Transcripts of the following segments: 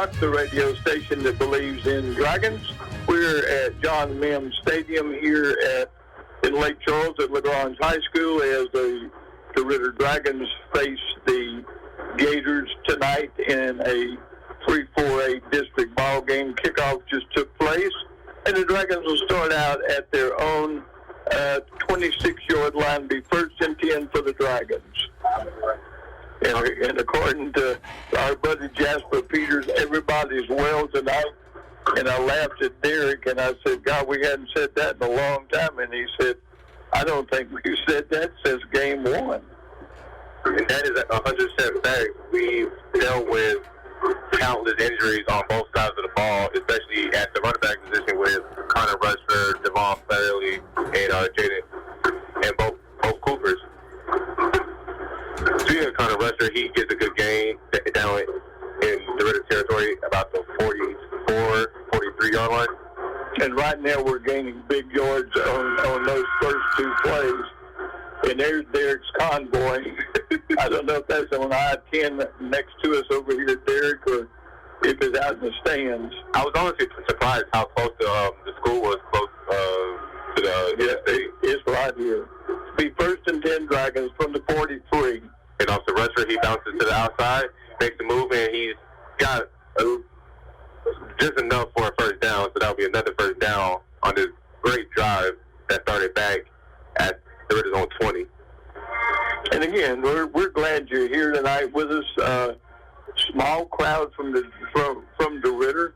KROK, the radio station that believes in dragons. We're at John Mims Stadium here in Lake Charles at LaGrange High School as the DeRidder Dragons face the Gators tonight in a 3-4A district ball game. Kickoff just took place, and the Dragons will start out at their own 26-yard line, be first and 10 for the Dragons. And according to our buddy Jasper Peters, everybody's well tonight. And I laughed at Derrick, and I said, God, we hadn't said that in a long time. And he said, I don't think we've said that since game one. And that is 100% fact. We've dealt with countless injuries on both sides of the ball, especially at the running back position with Connor Rushford, Devon Fairley, and Jaden, and both Coopers. Speaking of Connor Rushford, he gets a good gain down in DeRidder territory, about the 43-yard line. And right now we're gaining big yards on those first two plays. And there's Derrick's convoy. I don't know if that's on I-10 next to us over here, Derrick, or if it's out in the stands. I was honestly surprised how close the school was close to the state. It's right here. Be first and 10 Dragons from the 43. And off the rusher, he bounces to the outside, makes the move, and he's got just enough for a first down. So that'll be another first down on this great drive that started back at the Ridder's own 20. And again, we're glad you're here tonight with us. Small crowd from DeRidder.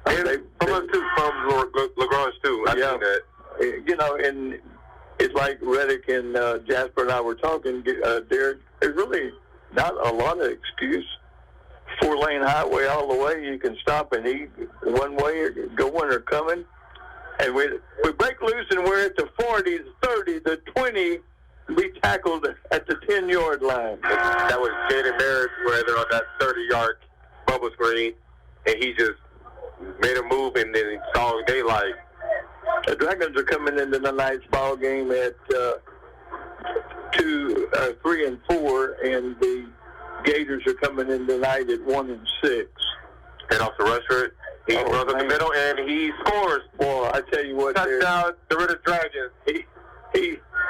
And from us too, from LaGrange too. I've seen that. You know, and it's like Reddick and Jasper and I were talking, Derrick, there's really not a lot of excuse. 4-lane highway all the way. You can stop and eat one way, or going or coming. And we break loose, and we're at the 40, the 30, the 20. We tackled at the 10-yard line. That was Jaden Merritt, where they're on that 30-yard bubble screen, and he just made a move, and then he saw daylight. The Dragons are coming into tonight's ball game at 3 and 4, and the Gators are coming in tonight at 1 and 6. And off the rusher, he runs up the middle, and he scores. Boy, I tell you what, touchdown, DeRidder Dragons.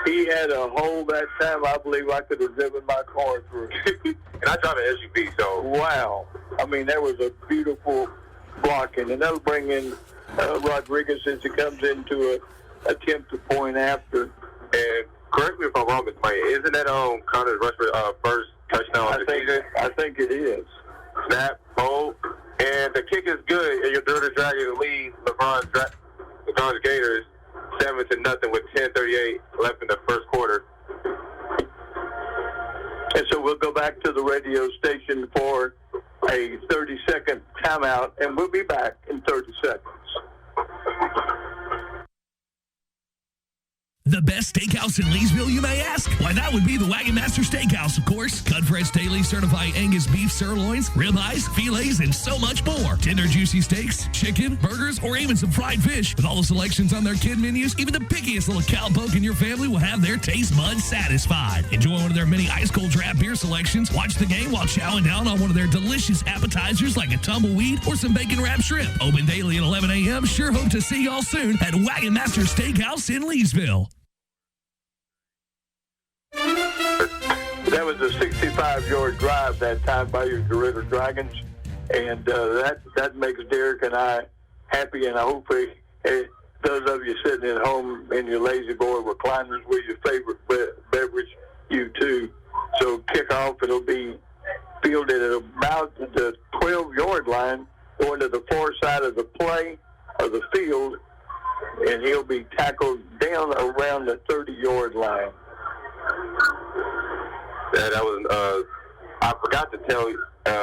He had a hole that time. I believe I could have driven my car through. And I drive an SUV, so. Wow. I mean, that was a beautiful blocking. And that'll bring in Rodriguez as he comes into an attempt to point after. And correct me if I'm wrong, Mr. Mike, isn't that Connor Rushford first touchdown of the season? I think it is. Snap, hold, and the kick is good. And your DeRidder Dragons lead LaGrange Gators 7-0 with 10:38 left in the first quarter. And so we'll go back to the radio station for a 30-second timeout, and we'll be back in 30 seconds. The best steakhouse in Leesville, you may ask? Why, that would be the Wagon Master Steakhouse, of course. Cut fresh daily certified Angus beef sirloins, ribeyes, fillets, and so much more. Tender, juicy steaks, chicken, burgers, or even some fried fish. With all the selections on their kid menus, even the pickiest little cowpoke in your family will have their taste buds satisfied. Enjoy one of their many ice-cold draft beer selections. Watch the game while chowing down on one of their delicious appetizers like a tumbleweed or some bacon-wrapped shrimp. Open daily at 11 a.m. Sure hope to see y'all soon at Wagon Master Steakhouse in Leesville. That was a 65-yard drive that time by your DeRidder Dragons, and that makes Derrick and I happy, and I hope those of you sitting at home in your lazy boy recliners with your favorite beverage, you too. So kickoff, it'll be fielded at about the 12-yard line, going to the far side of the play of the field, and he'll be tackled down around the 30-yard line. Yeah, that was, I forgot to tell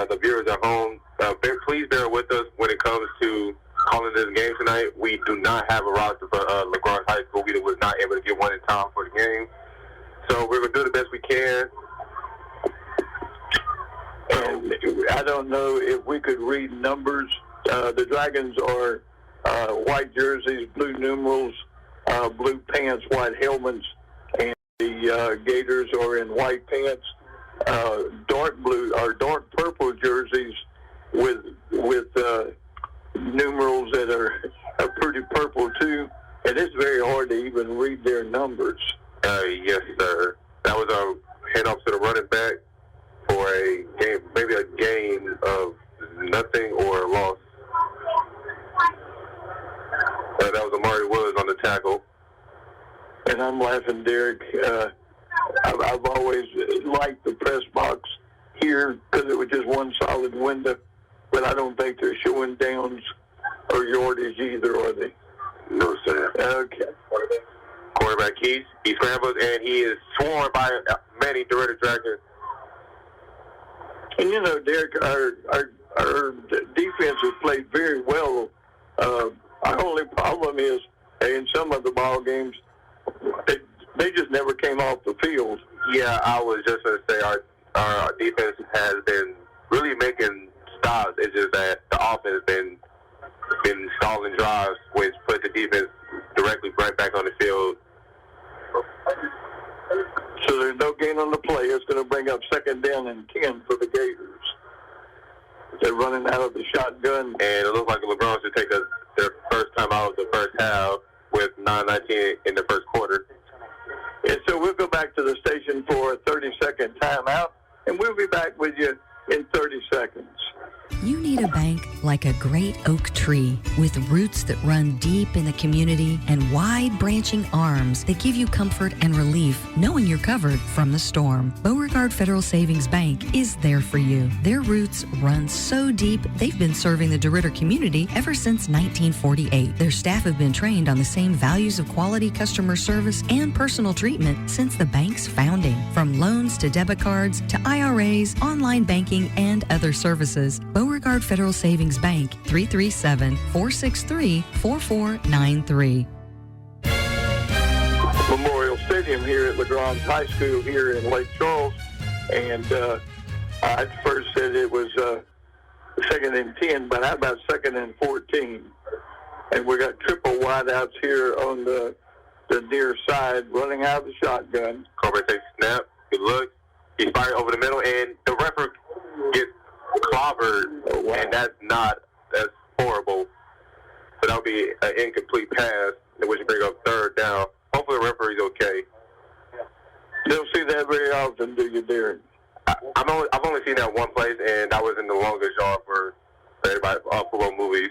the viewers at home, please bear with us when it comes to calling this game tonight. We do not have a roster for LaGrange High School. We was not able to get one in time for the game. So we're going to do the best we can. And I don't know if we could read numbers. The Dragons are white jerseys, blue numerals, blue pants, white helmets, and the Gators are in white pants, dark blue or dark purple jerseys with with numerals that are pretty purple too, and it's very hard to even read their numbers. Yes, sir. That was a handoff to the running back for a game, maybe a gain of nothing or a loss. That was Amari Woods on the tackle. And I'm laughing, Derek. I've always liked the press box here because it was just one solid window, but I don't think they're showing downs or yardage either, are they? No, sir. Okay. Quarterback Keith, he scrambles, and he is swarmed by many DeRidder Dragons. And, you know, Derek, our defense has played very well. Our only problem is in some of the ball games, they just never came off the field. Yeah, I was just going to say our defense has been really making stops. It's just that the offense been stalling drives, which put the defense directly right back on the field. So there's no gain on the play. It's going to bring up 2nd down and 10 for the Gators. They're running out of the shotgun. And it looks like LaGrange should take their first time out of the first half with 9:19 in the first quarter. And so we'll go back to the station for a 30-second timeout, and we'll be back with you in 30 seconds. You need a bank like a great oak tree with roots that run deep in the community and wide branching arms that give you comfort and relief knowing you're covered from the storm. Beauregard Federal Savings Bank is there for you. Their roots run so deep they've been serving the DeRidder community ever since 1948. Their staff have been trained on the same values of quality customer service and personal treatment since the bank's founding. From loans to debit cards to IRAs, online banking, and other services, Beauregard Federal Savings Bank, 337-463-4493. Memorial Stadium here at LaGrange High School here in Lake Charles. And I first said it was 2nd and 10, but how about 2nd and 14? And we got triple wideouts here on the near side running out of the shotgun. Cobra takes a snap. He looks. He's fired over the middle, and the referee gets clobbered, and that's horrible. So that'll be an incomplete pass, which will bring up 3rd down. Hopefully the referee's okay. You don't see that very often, do you, Derek? I've only seen that one place, and that was in the longest yard for everybody football movies.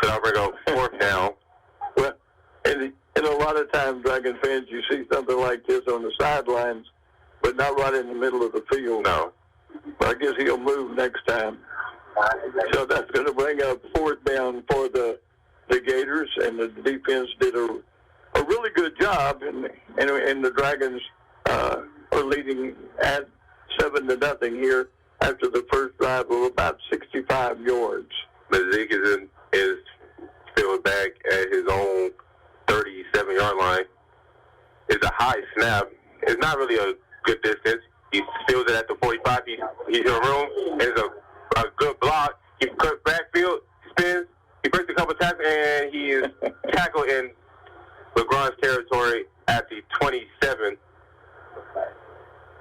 So that'll bring up 4th down. Well, and a lot of times, Dragon fans, you see something like this on the sidelines, but not right in the middle of the field. No. I guess he'll move next time. So that's going to bring up 4th down for the Gators, and the defense did a really good job, and the Dragons are leading at 7-0 here after the first drive of about 65 yards. Mazik is fielded back at his own 37-yard line. It's a high snap. It's not really a good distance. He fields it at the 45. He's in room. It's a good block. He cuts backfield, spins. He breaks a couple tackles, and he is tackled in LaGrange territory at the 27.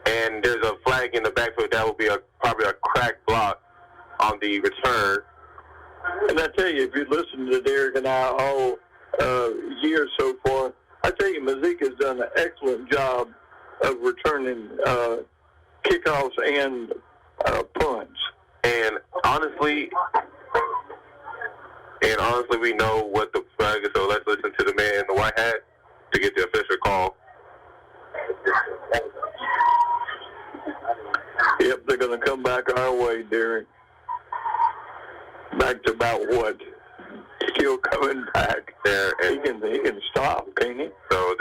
And there's a flag in the backfield. That will be probably a cracked block on the return. And I tell you, if you listen to Derek and I all year so far, I tell you, Mazik has done an excellent job of returning kickoffs and punts. And honestly, we know what the flag is, so let's listen to the man in the white hat to get the official call. Yep, they're going to come back our way, Derek. Back to about what? Still coming back. There, he can stop, can't he? So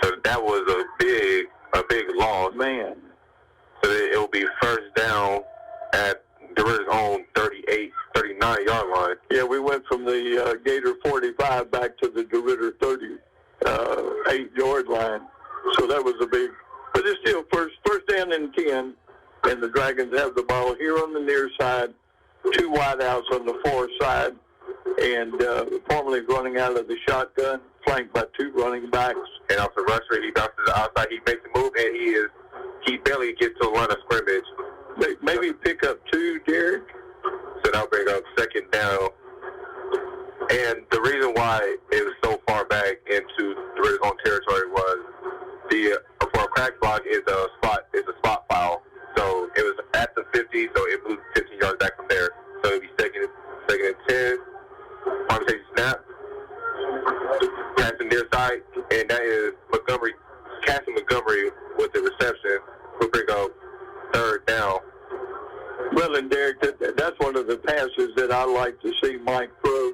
so that was a big loss, man. So it will be 1st down at DeRidder's own 39-yard line. Yeah, we went from the Gator 45 back to the DeRidder 38-yard line. So that was a big, but it's still first down and 10, and the Dragons have the ball here on the near side, 2 wideouts on the far side, and formerly running out of the shotgun, flanked by 2 running backs. And off the rusher, he bounces to the outside, he makes a move, and he barely gets to the line of scrimmage. Maybe pick up 2, Derek. crack block is a spot foul. So it was at the 50, so it moved 15 yards back from there. So it'll be second and 10. Arm takes a snap. Passing near side, and that is Cassie Montgomery with the reception. We'll bring up third down. Well, and Derek, that's one of the passes that I like to see Mike throw.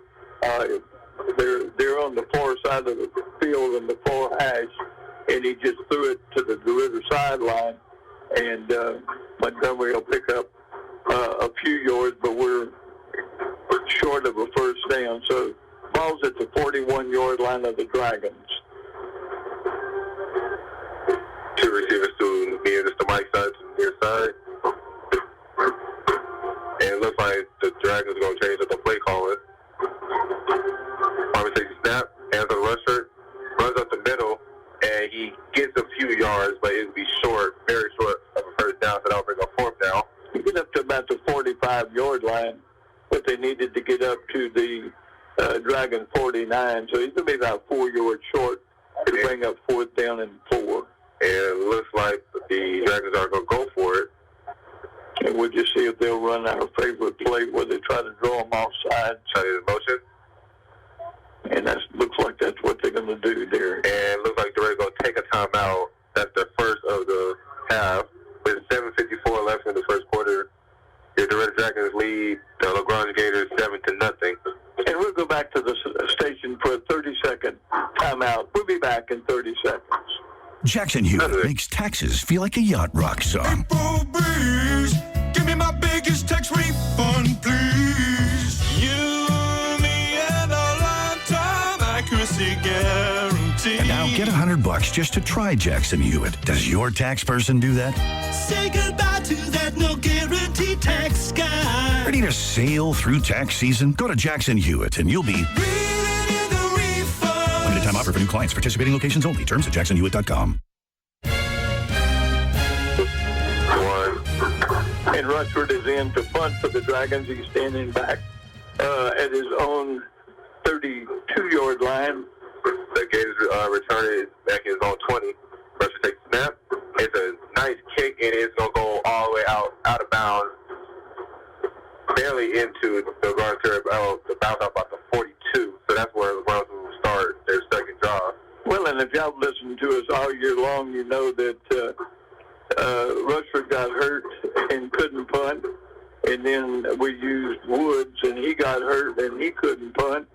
They're on the far side of the field in the far hash, and he just threw it to the DeRidder sideline, and Montgomery will pick up a few yards, but we're short of a first down. So ball's at the 41-yard line of the Dragons. Two receivers to near Mr. Mike's side to the near side. And it looks like the Dragons are going to change up the play calling. Army takes a snap, hands on the rusher, runs up the middle, and he gets a few yards, but it'll be short, very short of a first down, so that'll bring up fourth down. He get up to about the 45-yard line, but they needed to get up to the Dragon 49, so he's going to be about 4 yards short to bring up fourth down and 4. And it looks like the Dragons are going to go for it. And we'll just see if they'll run our favorite play where they try to draw them offside. Try to motion. And that looks like that's what they're going to do there. And it looks like they're going to take a timeout. That's the first of the half. With 7:54 left in the first quarter, the DeRidder Dragons lead the LaGrange Gators 7-0. And we'll go back to the station for a 30-second timeout. We'll be back in 30 seconds. Jackson Hewitt makes taxes feel like a yacht rock song. April breeze, give me my biggest tax refund, please. You, me, and a lifetime accuracy guarantee. And now get $100 just to try Jackson Hewitt. Does your tax person do that? Say goodbye to that no guarantee tax guy. Ready to sail through tax season? Go to Jackson Hewitt and you'll be... Limited time offer for new clients. Participating locations only. Terms at jacksonhewitt.com. And Rushford is in to punt for the Dragons. He's standing back at his own 32-yard line. The Gators return it back in his own 20. Rushford takes a snap. It's a nice kick, and it's going to go all the way out of bounds, barely into the run the bounce out about the 42. So that's where the Browns will start their second drive. Well, and if y'all listened to us all year long, you know that Rushford got hurt and couldn't punt. And then we used Woods, and he got hurt, and he couldn't punt.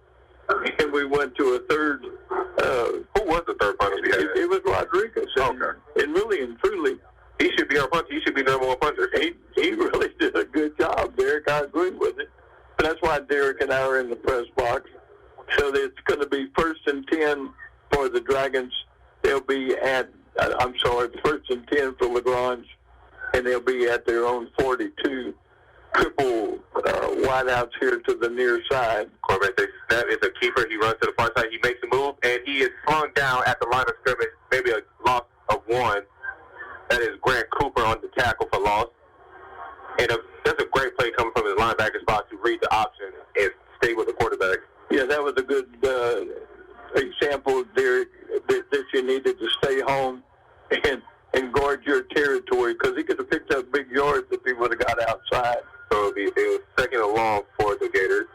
And we went to a third. Who was the third punter we had? It was Rodriguez. Okay. And really and truly, he should be our punter. He should be number one punter. He really did a good job, Derek. I agree with it. But that's why Derek and I are in the press box. So it's going to be 1st and 10 for the Dragons. They'll be at, first and 10 for LaGrange, and they'll be at their own 42. Triple wideouts here to the near side. Quarterback takes a snap. It's a keeper. He runs to the far side. He makes a move, and he is slung down at the line of scrimmage. Maybe a loss of 1. That is Grant Cooper on the tackle for loss. And that's a great play coming from his linebacker spot to read the option and stay with the quarterback. Yeah, that was a good example, Derek, that you needed to stay home and guard your territory, because he could have picked up big yards if he would have got outside. So it was second and long for the Gators.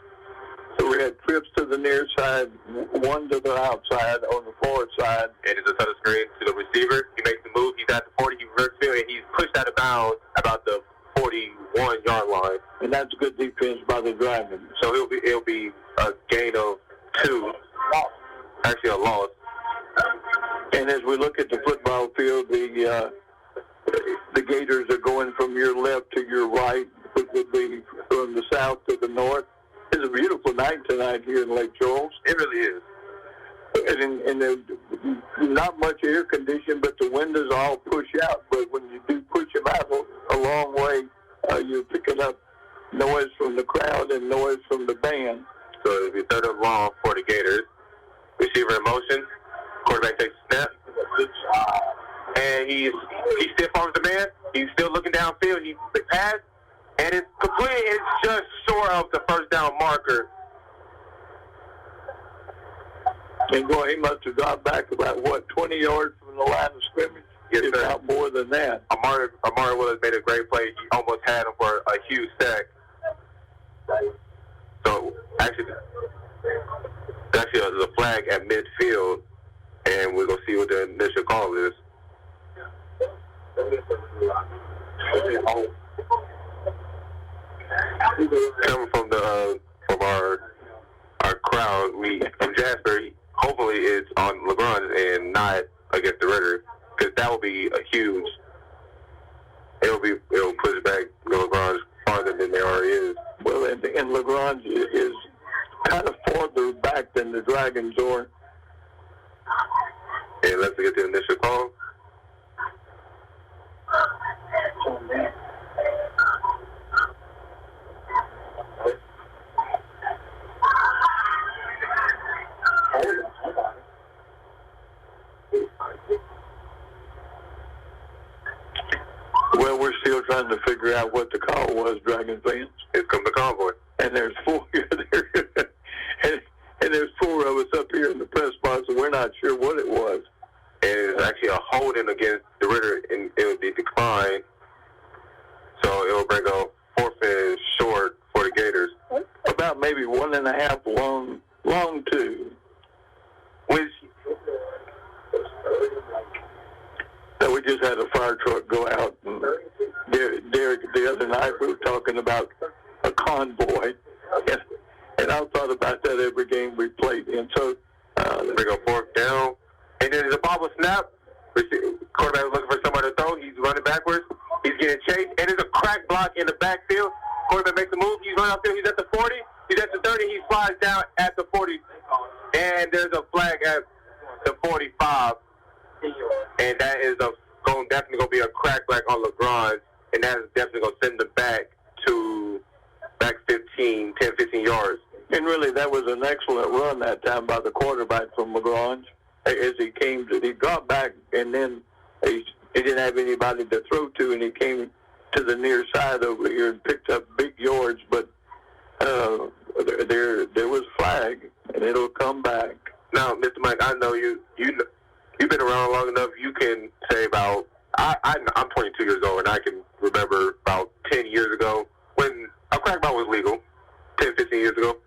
So we had trips to the near side, one to the outside on the forward side. And it's a set of screen to the receiver. He makes the move. He's at the 40. He reverses field, and he's pushed out of bounds about the 41-yard line. And that's good defense by the Dragons. So it'll be a gain of 2. Actually, a loss. And as we look at the football field, the Gators are going from your left to your right, which would be from the south to the north. It's a beautiful night tonight here in Lake Charles. It really is. And there's not much air conditioning, but the windows all push out. But when you do push them out a long way, you're picking up noise from the crowd and noise from the band. So it'll be third and long for the Gators. Receiver in motion. Quarterback takes a snap. And he stiff arms the man. He's still looking downfield. He pass. And it's complete. It's just short of the first down marker. And boy, he must have dropped back about, 20 yards from the line of scrimmage? Yes, sir. than that. Amari Willis made a great play. He almost had him for a huge sack. So, actually, there's a flag at midfield, and we're going to see what the initial call is. Coming from our crowd, from Jasper, hopefully it's on LaGrange and not against DeRidder, because that will be a huge. It'll push back LaGrange farther than they already is. Well, and LaGrange is kind of farther back than the Dragons are. And let's get the initial call. Well, we're still trying to figure out what the call was, Dragon fans. Here comes the convoy. And there's four there, and there's four of us up here in the press box, and we're not sure what it was. And it's actually a holding against DeRidder, and it will be declined. So it will bring a 4th and short for the Gators. About maybe 1.5 long two. Which So we just had a fire truck go out, and Derek, the other night, we were talking about a convoy, and I've thought about that every game we played in. So bring a 4th down, and then there's a bobble snap. Quarterback is looking for somebody to throw. He's running backwards. He's getting chased, and there's a crack block in the backfield. Quarterback makes a move. He's running out there. He's at the 40. He's at the 30. He slides down at the 40, and there's a flag at the 45. And that is definitely going to be a crack back on LaGrange, and that is definitely going to send them back 10, 15 yards. And really, that was an excellent run that time by the quarterback from LaGrange. As he dropped back, and then he didn't have anybody to throw to, and he came to the near side over here and picked up big yards. But there was flag, and it'll come back. Now, Mr. Mike, I know you've been around long enough. You can say about I'm 22 years old, and I can remember about 10 years ago when a crackball was legal. 10, 15 years ago.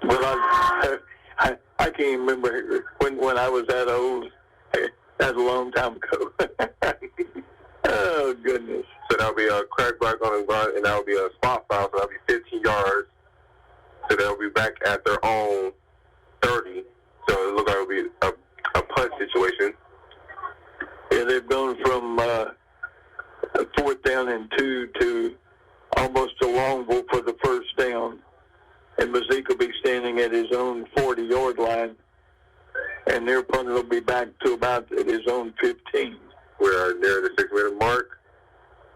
Well, I can't remember when I was that old. That's a long time ago. Oh, goodness. So that'll be a crackback on the run, and that'll be a spot foul, so that'll be 15 yards. So they'll be back at their own 30. So it looks like it'll be a punt situation. Yeah, they've gone from 4th down and 2 to almost a long ball for the first down. And Mazik will be standing at his own 40-yard line. And their punter will be back to about at his own 15. We're near the 6-minute mark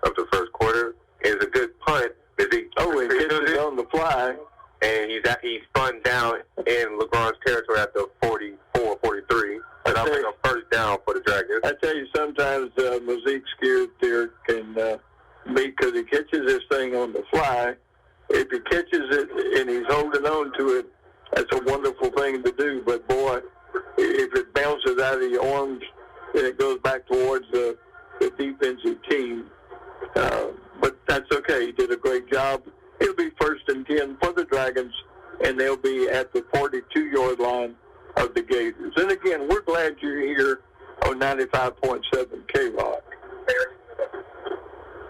of the first quarter. It's a good punt. He catches it on the fly. And he's spun down in LaGrange territory at the 44, 43. So that'll make a first down for the Dragons. I tell you, sometimes Mazik scares Derek and me because he catches this thing on the fly. If he catches it and he's holding on to it, that's a wonderful thing to do. But, boy, if it bounces out of your arms, then it goes back towards the defensive team. But that's okay. He did a great job. It'll be 1st and 10 for the Dragons, and they'll be at the 42-yard line of the Gators. And, again, we're glad you're here on 95.7 KROK.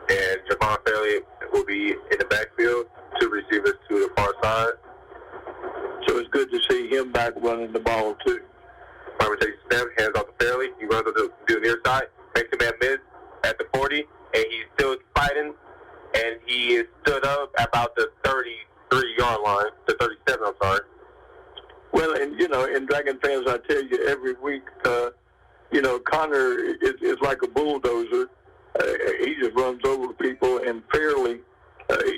And Javon Fairley will be in the backfield, 2 receivers to the far side. So it's good to see him back running the ball, too. Farmer takes a snap, hands off to Fairley. He runs to the near side, makes him at mid at the 40, and he's still fighting. And he is stood up about the 33-yard line, the 37, I'm sorry. Well, and Dragon fans, I tell you, every week, Connor is like a bulldozer. He just runs over people, and Fairley,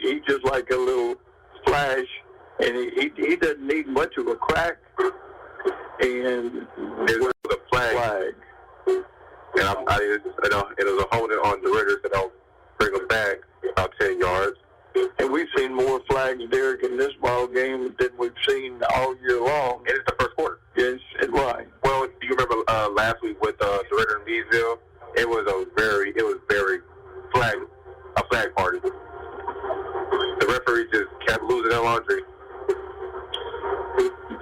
he's just like a little flash, and he doesn't need much of a crack. And it was a flag. And it was a holding on DeRidder, so they'll bring him back about 10 yards. And we've seen more flags, Derek, in this ball game than we've seen all year long. And it's the first quarter. Yes, right. Well, do you remember last week with DeRidder and Leesville? It was very a flag party. The referee just kept losing their laundry.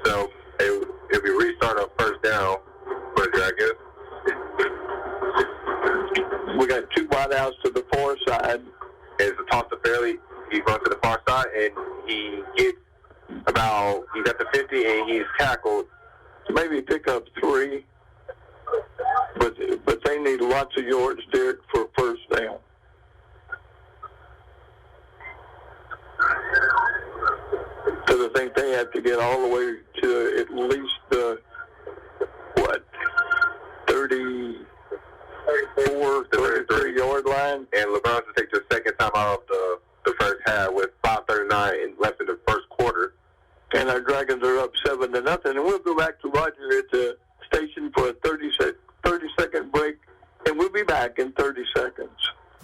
So if we restart on first down for the Dragons. We got two wideouts to the far side. It's a toss to Fairley. He runs to the far side, and he's at the 50, and he's tackled. Maybe pick up 3, but they need lots of yards, Derek, for first down. Because I think they have to get all the way to at least 33-yard line. And LaGrange will take the second time out of the first half with 5:39 left in the first quarter. And our Dragons are up 7-0. And we'll go back to Roger at the station for a 30-second break, and we'll be back in 30 seconds.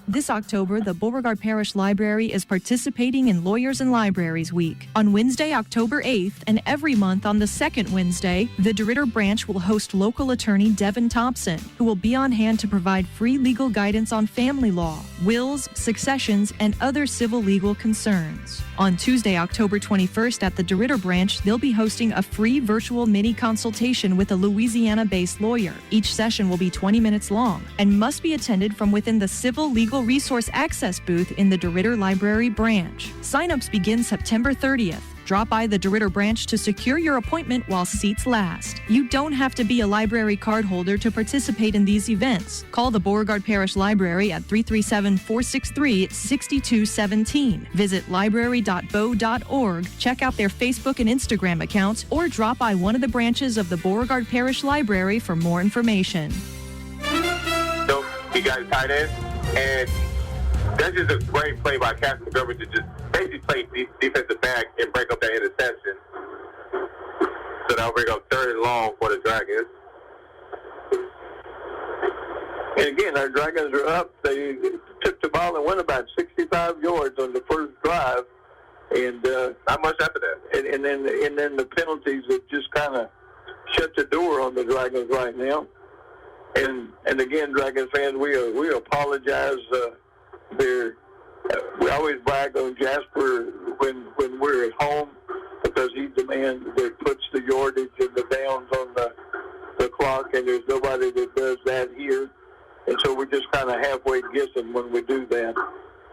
This October, the Beauregard Parish Library is participating in Lawyers and Libraries Week. On Wednesday, October 8th, and every month on the second Wednesday, the DeRidder branch will host local attorney Devin Thompson, who will be on hand to provide free legal guidance on family law, wills, successions, and other civil legal concerns. On Tuesday, October 21st at the DeRidder branch, they'll be hosting a free virtual mini consultation with a Louisiana-based lawyer. Each session will be 20 minutes long and must be attended from within the Civil Legal Resource Access booth in the DeRidder Library branch. Sign-ups begin September 30th. Drop by the DeRidder branch to secure your appointment while seats last. You don't have to be a library card holder to participate in these events. Call the Beauregard Parish Library at 337-463-6217. Visit library.bo.org, check out their Facebook and Instagram accounts, or drop by one of the branches of the Beauregard Parish Library for more information. So he got it tight end, and that's just a great play by Captain McGovern to just basically play defensive back and break up that interception. So that'll bring up 3rd and long for the Dragons. And again, our Dragons are up. They took the ball and went about 65 yards on the first drive, and not much after that. And then the penalties have just kind of shut the door on the Dragons right now. And again, Dragons fans, we apologize. We always brag on Jasper when we're at home because he's the man that puts the yardage and the downs on the clock, and there's nobody that does that here. And so we're just kind of halfway guessing when we do that.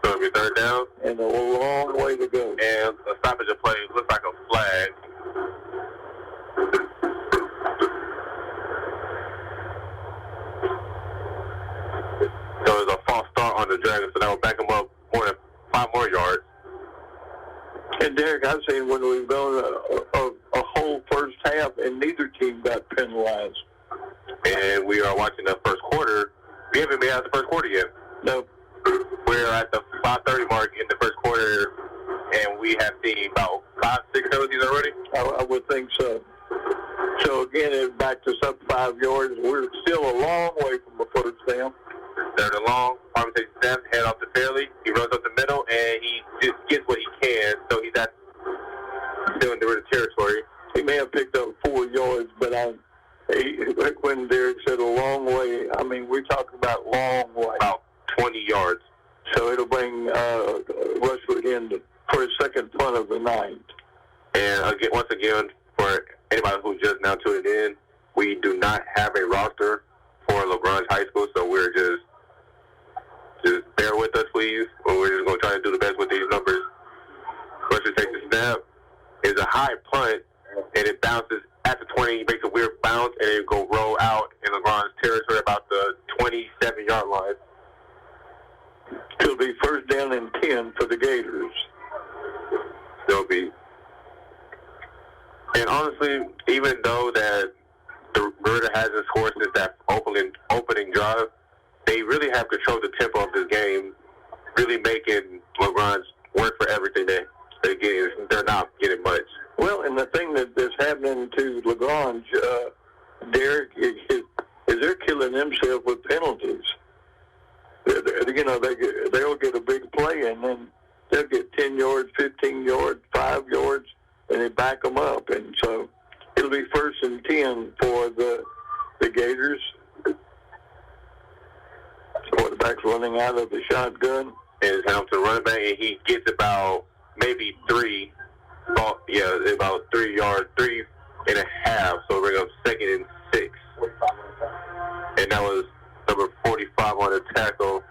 So it'll be 3rd down. And a long way to go. And a stoppage of play looks like a flag. So it's a false start on the Dragons, so that will back them up more than 5 more yards. And Derek, I've seen when we've gone a whole first half and neither team got penalized. And we are watching the first quarter. We haven't been out the first quarter yet. No. We're at the 5:30 mark in the first quarter, and we have seen about 5-6 penalties already. I would think so. So again, it's back to sub 5 yards. We're still a long way from the first down. 3rd and long. Farmer takes a snap, head off to Fairley. He runs up the middle, and he just gets what he can. So he's still in the territory. He may have picked up 4 yards, but when Derek said a long way, I mean, we're talking about long way. About 20 yards. So it'll bring Rushford in for his second punt of the night. And again, once again, for anybody who's just now tuning in, we do not have a roster for LaGrange High School, so we're just bear with us, please. We're just going to try to do the best with these numbers. Rushford takes the snap. It's a high punt, and it bounces at the 20. It makes a weird bounce, and it go roll out in LaGrange territory about the 27-yard line. It'll be 1st down and 10 for the Gators. They'll be. And honestly, even though that the DeRidder hasn't scored since that opening drive, they really have controlled the tempo of this game, really making LaGrange work for everything they're getting. They're not getting much. Well, and the thing that's happening to LaGrange, Derek, is they're killing themselves with penalties. They'll get a big play, and then they'll get 10 yards, 15 yards, 5 yards, and they back them up. And so it'll be 1st and 10 for the the Gators. Quarterback's running out of the shotgun. And it's him to the running back, and he gets about maybe about 3 yards, 3.5. So bring up 2nd and 6. And that was number 45 on the tackle,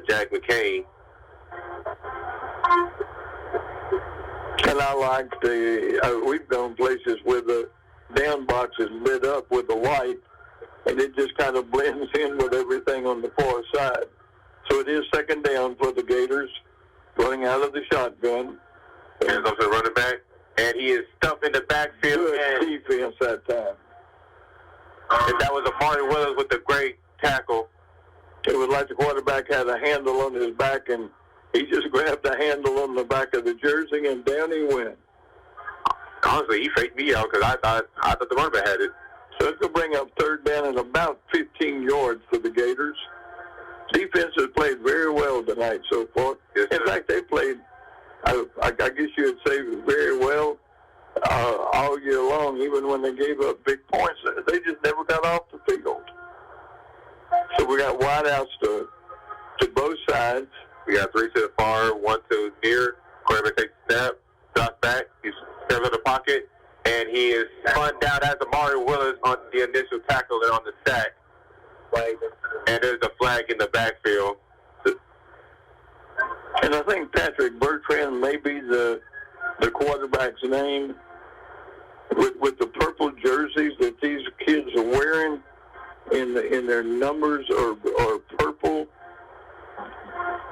Jack McCain. And I like we've gone places where the down box is lit up with the light, and it just kind of blends in with everything on the far side. So it is 2nd down for the Gators, running out of the shotgun. And up to the running back, and he is stuffed in the backfield. Good defense that time. And that was Amari Willis with the great tackle. It was like the quarterback had a handle on his back, and he just grabbed the handle on the back of the jersey, and down he went. Honestly, he faked me out because I thought the running back had it. So it's going to bring up 3rd down and about 15 yards for the Gators. Defense has played very well tonight so far. Yes, in fact, they played, I guess you would say, very well all year long, even when they gave up big points. They just never got off the field. So we got wideouts to both sides. We got 3 to the far, 1 to near. Quarterback takes a snap, drops back. He steps in the pocket, and he is spun down as Amari Willis on the initial tackle and on the sack. And there's a flag in the backfield. And I think Patrick Bertrand may be the quarterback's name. With the purple jerseys that these kids are wearing, in their numbers are purple.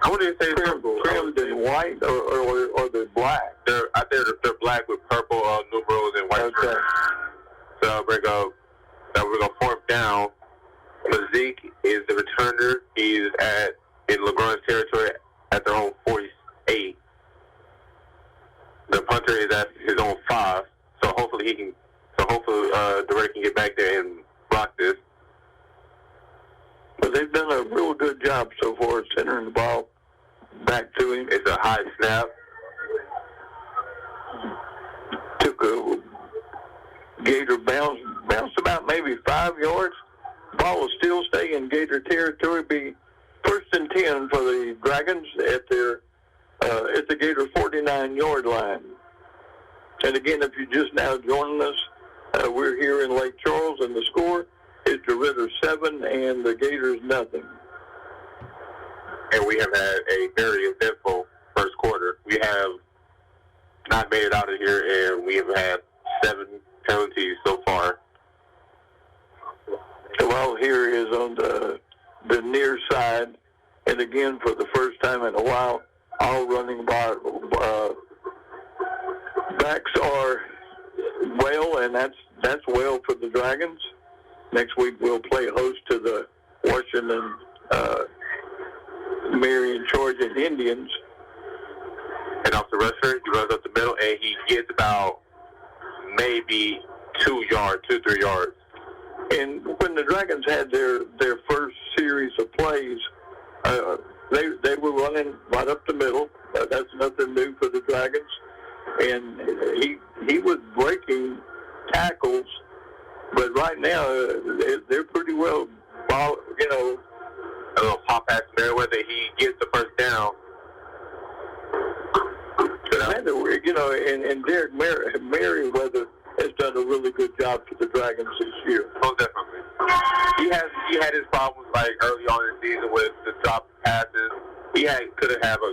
I wouldn't say purple. Trimmed in white, or they're black. They're black with purple numerals and white stripes. So we're going 4th down. Mazik is the returner. He's in LaGrange territory at their own 48. The punter is at his own 5. So hopefully DeRidder can get back there and block this. But they've done a real good job so far at centering the ball back to him. It's a high snap. Took a Gator bounced about maybe 5 yards. Ball will still stay in Gator territory. Be 1st and 10 for the Dragons at the Gator 49-yard line. And again, if you're just now joining us, we're here in Lake Charles, and the score is DeRidder 7 and the Gators nothing. And we have had a very eventful first quarter. We have not made it out of here, and we have had 7 penalties so far. The ball here is on the near side, and again, for the first time in a while, all running backs are well, and that's well for the Dragons. Next week we'll play host to the Washington, Marion, Georgia Indians. And off the rusher, he runs up the middle, and he gets about maybe 3 yards. And when the Dragons had their first series of plays, they were running right up the middle. That's nothing new for the Dragons. And he was breaking tackles, but right now they're pretty well, a little pop pass to Merriweather. He gets the first down. And Derek Merriweather has done a really good job for the Dragons this year. Oh, definitely. He had his problems like early on in the season with the drop passes. He could have a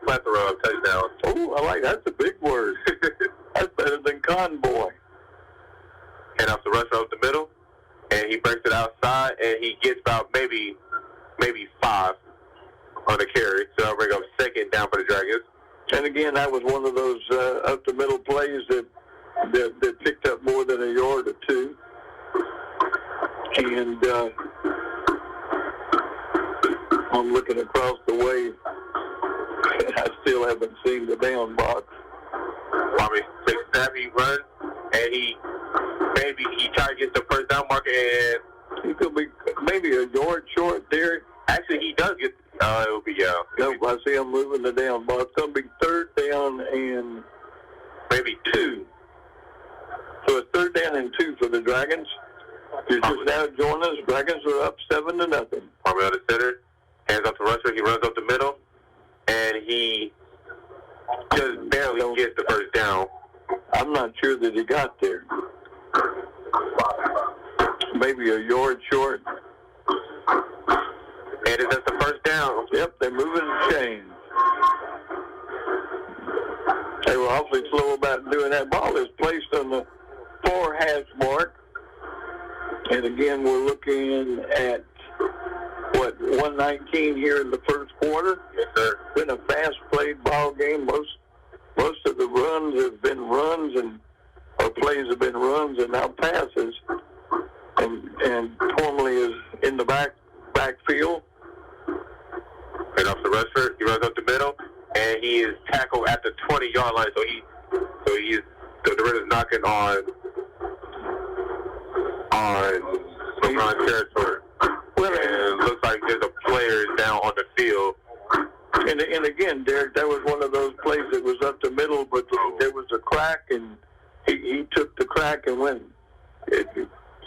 plethora of touchdowns. Oh, I like that's a big word. That's better than convoy. And off the rusher up the middle, and he breaks it outside, and he gets about maybe 5 on the carry. So I'll bring up 2nd down for the Dragons. And again, that was one of those up the middle plays that picked up more than a yard or 2. And I'm looking across the way, and I still haven't seen the down box. Bobby takes a snap, he runs, and he tries to get the first down marker, and he could be maybe a yard short there. Actually, he does get. It'll be No, I see him moving the down box. It's going to be 3rd down and maybe 2. So it's 3rd down and 2 for the Dragons. You're just now joining us. Dragons are up 7-0. Palmer out of center, hands off the rusher. He runs up the middle, and he just barely gets the first down. I'm not sure that he got there. Maybe a yard short. And is that the first down? Yep, they're moving the chains. They were awfully slow about doing that. Ball is placed on the 4-hash mark. And again, we're looking at, 119 here in the first quarter. Yes, sir. Been a fast-played ball game. Most of the runs have been or plays have been runs and now passes. And Tormley is in the backfield. Right off the rusher, he runs up the middle, and he is tackled at the 20-yard line. So DeRidder's knocking on LaGrange territory. Well, and it looks like there's a player down on the field. And again, Derek, that was one of those plays that was up the middle, but there was a crack, and he took the crack and went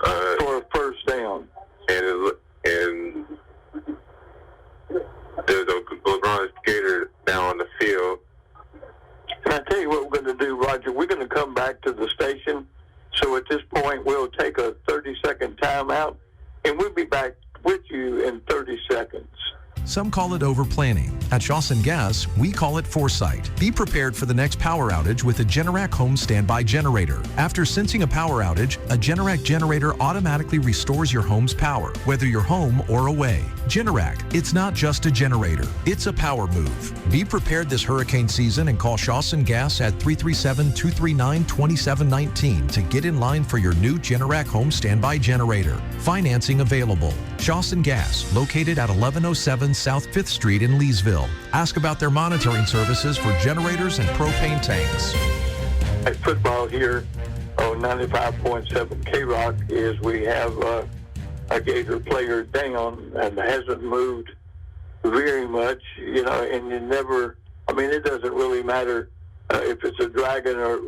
for a first down. And there's a LaGrange Gator down on the field. And I tell you what we're going to do, Roger. We're going to come back to the station. So at this point, we'll take a 30-second timeout, and we'll be back with you in 30 seconds. Some call it over-planning. At Shawson Gas, we call it foresight. Be prepared for the next power outage with a Generac home standby generator. After sensing a power outage, a Generac generator automatically restores your home's power, whether you're home or away. Generac, it's not just a generator, it's a power move. Be prepared this hurricane season and call Shawson Gas at 337-239-2719 to get in line for your new Generac home standby generator. Financing available. Shawson Gas, located at 1107 South 5th Street in Leesville. Ask about their monitoring services for generators and propane tanks. At football here on 95.7 KROK is we have a Gator player down and hasn't moved very much, and you never, it doesn't really matter if it's a Dragon or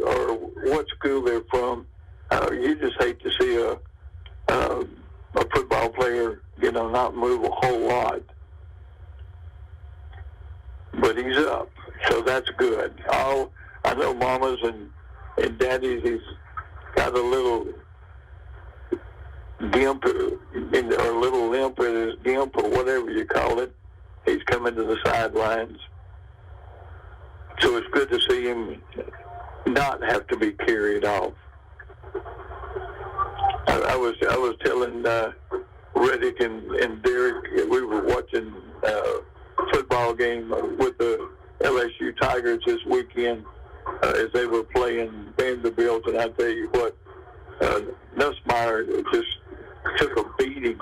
what school they're from. You just hate to see a football player, not move a whole lot. But he's up, so that's good. I know mamas and daddies, he's got a little gimp or a little limp in his gimp or whatever you call it. He's coming to the sidelines. So it's good to see him not have to be carried off. I was telling Reddick and Derek, we were watching football game with the LSU Tigers this weekend as they were playing Vanderbilt, and I tell you what, Nussmeier just took a beating.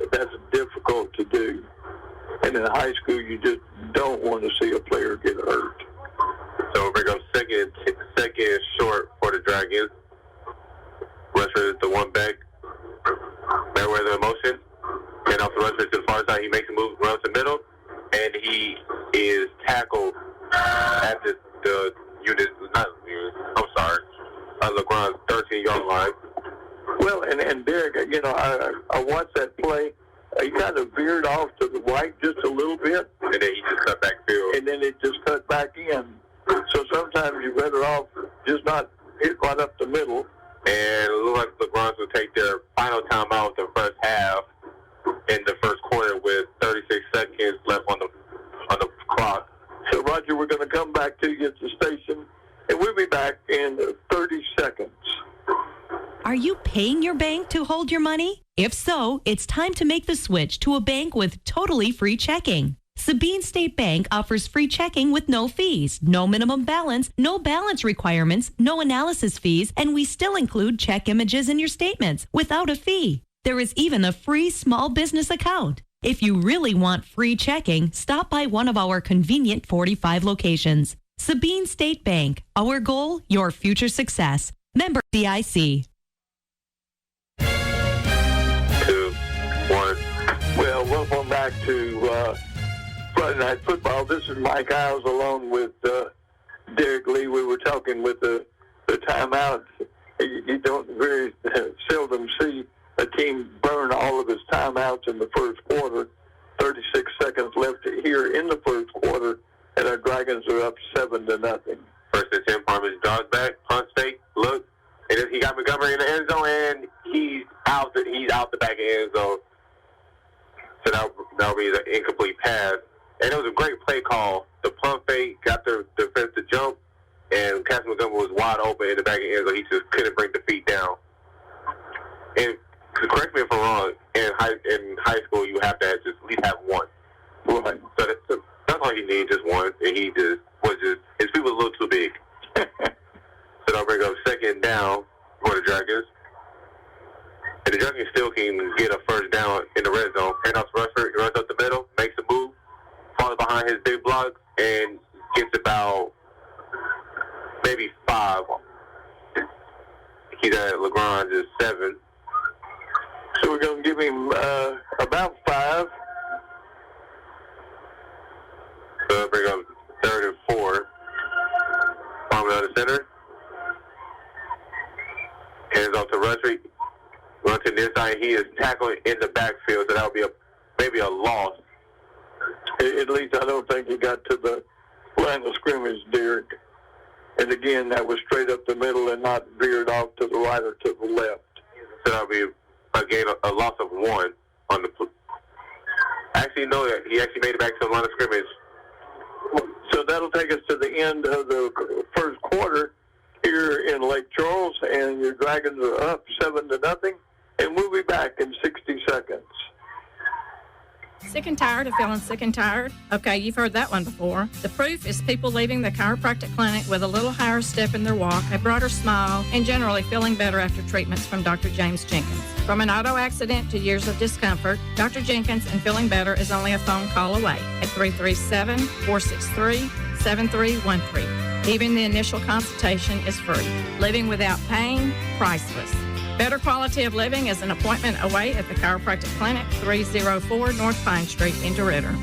That's difficult to do. And in high school, you just don't want to see a player get hurt. So we'll bring up second short for the Dragons. Rusher is the one back. Merriweather in motion. And off the rusher to the far side, he makes a move, runs the middle, and he is tackled at the LaGrange 13-yard line. Well, and Derek, I watched that play. He kind of veered off to the right just a little bit. And then he just cut back field. And then it just cut back in. So sometimes you're better off just not hit right up the middle. And it looks like LaGrange will take their final timeout of the first half in the first quarter with 36 seconds left on the clock. So, Roger, we're going to come back to you at the station, and we'll be back in 30 seconds. Are you paying your bank to hold your money? If so, it's time to make the switch to a bank with totally free checking. Sabine State Bank offers free checking with no fees, no minimum balance, no balance requirements, no analysis fees, and we still include check images in your statements without a fee. There is even a free small business account. If you really want free checking, stop by one of our convenient 45 locations. Sabine State Bank. Our goal, your future success. Member DIC. 2, 1. Well, welcome back to Friday Night Football. This is Mike Iles along with Derrick Lee. We were talking with the the timeouts. You don't very seldom see a team burn all of its timeouts in the first quarter. 36 seconds left here in the first quarter, and our Dragons are up 7-0. First and 10, Parmesan draws back, punt fake, look, and then he got Montgomery in the end zone, and he's out the back of the end zone. So that'll be the incomplete pass. And it was a great play call. The punt fake got the defense to jump, and Cassie Montgomery was wide open in the back of the end zone. He just couldn't bring the feet down. And correct me if I'm wrong, in high school you have to just at least have one. Right. So that's all he needs, just one. And his feet was a little too big. So that'll bring up second down for the Dragons. And the Dragons still can get a first down in the red zone. Hand off to Rushford, he runs up the middle, makes a move, falls behind his big block, and gets about maybe 5. He's at LaGrange 7. So we're going to give him about 5. So that'll bring up 3rd and 4. Palmer out of center. Hands off to Rushford. Run to this side. He is tackling in the backfield, so that'll be maybe a loss. At least I don't think he got to the line of scrimmage, Derrick. And again, that was straight up the middle and not veered off to the right or to the left. So that'll be a loss of 1 on the. Actually, no, he actually made it back to the line of scrimmage. So that'll take us to the end of the first quarter here in Lake Charles, and your Dragons are up 7-0, and we'll be back in 60 seconds. Sick and tired of feeling sick and tired? Okay, you've heard that one before. The proof is people leaving the chiropractic clinic with a little higher step in their walk, a broader smile, and generally feeling better after treatments from Dr. James Jenkins. From an auto accident to years of discomfort, Dr. Jenkins and feeling better is only a phone call away at 337-463-7313. Even the initial consultation is free. Living without pain, priceless. Better quality of living is an appointment away at the Chiropractic Clinic, 304 North Pine Street in DeRidder.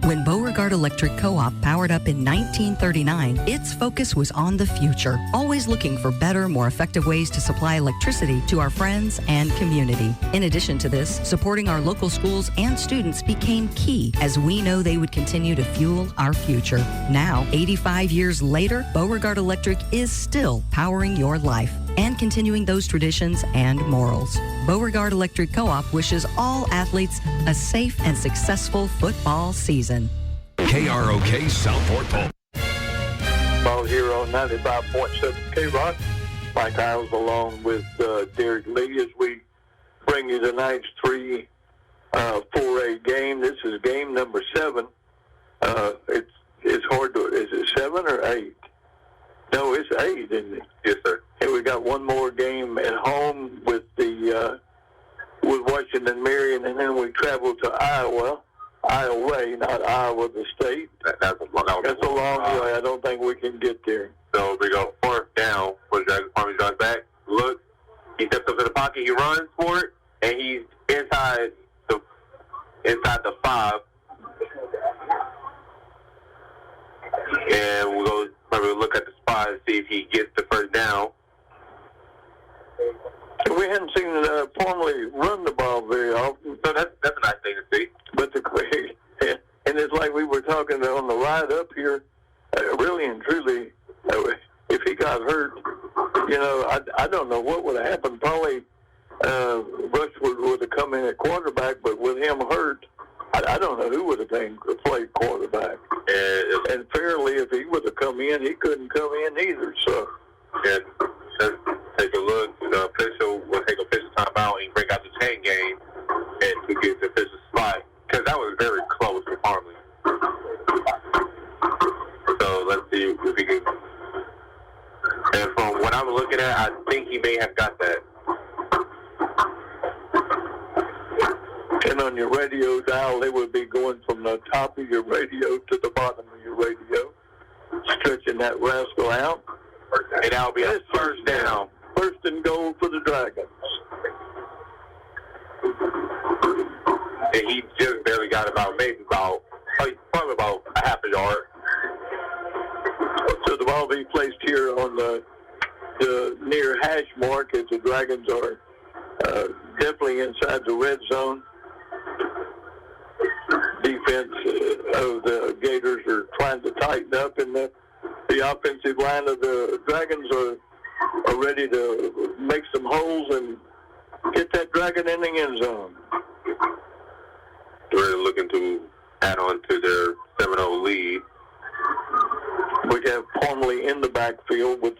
When Beauregard Electric Co-op powered up in 1939, its focus was on the future, always looking for better, more effective ways to supply electricity to our friends and community. In addition to this, supporting our local schools and students became key, as we know they would continue to fuel our future. Now, 85 years later, Beauregard Electric is still powering your life and continuing those traditions and morals. Beauregard Electric Co-op wishes all athletes a safe and successful football season. KROK Southport Pulp. Ball here on 95.7 KROK. Mike Iles along with Derrick Lee as we bring you tonight's 4A game. This is game number 7. It's hard to, is it 7 or 8? No, it's 8, isn't it? Yes, sir. And we got one more game at home with with Washington Marion, and then we travel to Iowa, not Iowa the state. That's a long way. I don't think we can get there. So we go 4th down for the Dragons. Parmesan draws back. Look, he steps up to the pocket. He runs for it, and he's inside the 5. And we'll go probably look at the spot and see if he gets the first down. We hadn't seen Plumlee run the ball very often. So that's a nice thing to see. But and it's like we were talking on the ride up here, really and truly, if he got hurt, I don't know what would have happened. Probably Rushford would have come in at quarterback, but with him hurt, I don't know who would have played quarterback. And fairly, if he would have come in, he couldn't come in either. So, let's take a look. The official will take official timeout and bring out the chain game and to get the official spot, because that was very close for Parmesan. So let's see if we can. And from what I'm looking at, I think he may have got that. And on your radio dial, they would be going from the top of your radio to the bottom of your radio, stretching that rascal out. And that'll be a first down. First and goal for the Dragons. And he just barely got probably about a half a yard. So the ball will be placed here on the near hash mark as the Dragons are definitely inside the red zone. Defense of the Gators are trying to tighten up, and the offensive line of the Dragons are ready to make some holes and get that Dragon in the end zone. They're looking to add on to their 7-0 lead. We have Plumlee in the backfield with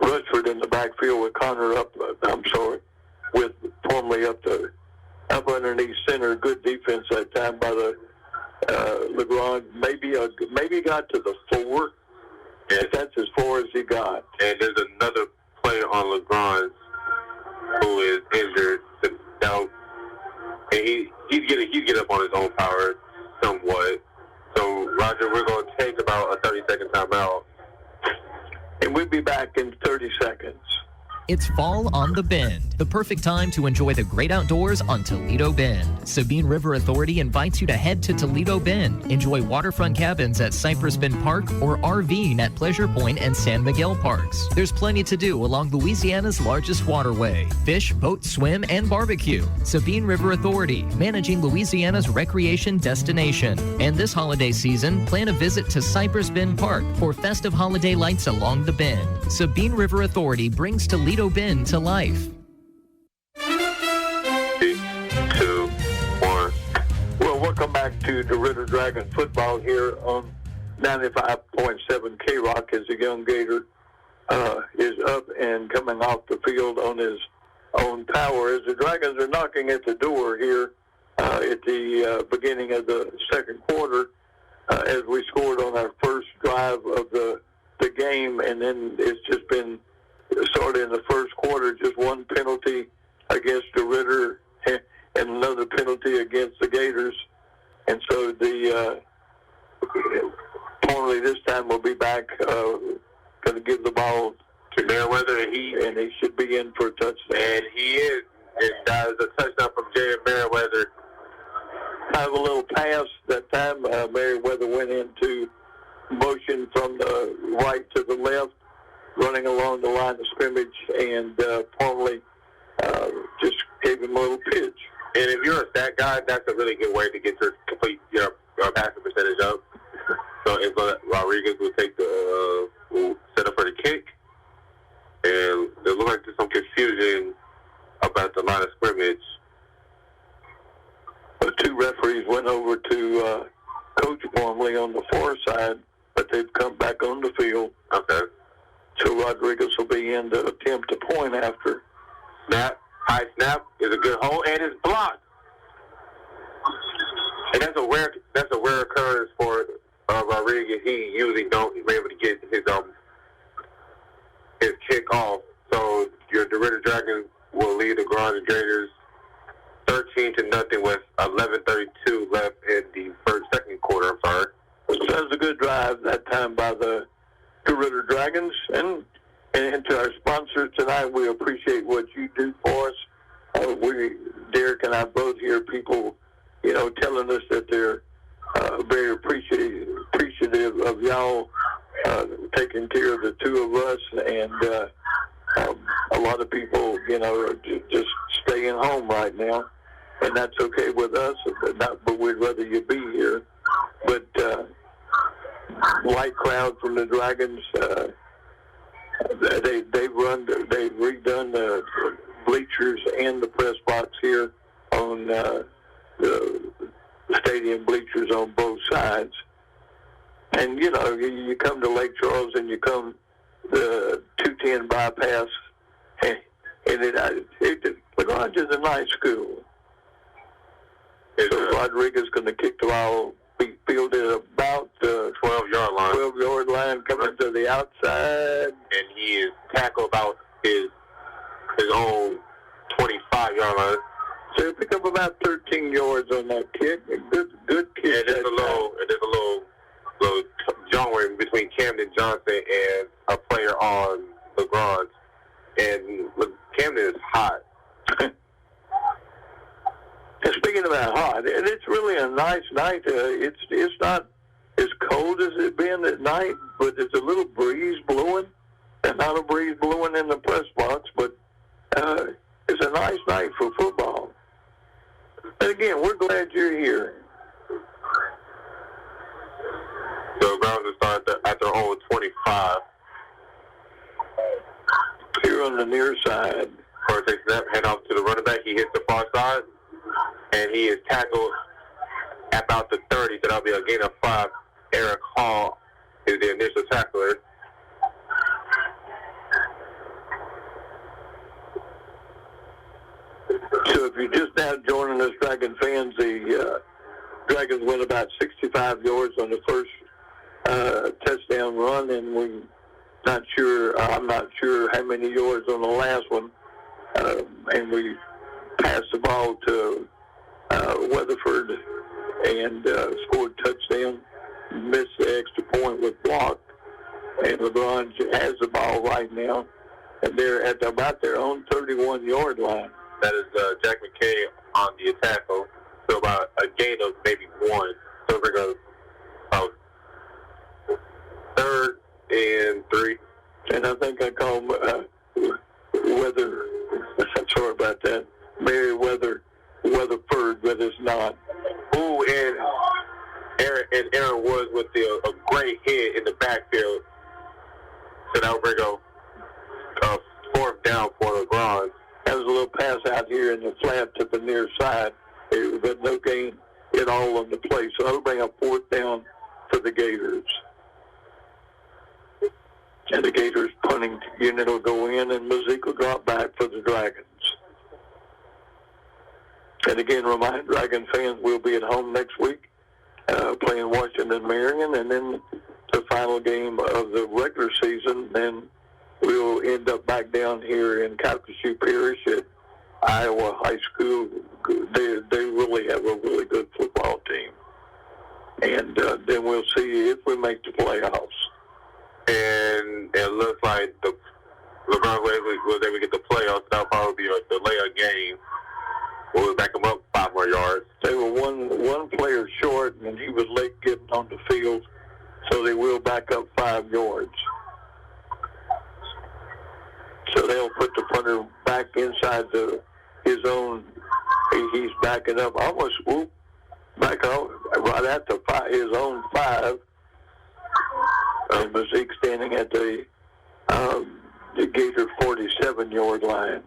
Rushford in the backfield with Connor with Plumlee up underneath center. Good defense that time by the LaGrange. Maybe got to the 4. Yes, that's as far as he got. And there's another player on LaGrange who is injured. Now, and he'd get up on his own power somewhat. So, Roger, we're going to take about a 30-second timeout. And we'll be back in 30 seconds. It's fall on the Bend, the perfect time to enjoy the great outdoors on Toledo Bend. Sabine River Authority invites you to head to Toledo Bend. Enjoy waterfront cabins at Cypress Bend Park or RVing at Pleasure Point and San Miguel Parks. There's plenty to do along Louisiana's largest waterway. Fish, boat, swim, and barbecue. Sabine River Authority, managing Louisiana's recreation destination. And this holiday season, plan a visit to Cypress Bend Park for festive holiday lights along the Bend. Sabine River Authority brings Toledo Bend to life. 3, 2, 1. Well, welcome back to DeRidder Dragon football here on 95.7 KROK as the young Gator is up and coming off the field on his own power as the Dragons are knocking at the door here at the beginning of the second quarter as we scored on our first drive of the game, and then it's just been started in the first quarter, just one penalty against DeRidder and another penalty against the Gators. And so only this time we'll be back, going to give the ball to Merriweather, and he should be in for a touchdown. And he is. And that is a touchdown from Jared Merriweather. Have a little pass that time. Merriweather went into motion from the right to the left, running along the line of scrimmage, and Plumlee just gave him a little pitch. And if you're a stat guy, that's a really good way to get your complete passing percentage up. So Rodriguez will take will set up for the kick, and there looks like there's some confusion about the line of scrimmage. The two referees went over to Coach Plumlee on the far side, but they've come back on the field. Okay. So Rodriguez will be in to attempt a point after. Snap, high snap is a good hole, and it's blocked. And that's a rare occurrence for Rodriguez. He usually don't be able to get his kick off. So your DeRidder Dragons will lead the LaGrange Gators 13-0 with 11:32 left in the second quarter. I'm sorry. So that was a good drive that time by the DeRidder Dragons, and to our sponsors tonight, we appreciate what you do for us. Derek and I both hear people, telling us that they're very appreciative of y'all taking care of the two of us, and a lot of people, are just staying home right now, and that's okay with us. But we'd rather you be here. But light crowd from the Dragons. They've redone the bleachers and the press box here on the stadium bleachers on both sides. And you come to Lake Charles and you come the 210 bypass, and LaGrange is a nice school. So Rodriguez going to kick the ball. Be fielded about the 12-yard line coming to the outside. And he is tackled about his own 25-yard line. So he picked up about 13 yards on that kick. Good kick. And there's a little joint between Camden Johnson and a player on LaGrange. And Camden is hot. And speaking about hot, and it's really a nice night. It's not as cold cold as it's been at night, but there's a little breeze blowing. And not a breeze blowing in the press box, but it's a nice night for football. And again, we're glad you're here. So the Browns will start at their own 25. Here on the near side. First takes snap, hand off to the running back. He hits the far side, and he is tackled at about the 30. So that'll be a gain of 5. Eric Hall is the initial tackler. So if you're just now joining us, Dragon fans, the Dragons went about 65 yards on the first touchdown run, and I'm not sure how many yards on the last one. And we passed the ball to Weatherford and scored touchdown, missed the extra point with block, and LaGrange has the ball right now, and they're at about their own 31-yard line. That is Jack McKay on the tackle, so about a gain of maybe 1. So we're going to 3rd and 3. And I think I call Weather. Sorry about that. Weatherford, but it's not. Ooh, and Aaron Woods with a great hit in the backfield. So that will bring a 4th down for LaGrange. That was a little pass out here in the flat to the near side, but no gain at all on the play. So that'll bring a 4th down for the Gators. And the Gators punting unit will go in, and Mazik will drop back for the Dragons. And again, remind Dragon fans we'll be at home next week playing Washington Marion, and then the final game of the regular season. Then we'll end up back down here in Calcasieu Parish at Iowa High School. They really have a really good football team. And then we'll see if we make the playoffs. And it looks like the LaGrange was able to get the playoffs. That'll probably be a delay of game. We'll back them up 5 more yards. They were one player short, and he was late getting on the field, so they will back up 5 yards. So they'll put the punter back inside his own. He's backing up almost back out right at his own 5. And Mazik standing at the Gator 47-yard line.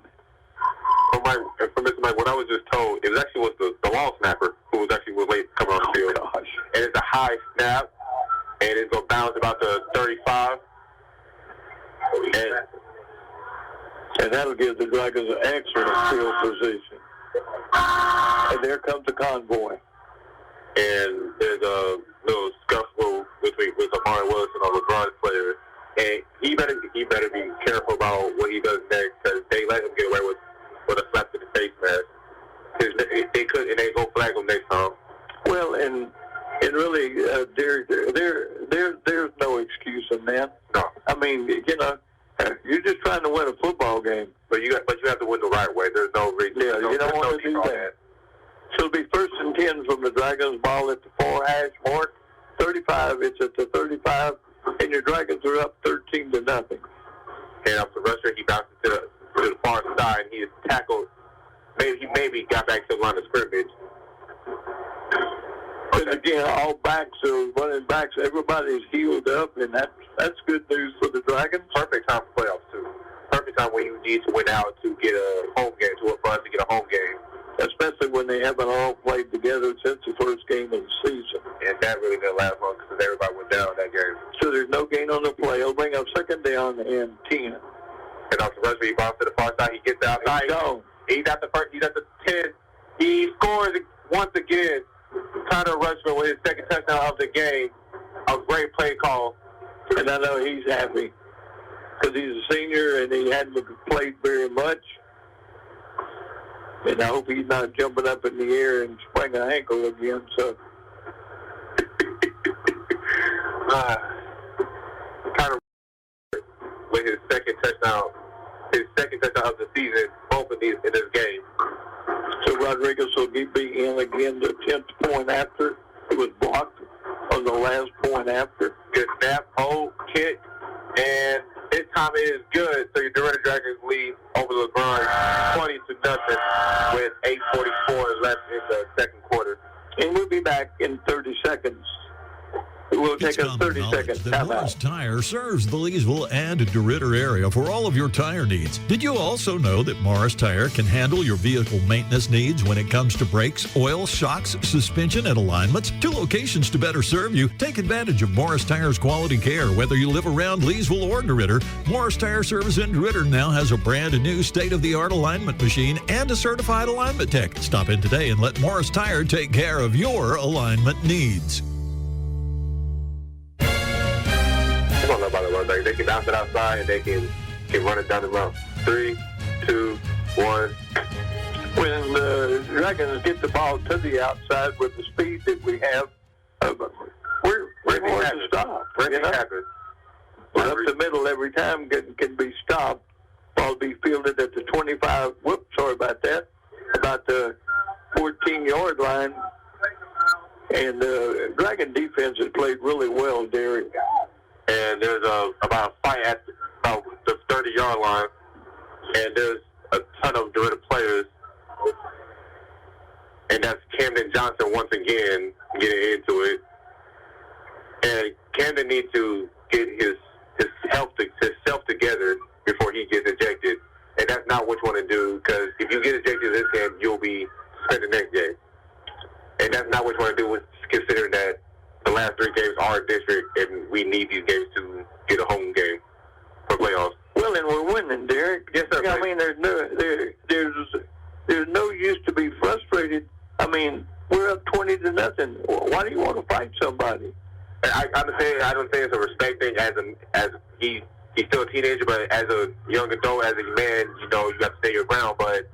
From Mr. Mike, what I was just told, it actually was the long snapper who was late coming on the field. Gosh. And it's a high snap, and it's going to bounce about the 35. And that'll give the Dragons an excellent field position. And there comes the convoy. And there's a little scuffle with Amari Wilson, a LaGrange player. And he better be careful about what he does next, because they let him get away with a slap to the face mask. They could, and they go flag him next time. Well, and really, there's no excuse in that. No. I mean, you're just trying to win a football game. But you have to win the right way. There's no reason. Yeah, you don't want to do that. So it'll be 1st and 10 from the Dragons. Ball at the 4-hash mark. 35. It's at the 35, and your Dragons are up 13-0. And off the rusher, he bounces to the far side, and he is tackled. Maybe got back to the line of scrimmage. And again, all backs are running backs. Everybody's healed up, and that's good news for the Dragons. Perfect time for playoffs too. Perfect time when you need to win out to get a home game, to get a home game. Especially when they haven't all played together since the first game of the season. And that really didn't last long because everybody went down that game. So there's no gain on the play. He'll bring up 2nd down and 10. And off the rusher, he bounces to the far side. He gets outside. He's at the 10. He scores once again. Connor Rushman with his 2nd touchdown of the game. A great play call. And I know he's happy because he's a senior and he hadn't played very much. And I hope he's not jumping up in the air and spraining an ankle again. So, Connor with his 2nd touchdown of the season, both of these in this game. So Rodriguez will be in again to attempt point after. It was blocked on the last point after. Good snap, hold, kick, and this time it is good. So your DeRidder Dragons lead over LaGrange 20-0 with 8:44 left in the second quarter. And we'll be back in 30 seconds. We'll take a 30-second timeout. Morris Tire serves the Leesville and DeRidder area for all of your tire needs. Did you also know that Morris Tire can handle your vehicle maintenance needs when it comes to brakes, oil, shocks, suspension, and alignments? 2 locations to better serve you. Take advantage of Morris Tire's quality care, whether you live around Leesville or DeRidder. Morris Tire Service in DeRidder now has a brand new state-of-the-art alignment machine and a certified alignment tech. Stop in today and let Morris Tire take care of your alignment needs. I don't know about the run back. They can bounce it outside and they can run it down the road. 3, 2, 1. When the Dragons get the ball to the outside with the speed that we have, we're going to stop. It happens. Up the middle every time can be stopped. Ball be fielded at the 25. Whoops, sorry about that. About the 14-yard line. And the Dragon defense has played really well, Derrick. And there's about a fight at about the 30-yard line, and there's a ton of DeRidder players, and that's Camden Johnson once again getting into it. And Camden needs to get his self together before he gets ejected, and that's not what you want to do, because if you get ejected this game, you'll be suspended next game, and that's not what you want to do, considering that the last 3 games are district, and we need these games to get a home game for playoffs. Well, and we're winning, Derrick. Yes, sir. I mean, there's no use to be frustrated. I mean, we're up 20-0. Why do you want to fight somebody? I don't say it's a respect thing. As he's still a teenager, but as a young adult, as a man, you have to stay your ground. But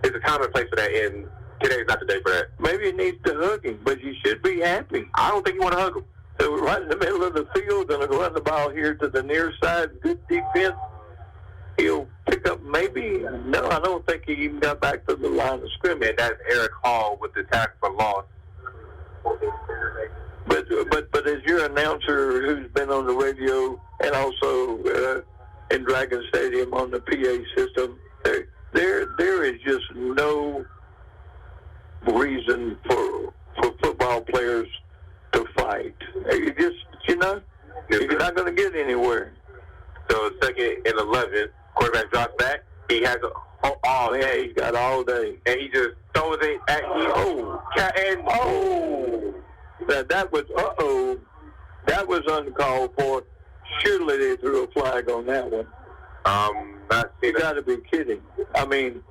it's a commonplace for that, and today's not the day for that. Maybe he needs to hug him, but you should be happy. I don't think you want to hug him. So we're right in the middle of the field, going to run the ball here to the near side. Good defense. He'll pick up maybe. No, I don't think he even got back to the line of scrimmage. And that's Eric Hall with the tackle for loss. But as your announcer who's been on the radio and also in Dragon Stadium on the PA system, there is just no reason for football players to fight. You just, you're not going to get anywhere. So 2nd and 11, quarterback drops back. He has he's got all day. And he just throws it at that was uncalled for. Surely they threw a flag on that one. You got to be kidding. I mean,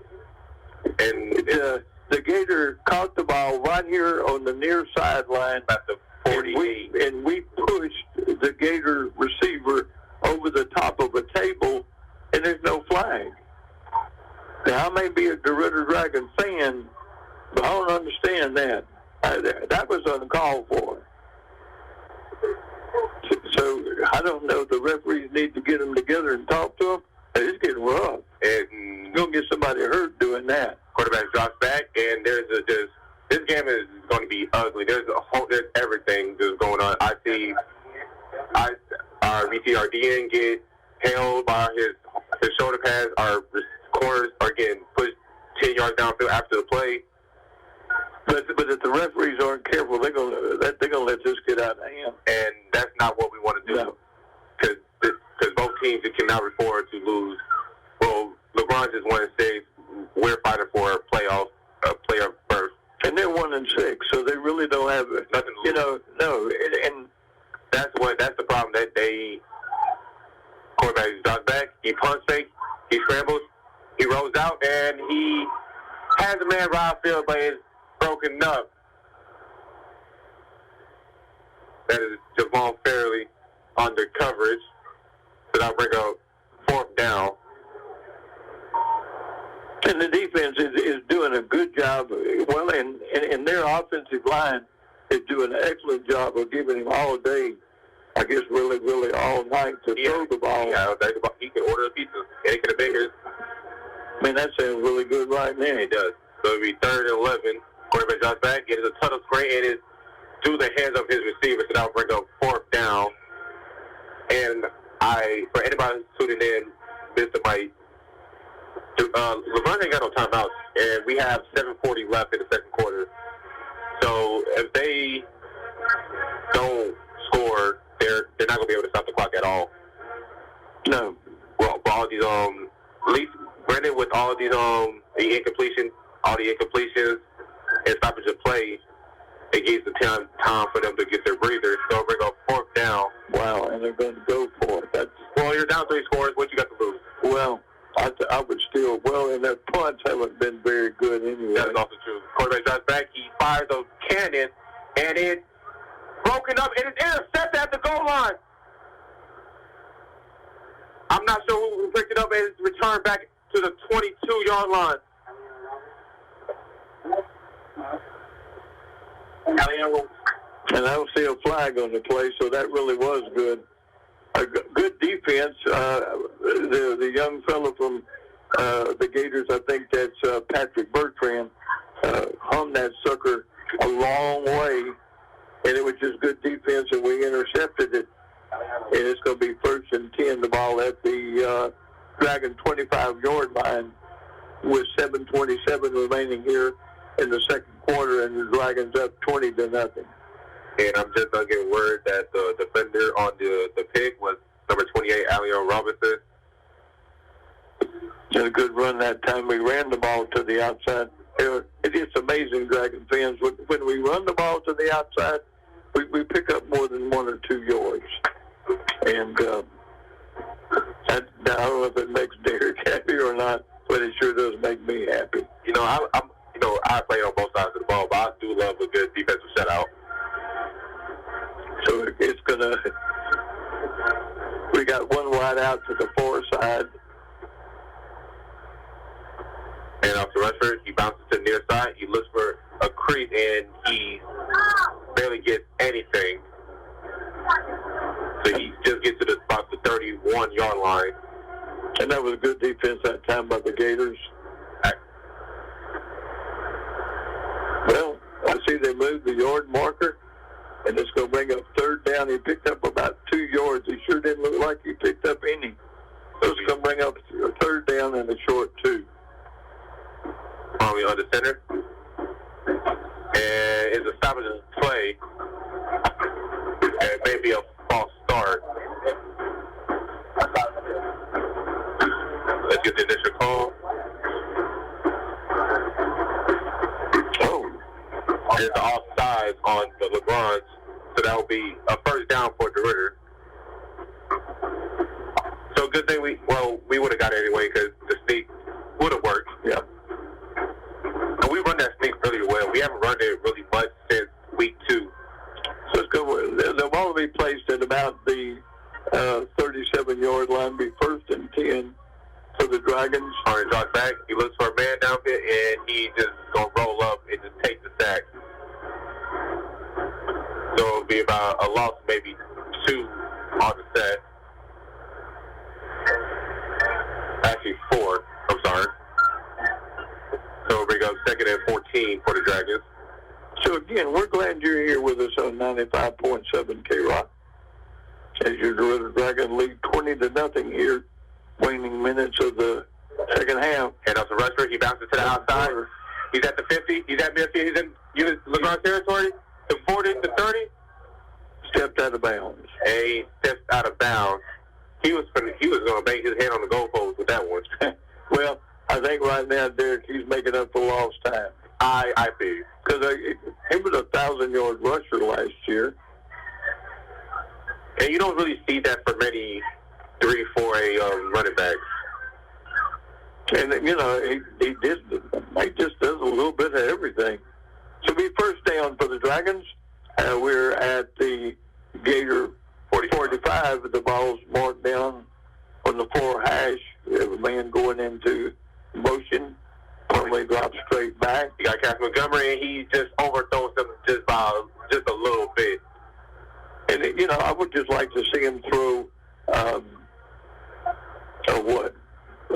and the Gator caught the ball right here on the near sideline at the 48, and we pushed the Gator receiver over the top of a table, and there's no flag. Now, I may be a DeRidder Dragon fan, but I don't understand that. That was uncalled for. So I don't know. The referees need to get them together and talk to them. It's getting rough. And you're going to get somebody hurt doing that. Quarterback drops back, and this game is going to be ugly. There's everything that's going on. We see our DN get held by his shoulder pads. Our corners are getting pushed 10 yards downfield after the play. But if the referees aren't careful, they're gonna let this get out of hand. And that's not what we want to do. Because both teams cannot afford to lose. Well, LaGrange is 1-6. We're fighting for a playoff berth. And they're 1-6, so they really don't have nothing to lose. And that's the problem. That quarterback drops back, he punts fake, he scrambles, he rolls out, and he has a man right field, but it's broken up. That is Javon Fairley under coverage. So that'll bring up 4th down. And the defense is doing a good job. Well, and their offensive line is doing an excellent job of giving him all day, I guess really, really all night to throw the ball. Yeah, he can order a pizza, and he can have bigger. I mean, that sounds really good right now. It does. So it'll be 3rd and 11. Quarterback drops back, gets a ton of screen, and through the hands of his receivers, so that will bring up fourth down. And for anybody who's tuning in, Mr. Mike, LaGrange ain't got no timeouts, and we have 7:40 left in the second quarter. So if they don't score, they're not going to be able to stop the clock at all. No. Well, for all these, at least Brandon, with all of these, all the incompletions and stoppage of play, it gives the time for them to get their breathers. So bring up fourth down. Wow, and they're going to go for it. Well, you're down 3 scores. What you got to lose? Well, I would still, and their punts haven't been very good anyway. That is also true. Quarterback drives back. He fires a cannon, and it's broken up, and it's intercepted at the goal line. I'm not sure who picked it up, and it's returned back to the 22-yard line. And I don't see a flag on the play, so that really was good. A good defense. The young fellow from the Gators, I think that's Patrick Bertrand, hung that sucker a long way, and it was just good defense, and we intercepted it. And it's going to be 1st and 10, the ball at the Dragon 25-yard line with 7:27 remaining here in the second quarter, and the Dragons up 20-0. And I'm just going to get word that the defender on the pick was number 28, Allen Robinson. Did a good run that time. We ran the ball to the outside. It is amazing, Dragon fans. When we run the ball to the outside, we pick up more than 1 or 2 yards. And I don't know if it makes Derrick happy or not, but it sure does make me happy. I play on both sides of the ball, but I do love a good defensive shutout. So it's gonna. We got one wide out to the far side. And off to Rushford, he bounces to the near side. He looks for a crease, and he barely gets anything. So he just gets to about the 31-yard line. And that was good defense that time by the Gators. Well, I see they moved the yard marker, and it's going to bring up 3rd down. He picked up about 2 yards. He sure didn't look like he picked up any. So it's going to bring up a 3rd down and a short 2. Finally on the center. And it's a stoppage of play. And maybe a false start. Let's get the initial call. There's the offsides on the LaGrange, so that will be a 1st down for DeRidder. So good thing we would have got it anyway because the sneak would have worked. Yeah. And we run that sneak really well. We haven't run it really much since week 2. So it's going. The ball will be placed at about the 37-yard line. Be 1st and 10 for the Dragons. Alright, draws back. He looks for a man down there, and he just gonna roll up and just take the sack. So it'll be about a loss, maybe 2 on the set. Actually 4. I'm sorry. So we'll bring up 2nd and 14 for the Dragons. So again, we're glad you're here with us on 95.7 KROK. As your DeRidder Dragon lead 20-0 here, waning minutes of the second half. And up to Rushford, he bounces to the outside. He's at the 50. He's at midfield. He's in LaGrange territory. The 40, the 30. Stepped out of bounds. And he stepped out of bounds. He was going to bang his head on the goalpost with that one. Well, I think right now, Derek, he's making up for lost time. I feel. Because he was a 1,000-yard rusher last year. And you don't really see that for many 3-4 running backs. And, he just does a little bit of everything. So be 1st down for the Dragons. We're at the Gator 45. The ball's marked down on the 4 hash. We have a man going into motion. Normally drops straight back. You got Captain Montgomery, and he just overthrows him just a little bit. And, I would just like to see him throw a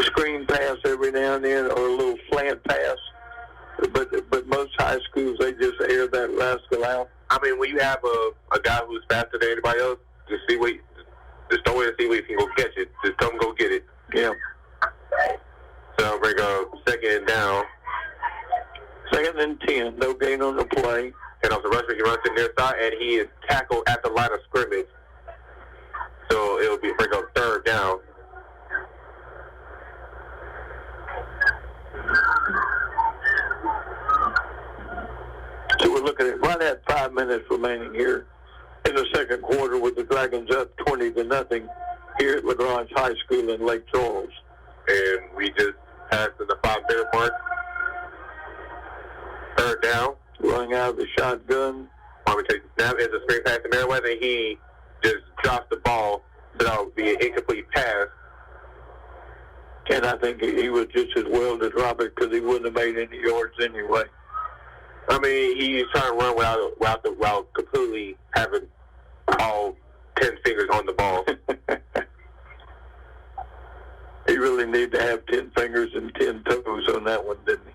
screen pass every now and then, or a little slant pass. But most high schools, they just air that rascal out. I mean, when you have a guy who's faster than anybody else, just throw it and see if he can go catch it. Just come go get it. Yeah. So bring up 2nd down. 2nd and 10. No gain on the play. And off the rusher, he runs to the near side, and he is tackled at the line of scrimmage. So it'll be bring up 3rd down. So we're looking at right at 5 minutes remaining here in the second quarter with the Dragons up 20-0 here at LaGrange High School in Lake Charles. And we just passed in the 5-minute mark. 3rd down. Running out of the shotgun. Army takes the snap. It's a screen pass to Merriweather, and he just drops the ball. So that would be an incomplete pass. And I think he was just as well to drop it because he wouldn't have made any yards anyway. I mean, he's trying to run without completely having all 10 fingers on the ball. He really needed to have 10 fingers and 10 toes on that one, didn't he?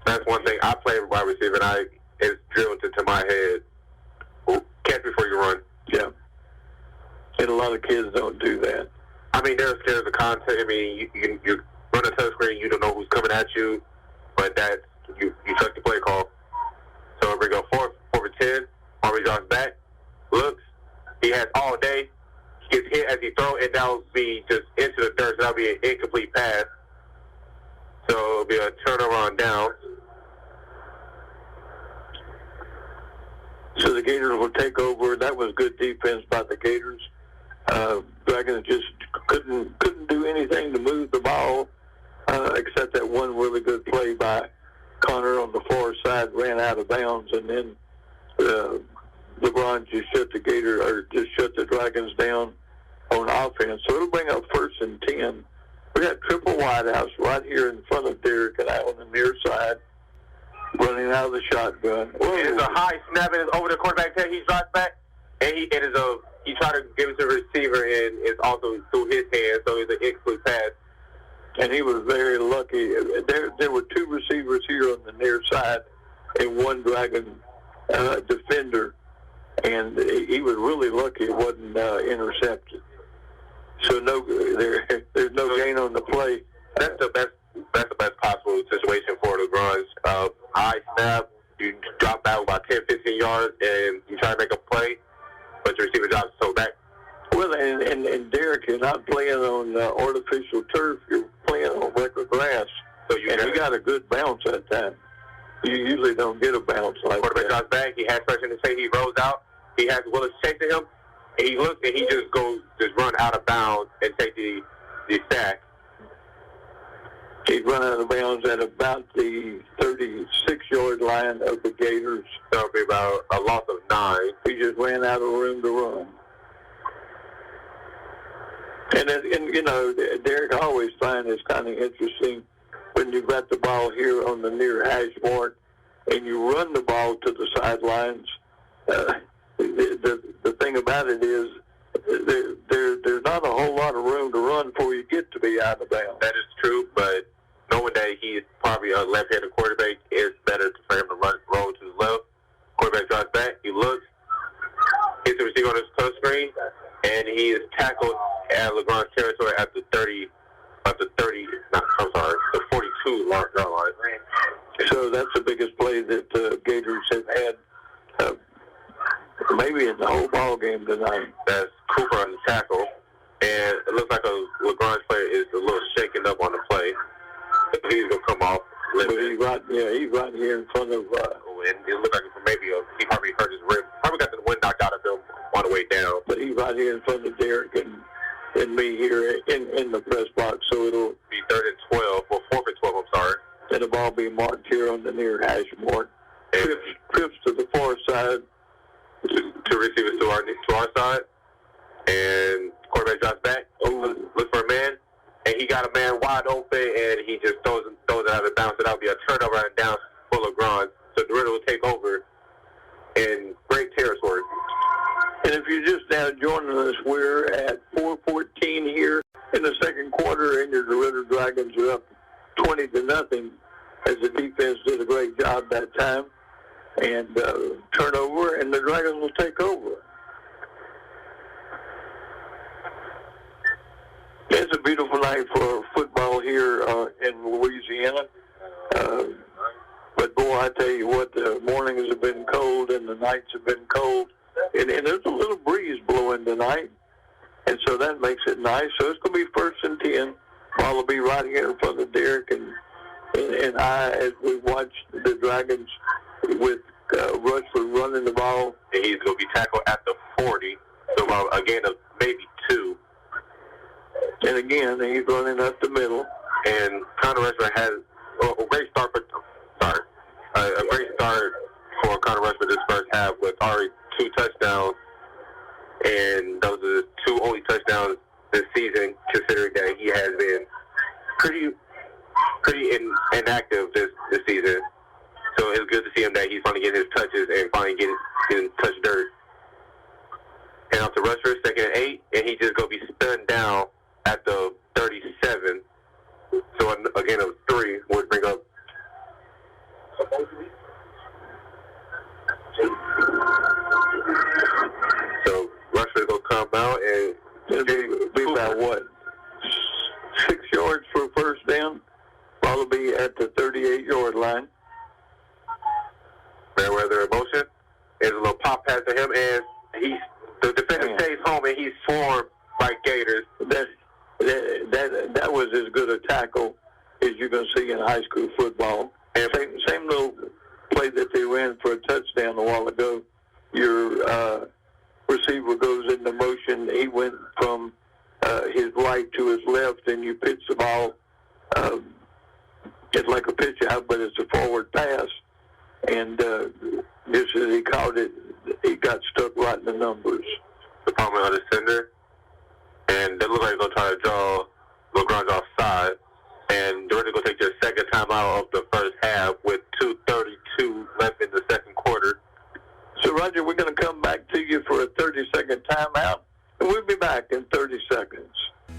That's one thing. I play wide receiver, and it's drilled into my head. Catch before you run. Yeah. And a lot of kids don't do that. I mean, they're scared of the contact. I mean, you run a touchscreen, you don't know who's coming at you, but that's you trust the play call. So we go 4th and 10. Army drops back, looks. He has all day. He gets hit as he throws, and that'll be just into the dirt. So that'll be an incomplete pass. So it'll be a turnover on down. So the Gators will take over. That was good defense by the Gators. Dragons just couldn't do anything to move the ball except that one really good play by Connor on the far side, ran out of bounds, and then LeBron just shut the Dragons down on offense. So it'll bring up 1st and 10. We got triple wideouts right here in front of Derrick and I on the near side, running out of the shotgun. It's a high snap, and it's over the quarterback's head. He drops back, and he tried to give it to the receiver, and it's also through his hand, so it's an incomplete pass. And he was very lucky. There were 2 receivers here on the near side and 1 Dragon defender, and he was really lucky it wasn't intercepted. So there's no gain on the play. That's the best possible situation for LaGrange. High snap, you drop back about 10, 15 yards, and you try to make a play, but your receiver drops so back. Well, and Derrick, you're not playing on artificial turf. You're playing on regular grass. So you got a good bounce that time. You usually don't get a bounce like that. Quarterback drops back. He has pressure in his face. He rolls out. He has Willis chasing him. And he looks, and he just run out of bounds and take the sack. He'd run out of bounds at about the 36-yard line of the Gators. So it'll be about a loss of 9. He just ran out of room to run. And you know, Derrick, I always find it's kind of interesting when you've got the ball here on the near hash mark and you run the ball to the sidelines. The thing about it is there's not a whole lot of room to run before you get to be out of bounds. That is true, but knowing that he's probably a left-handed quarterback, it's better for him to roll to his left. Quarterback drops back. He looks, hits the receiver on his touch screen, and he is tackled at LaGrange territory at the 42-yard line. So that's the biggest play that Gators have had maybe in the whole ball game tonight. That's Cooper on the tackle, and it looks like a LaGrange player is a little shaken up on the play. He's gonna come off. But he's right here in front of. And it looked like he probably hurt his rib. Probably got the wind knocked out of him on the way down. But he's right here in front of Derrick and me here in the press box, so it'll be 3rd and 12, or 4th and 12. I'm sorry. And the ball be marked here on the near hash mark. Trips to the far side. Two receivers to our side, and quarterback drops back. Look for a man, and he got a man wide open, and he just throws it out of bounds. So that'll be a turnover and down for LaGrange. So DeRidder will take over in great territory. And if you're just now joining us, we're at 4:14 here in the second quarter, and your DeRidder Dragons are up 20-0 as the defense did a great job that time. and turnover, and the Dragons will take over. It's a beautiful night for football here in Louisiana. But boy, I tell you what, the mornings have been cold and the nights have been cold. And there's a little breeze blowing tonight. And so that makes it nice. So it's going to be 1st and 10. Ball will be right here in front of Derrick and I, as we watch the Dragons with Rushford running the ball. And he's going to be tackled at the 40. So about a gain of maybe 2. And again, he's running up the middle. And Connor Rushford has a great start a great start for Connor Rushford this first half with already 2 touchdowns. And those are the 2 only touchdowns this season, considering that he has been pretty inactive this season. So it's good to see him that he's finally getting his touches and finally getting touch dirt. And off to Rushford, 2nd and 8, and he just going to be spun down at the 37. So again, of 3 would bring up. So Rushford will come out and it'll be about what? 6 yards for first down. Ball will be at the 38-yard line. Fairweather in motion. There's a little pop pass to him, and the defender stays home, and he's swarmed by Gators. That was as good a tackle as you're going to see in high school football. And same little play that they ran for a touchdown a while ago. Your receiver goes into motion. He went from his right to his left, and you pitch the ball. It's like a pitch out, but it's a forward pass. And just as he caught it, he got stuck right in the numbers. The problem on the center, and they look like they're going to try to draw LaGrange offside. And DeRidder going to take their second time out of the first half with 2:32 left in the second quarter. So, Roger, we're going to come back to you for a 30-second timeout, and we'll be back in 30 seconds.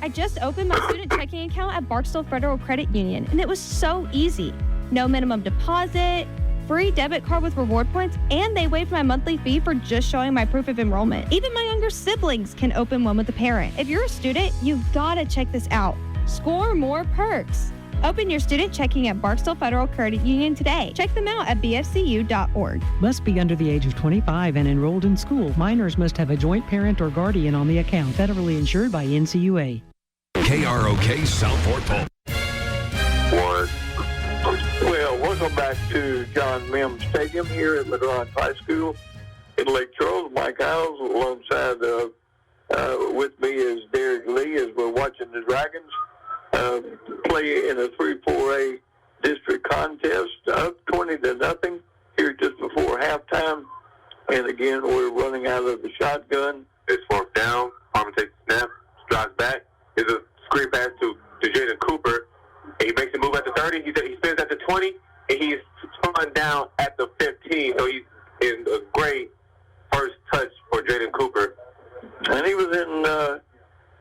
I just opened my student checking account at Barksdale Federal Credit Union, and it was so easy. No minimum deposit, free debit card with reward points, and they waived my monthly fee for just showing my proof of enrollment. Even my younger siblings can open one with a parent. If you're a student, you've got to check this out. Score more perks. Open your student checking at Barksdale Federal Credit Union today. Check them out at bfcu.org. Must be under the age of 25 and enrolled in school. Minors must have a joint parent or guardian on the account. Federally insured by NCUA. KROK Southport Pulp. Well, welcome back to John Mims Stadium here at LaGrange High School in Lake Charles. Mike Iles alongside with me is Derrick Lee as we're watching the Dragons play in a 3-4A district contest, up 20-0 here just before halftime. And again, we're running out of the shotgun. It's 4th down. Harmon takes the snap, drives back. There's a screen pass to Jaden Cooper. And he makes a move at the 30. He spins at the 20, and he's spun down at the 15. So he's in a great first touch for Jaden Cooper. And he was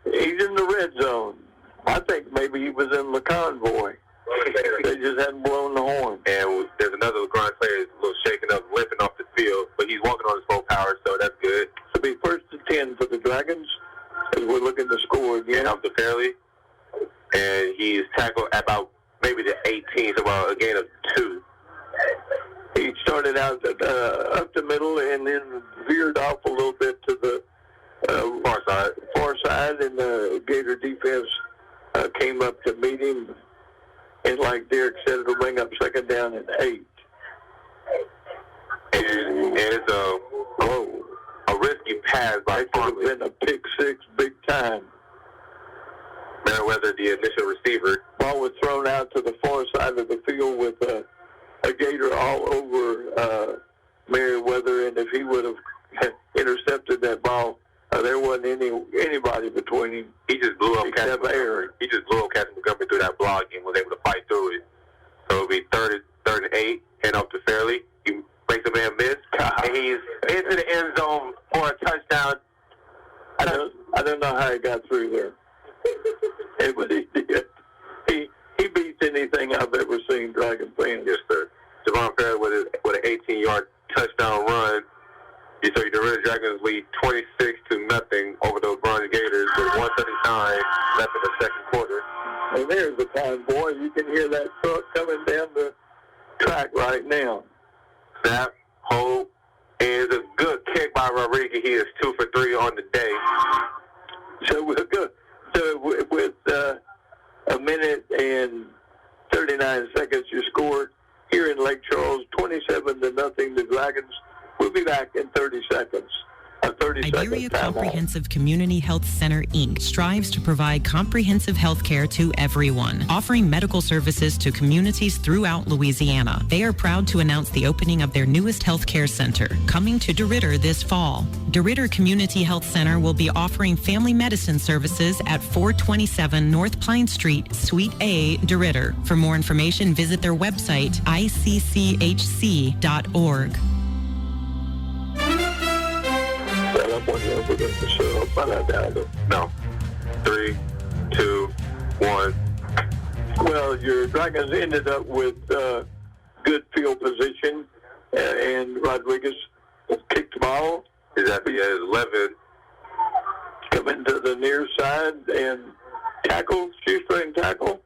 he's in the red zone. I think maybe he was in the convoy. They just hadn't blown the horn. And there's another LaGrange player who's a little shaken up, limping off the field, but he's walking on his full power, so that's good. It'll be 1st and 10 for the Dragons as we're looking to score again. And up to Fairley. And he's tackled at about maybe the 18, so about a gain of 2. He started out up the middle and then veered off a little bit to the far side, and the Gator defense came up to meet him. And like Derrick said, it'll bring up 2nd down and 8. And it's a risky pass by Farley. It could have been a pick 6 big time. Merriweather, the initial receiver. Ball was thrown out to the far side of the field with a Gator all over Merriweather, and if he would have intercepted that ball, there wasn't anybody between him. He just blew up Captain Montgomery through that block and was able to fight through it. So it'll be 3rd and 8, and up to Fairley. He makes a man miss, and he's into the end zone for a touchdown. I don't know how he got through there. But he did. He beats anything I've ever seen Dragon fans. Yes, sir. Javon Fairley with an 18-yard DeRidder. And there's the time, boy. You can hear that truck coming down the track right now. Snap, hold, and a good kick by Rodriguez. He is 2 for 3 on the day. So we're good. So with a minute and 39 seconds, you scored here in Lake Charles, 27-0. The Dragons. We'll be back in 30 seconds. Iberia Comprehensive Community Health Center, Inc. strives to provide comprehensive health care to everyone, offering medical services to communities throughout Louisiana. They are proud to announce the opening of their newest health care center, coming to DeRidder this fall. DeRidder Community Health Center will be offering family medicine services at 427 North Pine Street, Suite A, DeRidder. For more information, visit their website, icchc.org. No. 3, 2, 1. Well, your Dragons ended up with good field position, and Rodriguez kicked the ball. He's at the 11. Coming to the near side and tackle, shoestring tackle.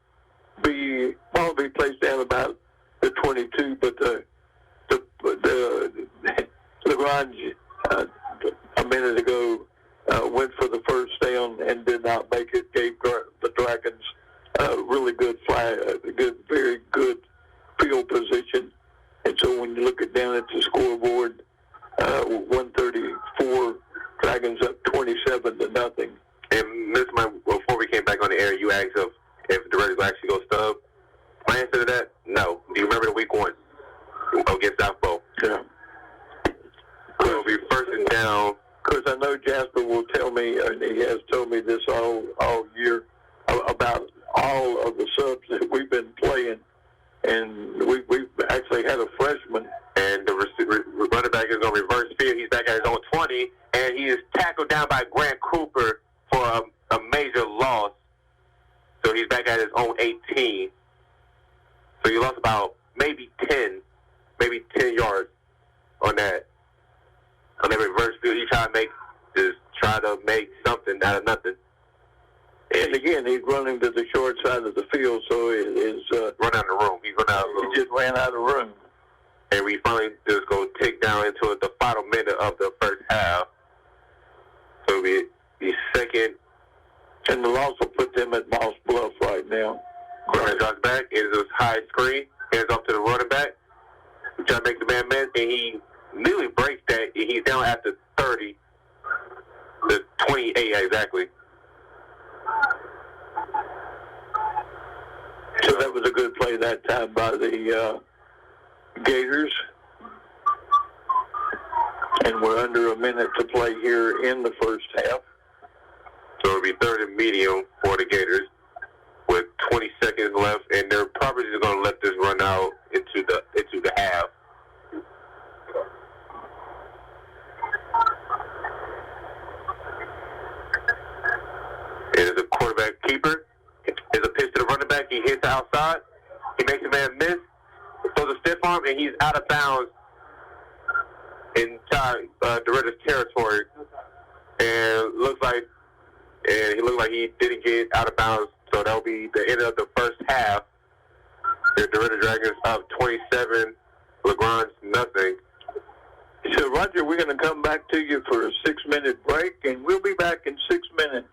Ball be placed down about the 22, but the LaGrange a minute ago went for the first down and did not make it. Gave the Dragons really good very good field position. And so when you look down at the scoreboard, 134, Dragons up 27-0. And this month, before we came back on the air, you asked if the Raiders will actually go stub. My answer to that, no. Do you remember the week 1 against South Bowl? Yeah. So it'll be first and down. Because I know Jasper will tell me, and he has told me this all year, about all of the subs that we've been playing. And we've actually had a freshman. And the running back is on reverse field. He's back at his own 20, and he is tackled down by Grant Cooper for a major loss. So he's back at his own 18. So you lost about maybe 10 yards on that reverse field. He try to make something out of nothing. And again, he's running to the short side of the field, so it is run out of the room. He just ran out of room. And we finally just go tick down into the final minute of the first half. So it'll be the second. And the loss will put them at Moss Bluff right now. Corner drops back. It is a high screen. Hands off to the running back. We try to make the man miss, and he nearly breaks that. He's down at the 30. The 28 exactly. So that was a good play that time by the Gators. And we're under a minute to play here in the first half. So it'll be third and medium for the Gators with 20 seconds left, and they're probably just going to let this run out into the half. It is a quarterback keeper. It's a pitch to the running back. He hits the outside. He makes a man miss. Throws a stiff arm, and he's out of bounds inside DeRidder's territory. And he looked like he didn't get out of bounds. So that'll be the end of the first half. The DeRidder Dragons up 27, LaGrange nothing. So, Roger, we're going to come back to you for a 6-minute break, and we'll be back in 6 minutes.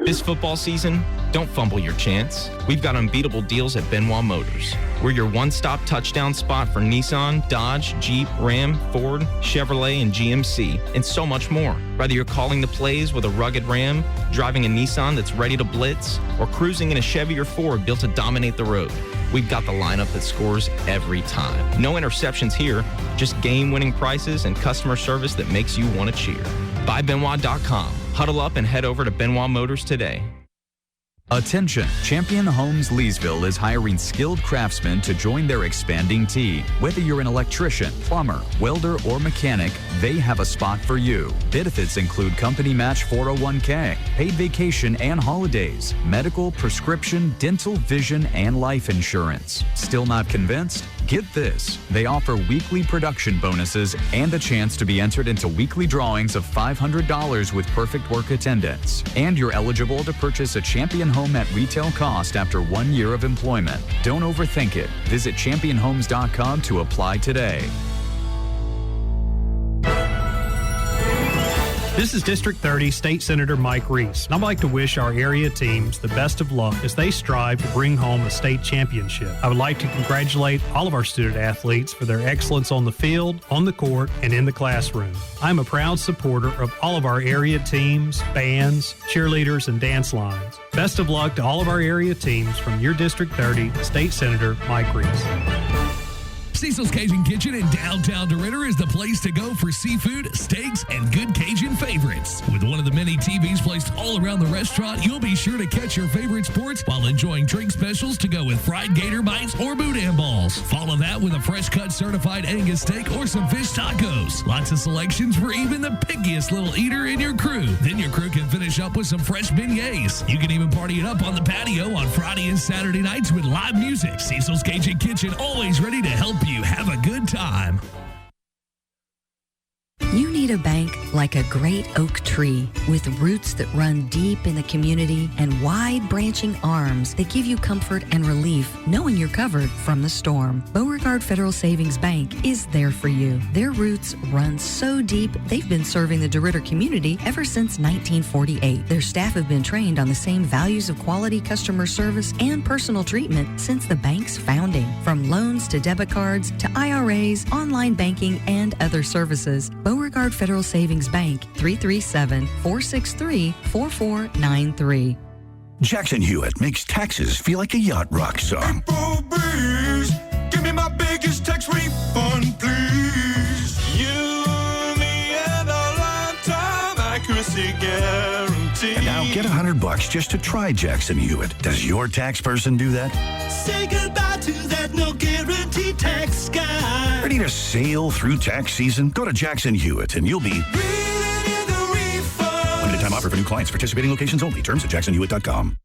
This football season, don't fumble your chance. We've got unbeatable deals at Benoit Motors. We're your one-stop touchdown spot for Nissan, Dodge, Jeep, Ram, Ford, Chevrolet, and GMC, and so much more. Whether you're calling the plays with a rugged Ram, driving a Nissan that's ready to blitz, or cruising in a Chevy or Ford built to dominate the road, we've got the lineup that scores every time. No interceptions here, just game-winning prices and customer service that makes you want to cheer. BuyBenoit.com. Huddle up and head over to Benoit Motors today. Attention! Champion Homes Leesville is hiring skilled craftsmen to join their expanding team. Whether you're an electrician, plumber, welder, or mechanic, they have a spot for you. Benefits include company match 401k, paid vacation and holidays, medical, prescription, dental, vision, and life insurance. Still not convinced? Get this, they offer weekly production bonuses and the chance to be entered into weekly drawings of $500 with perfect work attendance. And you're eligible to purchase a Champion home at retail cost after 1 year of employment. Don't overthink it. Visit championhomes.com to apply today. This is District 30 State Senator Mike Reese, and I'd like to wish our area teams the best of luck as they strive to bring home a state championship. I would like to congratulate all of our student athletes for their excellence on the field, on the court, and in the classroom. I'm a proud supporter of all of our area teams, bands, cheerleaders, and dance lines. Best of luck to all of our area teams from your District 30 State Senator Mike Reese. Cecil's Cajun Kitchen in downtown DeRidder is the place to go for seafood, steaks, and good Cajun favorites. With one of the many TVs placed all around the restaurant, you'll be sure to catch your favorite sports while enjoying drink specials to go with fried gator bites or boudin balls. Follow that with a fresh cut certified Angus steak or some fish tacos. Lots of selections for even the pickiest little eater in your crew. Then your crew can finish up with some fresh beignets. You can even party it up on the patio on Friday and Saturday nights with live music. Cecil's Cajun Kitchen, always ready to help you have a good time. You need a bank like a great oak tree with roots that run deep in the community and wide branching arms that give you comfort and relief knowing you're covered from the storm. Beauregard Federal Savings Bank is there for you. Their roots run so deep, they've been serving the DeRidder community ever since 1948. Their staff have been trained on the same values of quality customer service and personal treatment since the bank's founding. From loans to debit cards to IRAs, online banking, and other services, Beauregard Federal Savings Bank, 337-463-4493. Jackson Hewitt makes taxes feel like a yacht rock song. April breeze, give me my biggest tax refund, please. You, me, and a lifetime accuracy guarantee. And now get $100 just to try Jackson Hewitt. Does your tax person do that? Say goodbye to that no guarantee tax guy. Ready to sail through tax season? Go to Jackson Hewitt and you'll be limited time offer for new clients. Participating locations only. Terms at jacksonhewitt.com.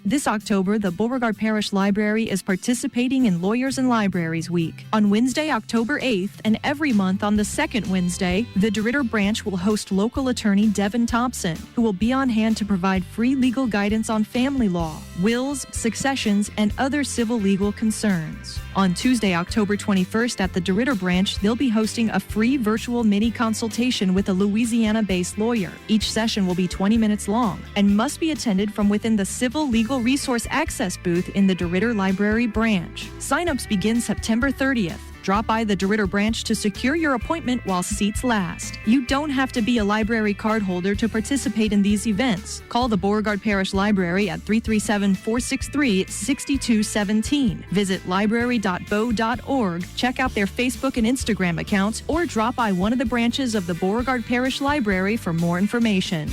This October, the Beauregard Parish Library is participating in Lawyers and Libraries Week. On Wednesday, October 8th, and every month on the second Wednesday, the DeRidder branch will host local attorney Devin Thompson, who will be on hand to provide free legal guidance on family law, wills, successions, and other civil legal concerns. On Tuesday, October 21st, at the DeRidder branch, they'll be hosting a free virtual mini consultation with a Louisiana-based lawyer. Each session will be 20 minutes long and must be attended from within the Civil Legal Resource Access booth in the DeRidder Library branch. Sign-ups begin September 30th. Drop by the DeRidder branch to secure your appointment while seats last. You don't have to be a library card holder to participate in these events. Call the Beauregard Parish Library at 337-463-6217. Visit library.bo.org, check out their Facebook and Instagram accounts, or drop by one of the branches of the Beauregard Parish Library for more information.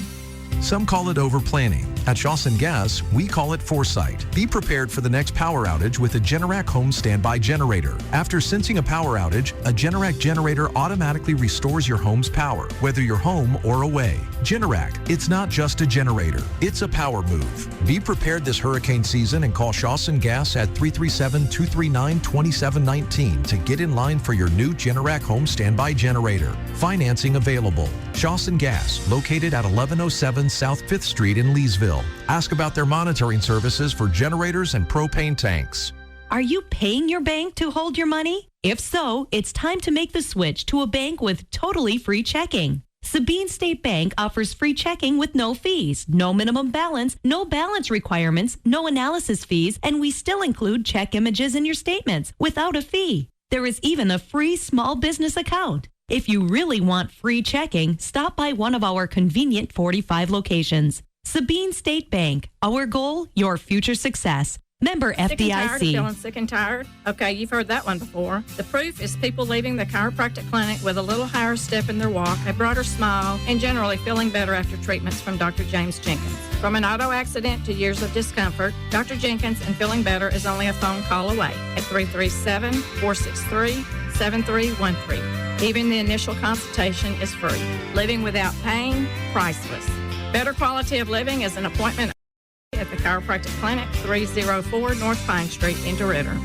Some call it over-planning. At Shawson Gas, we call it foresight. Be prepared for the next power outage with a Generac home standby generator. After sensing a power outage, a Generac generator automatically restores your home's power, whether you're home or away. Generac, it's not just a generator, it's a power move. Be prepared this hurricane season and call Shawson Gas at 337-239-2719 to get in line for your new Generac home standby generator. Financing available. Shawson Gas, located at 1107 South 5th Street in Leesville. Ask about their monitoring services for generators and propane tanks. Are you paying your bank to hold your money? If so, it's time to make the switch to a bank with totally free checking. Sabine State Bank offers free checking with no fees, no minimum balance, no balance requirements, no analysis fees, and we still include check images in your statements without a fee. There is even a free small business account. If you really want free checking, stop by one of our convenient 45 locations. Sabine State Bank. Our goal, your future success. Member FDIC. Sick and tired of feeling sick and tired? Okay, you've heard that one before. The proof is people leaving the chiropractic clinic with a little higher step in their walk, a broader smile, and generally feeling better after treatments from Dr. James Jenkins. From an auto accident to years of discomfort, Dr. Jenkins and feeling better is only a phone call away at 337-463-7313. Even the initial consultation is free. Living without pain, priceless. Better quality of living is an appointment at the Chiropractic Clinic, 304 North Pine Street in DeRidder.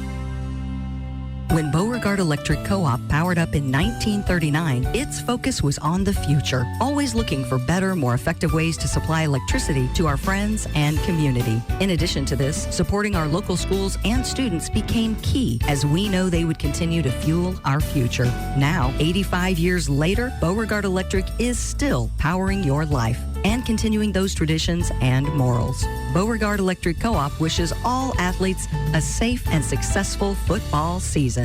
When Beauregard Electric Co-op powered up in 1939, its focus was on the future, always looking for better, more effective ways to supply electricity to our friends and community. In addition to this, supporting our local schools and students became key, as we know they would continue to fuel our future. Now, 85 years later, Beauregard Electric is still powering your life and continuing those traditions and morals. Beauregard Electric Co-op wishes all athletes a safe and successful football season.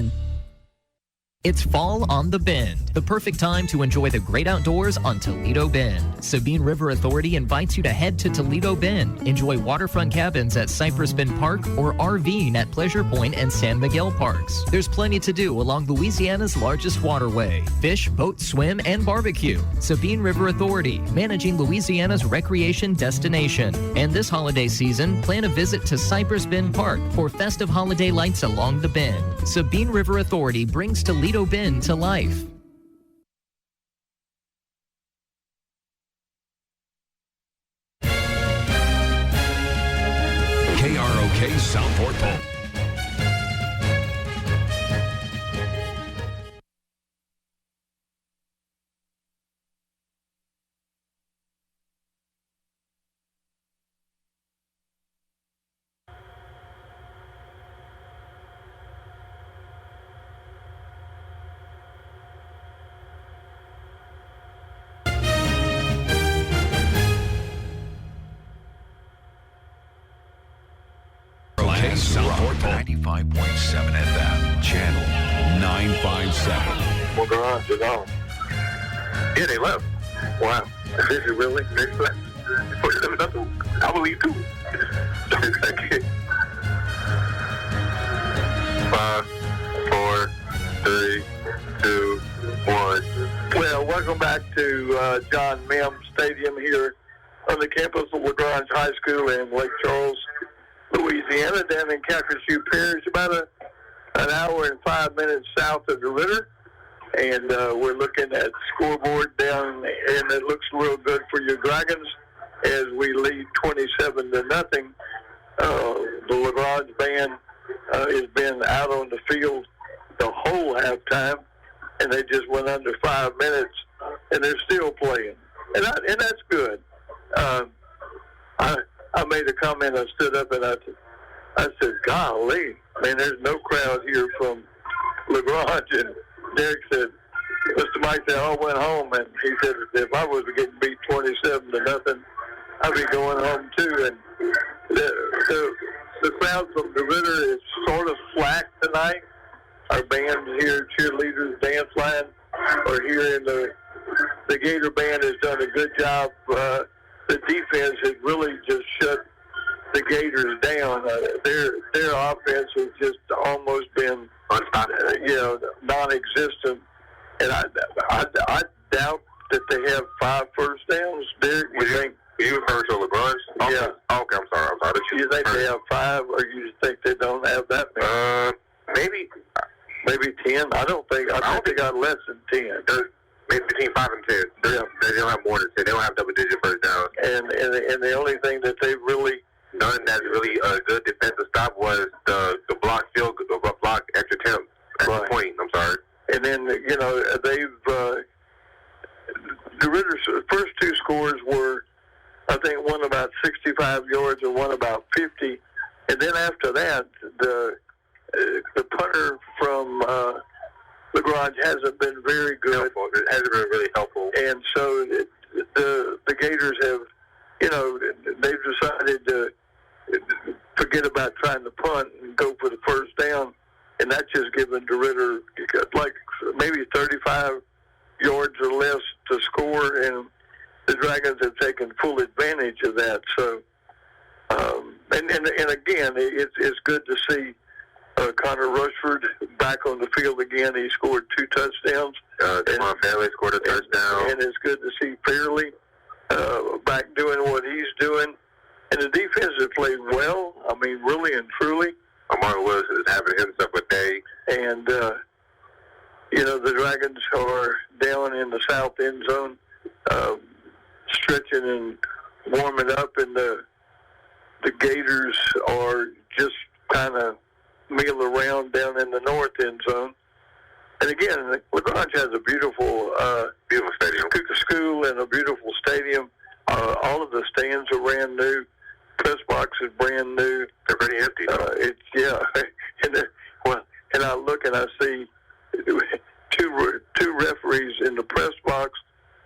It's fall on the Bend, the perfect time to enjoy the great outdoors on Toledo Bend. Sabine River Authority invites you to head to Toledo Bend. Enjoy waterfront cabins at Cypress Bend Park or RVing at Pleasure Point and San Miguel Parks. There's plenty to do along Louisiana's largest waterway. Fish, boat, swim, and barbecue. Sabine River Authority, managing Louisiana's recreation destination. And this holiday season, plan a visit to Cypress Bend Park for festive holiday lights along the Bend. Sabine River Authority brings Toledo Bend to life. KROK Southport Pole. Southport 95.7 FM, channel 957. Well, garage is on. Yeah, they left. Wow. This is really next left. 47-0. I believe too. 5, 4, 3, 2, 1. Well, welcome back to John Mims Stadium here on the campus of LaGrange High School in Lake Charles, Louisiana, down in Calcasieu Parish, about an hour and 5 minutes south of DeRidder. And we're looking at scoreboard down, and it looks real good for your Dragons as we lead 27-0. The LaGrange band has been out on the field the whole halftime, and they just went under 5 minutes, and they're still playing. And that's good. I made a comment. I stood up and I said, golly, man, there's no crowd here from LaGrange. And Derek said, Mr. Mike, they all went home. And he said, if I was getting beat 27-0, I'd be going home too. And the crowd from DeRidder is sort of slack tonight. Our band here, cheerleaders, dance line, are here, and the Gator band has done a good job. The defense has really just shut the Gators down. Their offense has just almost been non-existent. And I doubt that they have 5 first downs. Derek, you refer to LaGrange? Okay. Yeah. Okay, I'm sorry. Do you think they have 5, or you think they don't have that many? Maybe 10. I think they got less than 10. Maybe between 5 and 10. They don't have more than 10. They don't have double-digit first downs. And the only thing that they've really done that's really a good defensive stop was the block extra attempt at the point. I'm sorry. And then they've DeRidder's first 2 scores were, I think, one about 65 yards and one about 50. And then after that, the punter from LaGrange hasn't been very good. It hasn't been really helpful. And so the Gators have, they've decided to forget about trying to punt and go for the first down. And that's just given DeRidder like maybe 35 yards or less to score, and the Dragons have taken full advantage of that. So, and again, it's good to see Connor Rushford back on the field again. He scored 2 touchdowns. Devon Fairley scored a touchdown. And it's good to see Fairley back doing what he's doing. And the defense has played well. I mean, really and truly. Amar Willis is having himself a day. And, the Dragons are down in the south end zone, stretching and warming up, and the Gators are just kind of meal around down in the north end zone. And again, LaGrange has a beautiful stadium, school, and a beautiful stadium. All of the stands are brand new. Press box is brand new. They're pretty empty. And I look and I see two referees in the press box,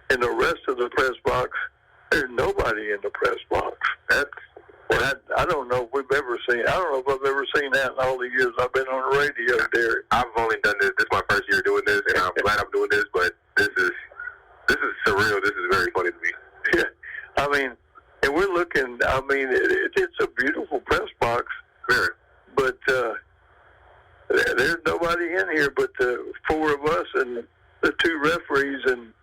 and the rest of the press box, there's nobody in the press box. I don't know if we've ever seen. I don't know if I've ever seen that in all the years I've been on the radio, Derek. I've only done this. This is my first year doing this, and I'm glad I'm doing this. But this is surreal. This is very funny to me. Yeah, I mean, and we're looking. I mean, it's a beautiful press box. Sure. But there's nobody in here but the four of us and the two referees, and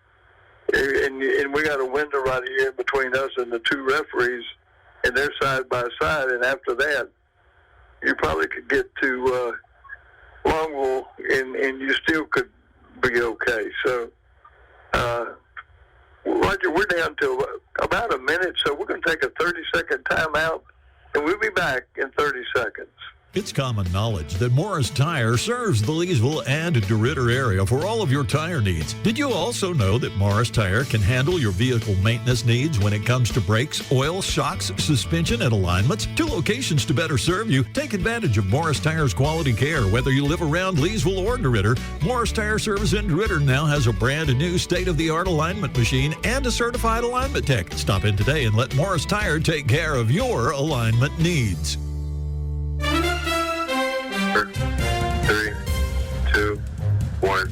we got a window right here between us and the two referees, and they're side by side. And after that, you probably could get to Longville, and you still could be okay. So, Roger, we're down to about a minute, so we're going to take a 30-second timeout, and we'll be back in 30 seconds. It's common knowledge that Morris Tire serves the Leesville and DeRidder area for all of your tire needs. Did you also know that Morris Tire can handle your vehicle maintenance needs when it comes to brakes, oil, shocks, suspension, and alignments? 2 locations to better serve you. Take advantage of Morris Tire's quality care. Whether you live around Leesville or DeRidder, Morris Tire Service in DeRidder now has a brand new state-of-the-art alignment machine and a certified alignment tech. Stop in today and let Morris Tire take care of your alignment needs. 3, 2, 1.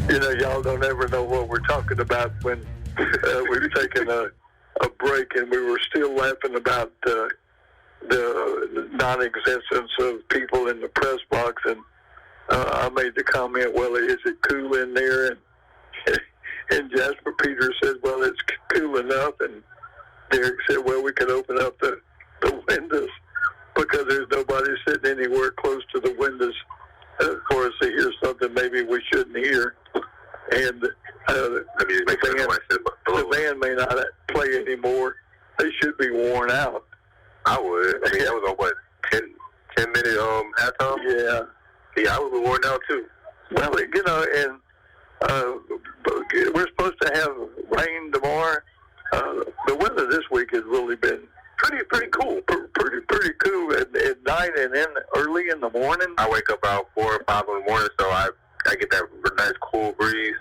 You know, y'all don't ever know what we're talking about when we've taken a break, and we were still laughing about the non-existence of people in the press box. And I made the comment, well, is it cool in there? And Jasper Peters said, well, it's cool enough. And Derek said, well, we could open up the windows, because there's nobody sitting anywhere close to the windows for us to hear something maybe we shouldn't hear. And the band may not play anymore. They should be worn out. I would. I mean, that was on, what, 10-minute halftime? Yeah. Yeah, I would be worn out, too. Well, you know, and we're supposed to have rain tomorrow. The weather this week has really been pretty cool. Pretty cool at night, and then early in the morning. I wake up about 4 or 5 in the morning, so I get that nice cool breeze.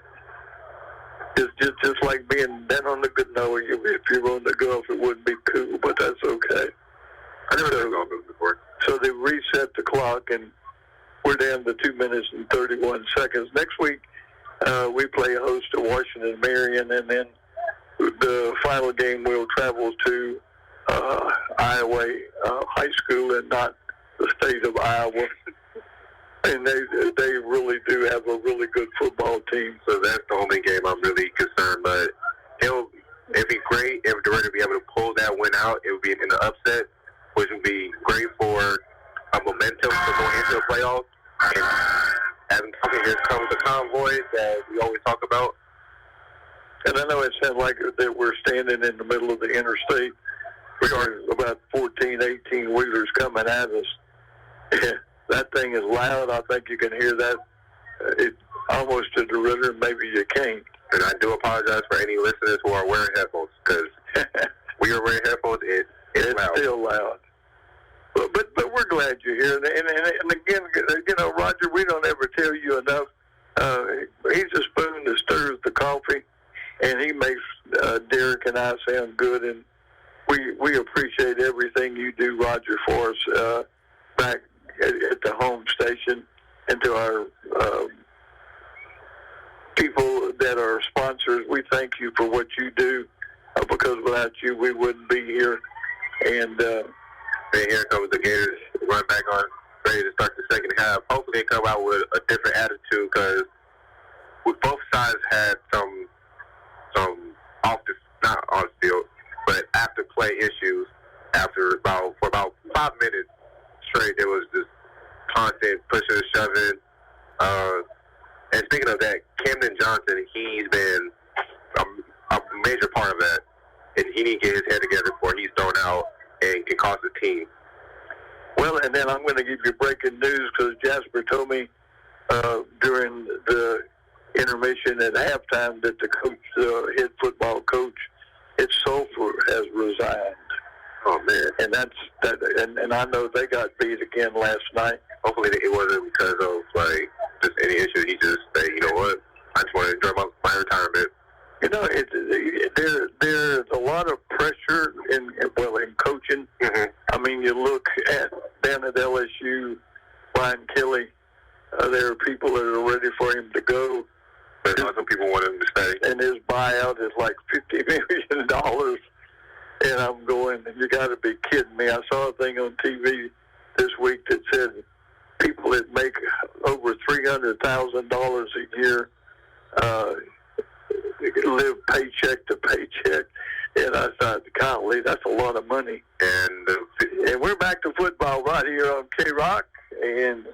It's just like being down on the good. No, if you're on the Gulf, it wouldn't be cool, but that's okay. I never done golf before. So they reset the clock, and we're down to 2 minutes and 31 seconds. Next week, we play host to Washington Marion, and then the final game we'll travel to Iowa High School, and not the state of Iowa. And they really do have a really good football team. So that's the only game I'm really concerned. But it'd be great if DeRidder be able to pull that win out. It would be in the upset, which would be great for a momentum to go into the playoffs. And having here comes the convoy that we always talk about. And I know it sounds like that we're standing in the middle of the interstate. We are about 14, 18 wheelers coming at us. That thing is loud. I think you can hear that. It almost to DeRidder. Maybe you can't. And I do apologize for any listeners who are wearing headphones, because we are wearing headphones. It's loud. Still loud. But we're glad you're here. And again, you know, Roger, we don't ever tell you enough. He's a spoon that stirs the coffee, and he makes Derek and I sound good. And we appreciate everything you do, Roger, for us back at the home station, and to our people that are sponsors. We thank you for what you do, because without you, we wouldn't be here. And here comes the Gators, run back on, ready to start the second half. Hopefully they come out with a different attitude, because both sides had some not on field, but after play issues. For about 5 minutes straight, there was just constant pushing and shoving. And speaking of that, Camden Johnson, he's been a major part of that, and he needs to get his head together before he's thrown out and can cost the team. Well, and then I'm going to give you breaking news because Jasper told me during the intermission at halftime that the coach, head football coach at Sulphur, has resigned. Oh man! And and I know they got beat again last night. Hopefully it wasn't because of like just any issue. He just said, you know what, I just want to enjoy my retirement. You know, there's a lot of pressure in coaching. Mm-hmm. I mean, you look down at LSU, Brian Kelly. There are people that are ready for him to go. There's some people want him to stay. And his buyout is like $50 million. And I'm going, you got to be kidding me. I saw a thing on TV this week that said people that make over $300,000 a year live paycheck to paycheck. And I thought, golly, that's a lot of money. And we're back to football right here on KROK. And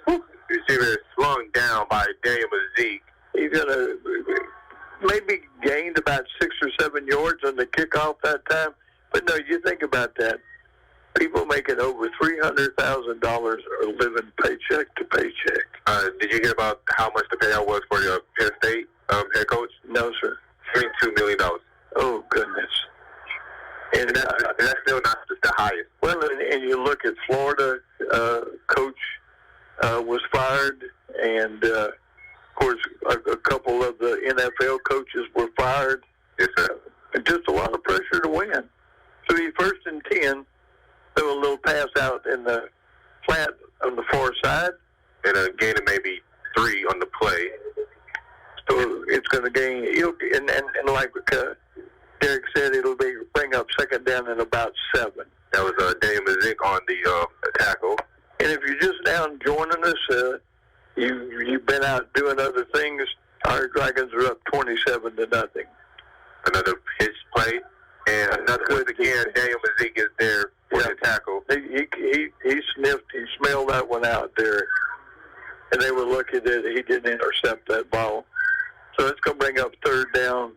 receiver is slung down by Daniel Mazik. He's going to maybe gained about 6 or 7 yards on the kickoff that time. But no, you think about that. People making over $300,000 are living paycheck to paycheck. Did you hear about how much the payout was for the Penn State head coach? No, sir. $22 million. Oh, goodness. And that's still not just the highest. Well, and you look at Florida, coach was fired, and, of course, a couple of the NFL coaches were fired. Yes, sir. And just a lot of pressure to win. So he 1st and 10, throw a little pass out in the flat on the far side. And a gain of maybe 3 on the play. So it's going to gain, and like Derek said, it'll bring up 2nd down and about 7. That was Daniel Mazik on the tackle. And if you're just now joining us, you've been out doing other things. Our Dragons are up 27-0. Another pitch play. And another one again, Daniel Mazik is there for the tackle. He sniffed, he smelled that one out there. And they were lucky that he didn't intercept that ball. So it's going to bring up 3rd down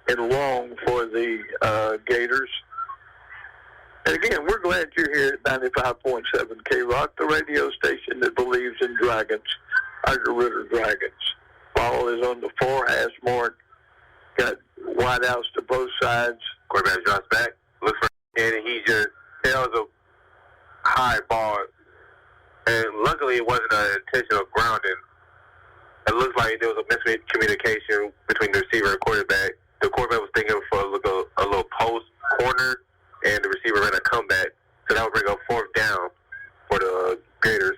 and long for the Gators. And again, we're glad you're here at 95.7 KROK, the radio station that believes in Dragons, our DeRidder Dragons. Ball is on the 4 hash mark. Got wideouts to both sides. Quarterback drops back, looks for and he just tails a high ball. And luckily it wasn't an intentional grounding. It looks like there was a miscommunication between the receiver and quarterback. The quarterback was thinking for a little post corner, and the receiver ran a comeback. So that would bring up 4th down for the Gators.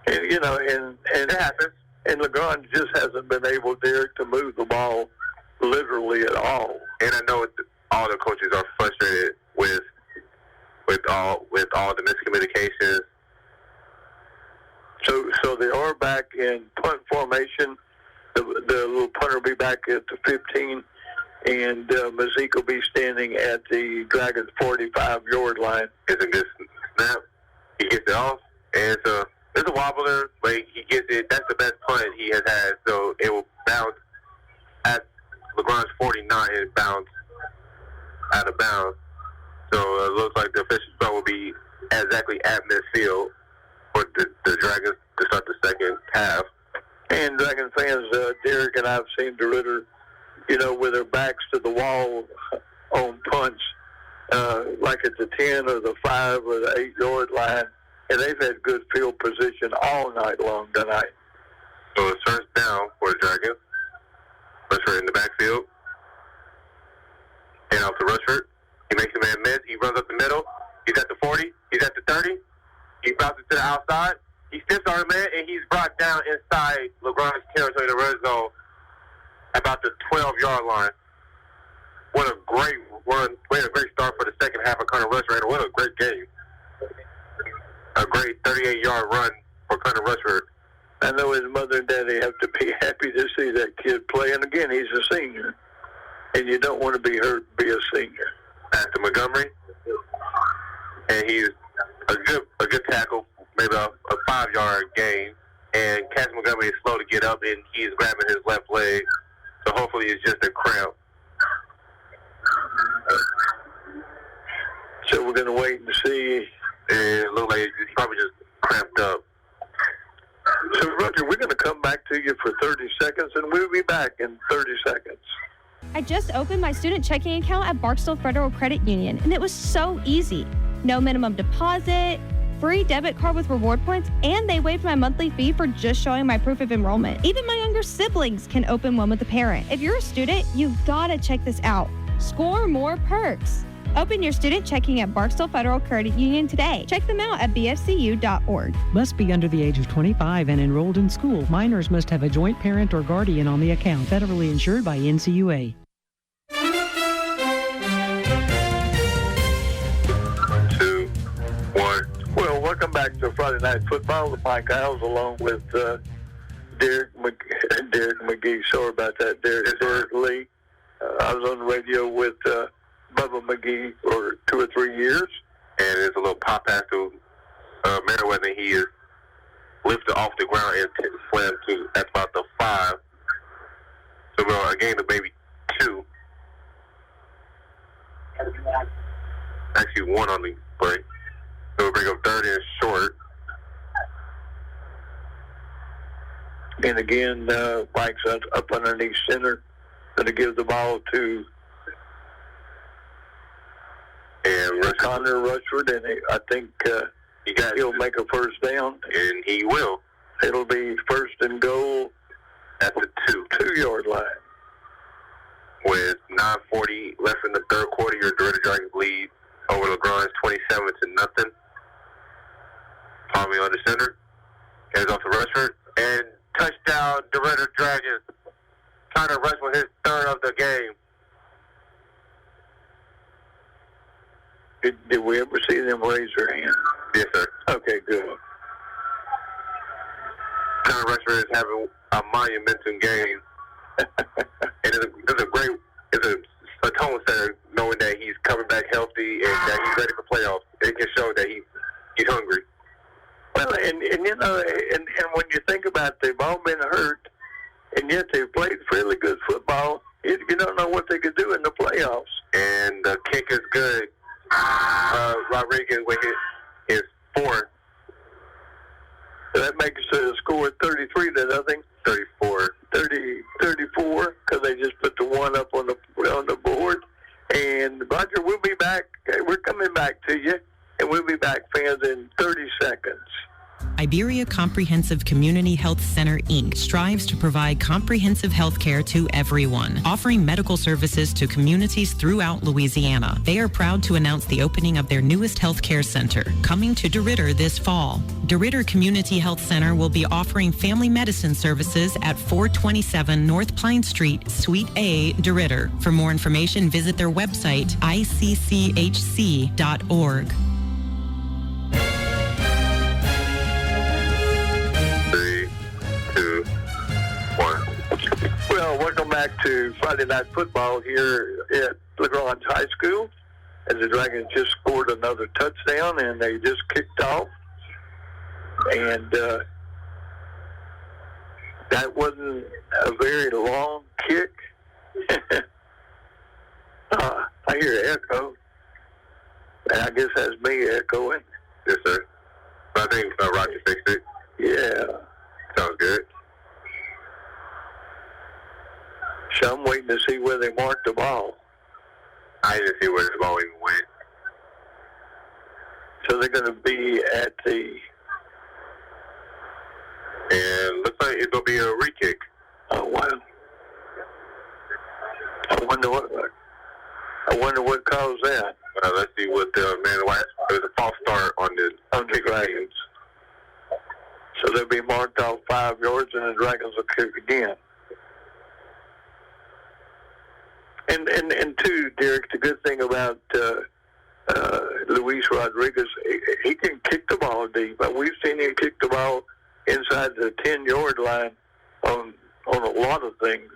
And, you know, and it happens. And LaGrange just hasn't been able, Derek, to move the ball literally at all. And I know all the coaches are frustrated with all the miscommunications. So they are back in punt formation. The little punter will be back at the 15, and Mazik will be standing at the Dragons' 45-yard line. It's a good snap. He gets it off, and it's a wobbler, but he gets it. That's the best punt he has had. So it will bounce at LaGrange 49 and bounce out of bounds. So it looks like the official spot will be exactly at midfield for the Dragons to start the second half. And Dragon fans, Derek and I have seen DeRidder, you know, with their backs to the wall on punts, like at the 10 or the 5 or the 8-yard line, and they've had good field position all night long tonight. So it's 1st down for the Dragons. Rushford in the backfield. And off to Rushford. He makes a man miss. He runs up the middle. He's at the 40. He's at the 30. He bounces to the outside. He steps on a man, and he's brought down inside LaGrange territory, the red zone, about the 12-yard line. What a great run. What a great start for the second half of Connor Rushford. What a great game. A great 38-yard run for Connor Rushford. I know his mother and daddy have to be happy to see that kid play. And again, he's a senior. And you don't want to be hurt be a senior. Back to Montgomery. And he's a good tackle, maybe a 5-yard gain. And Cass Montgomery is slow to get up, and he's grabbing his left leg. So hopefully it's just a cramp. So we're going to wait and see It looked like he probably just cramped up. So, Roger, we're going to come back to you for 30 seconds, and we'll be back in 30 seconds. I just opened my student checking account at Barksdale Federal Credit Union, and it was so easy. No minimum deposit, free debit card with reward points, and they waived my monthly fee for just showing my proof of enrollment. Even my younger siblings can open one with a parent. If you're a student, you've got to check this out. Score more perks. Open your student checking at Barksdale Federal Credit Union today. Check them out at bfcu.org. Must be under the age of 25 and enrolled in school. Minors must have a joint parent or guardian on the account. Federally insured by NCUA. 2, 1. Well, welcome back to Friday Night Football with Mike Iles along with Derrick McGee. Sorry about that, Derrick Lee. I was on the radio with Bubba McGee for 2 or 3 years. And it's a little pop pass to Meriwether. He is lifted off the ground and slammed to at about the 5. So we're a gain of maybe 2. Actually 1 on the break. So we'll bring up 3rd and short. And again, Mike's up underneath center. Going to give the ball to Connor Rushford, and I think he'll make a first down. And he will. It'll be 1st and goal at the 2-yard line. With 9:40 left in the third quarter, your DeRidder Dragons lead over LaGrange 27-0. Palmy on the center. Heads off to Rushford. And touchdown, DeRidder Dragons. Connor Rushford, his 3rd of the game. Did we ever see them raise their hand? Yes, sir. Okay, good. Connor Rushford is having a monumental game. And it's a tone setter knowing that he's coming back healthy and that he's ready for playoffs. It can show that he's hungry. Well, and you know, and when you think about it, they've all been hurt, and yet they've played fairly good football. You don't know what they could do in the playoffs. And the kick is good. Rodriguez with his 4th. So that makes a score 33 to nothing. 34. 34, because they just put the 1 up on the board. And Roger, we'll be back. We're coming back to you, and we'll be back, fans, in 30 seconds. Iberia Comprehensive Community Health Center, Inc. strives to provide comprehensive health care to everyone, offering medical services to communities throughout Louisiana. They are proud to announce the opening of their newest health care center, coming to DeRidder this fall. DeRidder Community Health Center will be offering family medicine services at 427 North Pine Street, Suite A, DeRidder. For more information, visit their website, icchc.org. 3, 2, 1. Well, welcome back to Friday Night Football here at LaGrange High School, as the Dragons just scored another touchdown, and they just kicked off. And that wasn't a very long kick. I hear an echo. And I guess that's me echoing. Yes, sir. But I think Roger fixed it. Yeah. Sounds good. So I'm waiting to see where they marked the ball. I didn't see where the ball even went. So they're going to be at the... And looks like it's going to be a re-kick. Oh, wow. I wonder what caused that. Let's see what the man was. There's a false start on the Dragons. So they'll be marked off 5 yards, and the Dragons will kick again. And two, Derek, the good thing about Luis Rodriguez, he can kick the ball deep. We've seen him kick the ball inside the 10-yard line on a lot of things.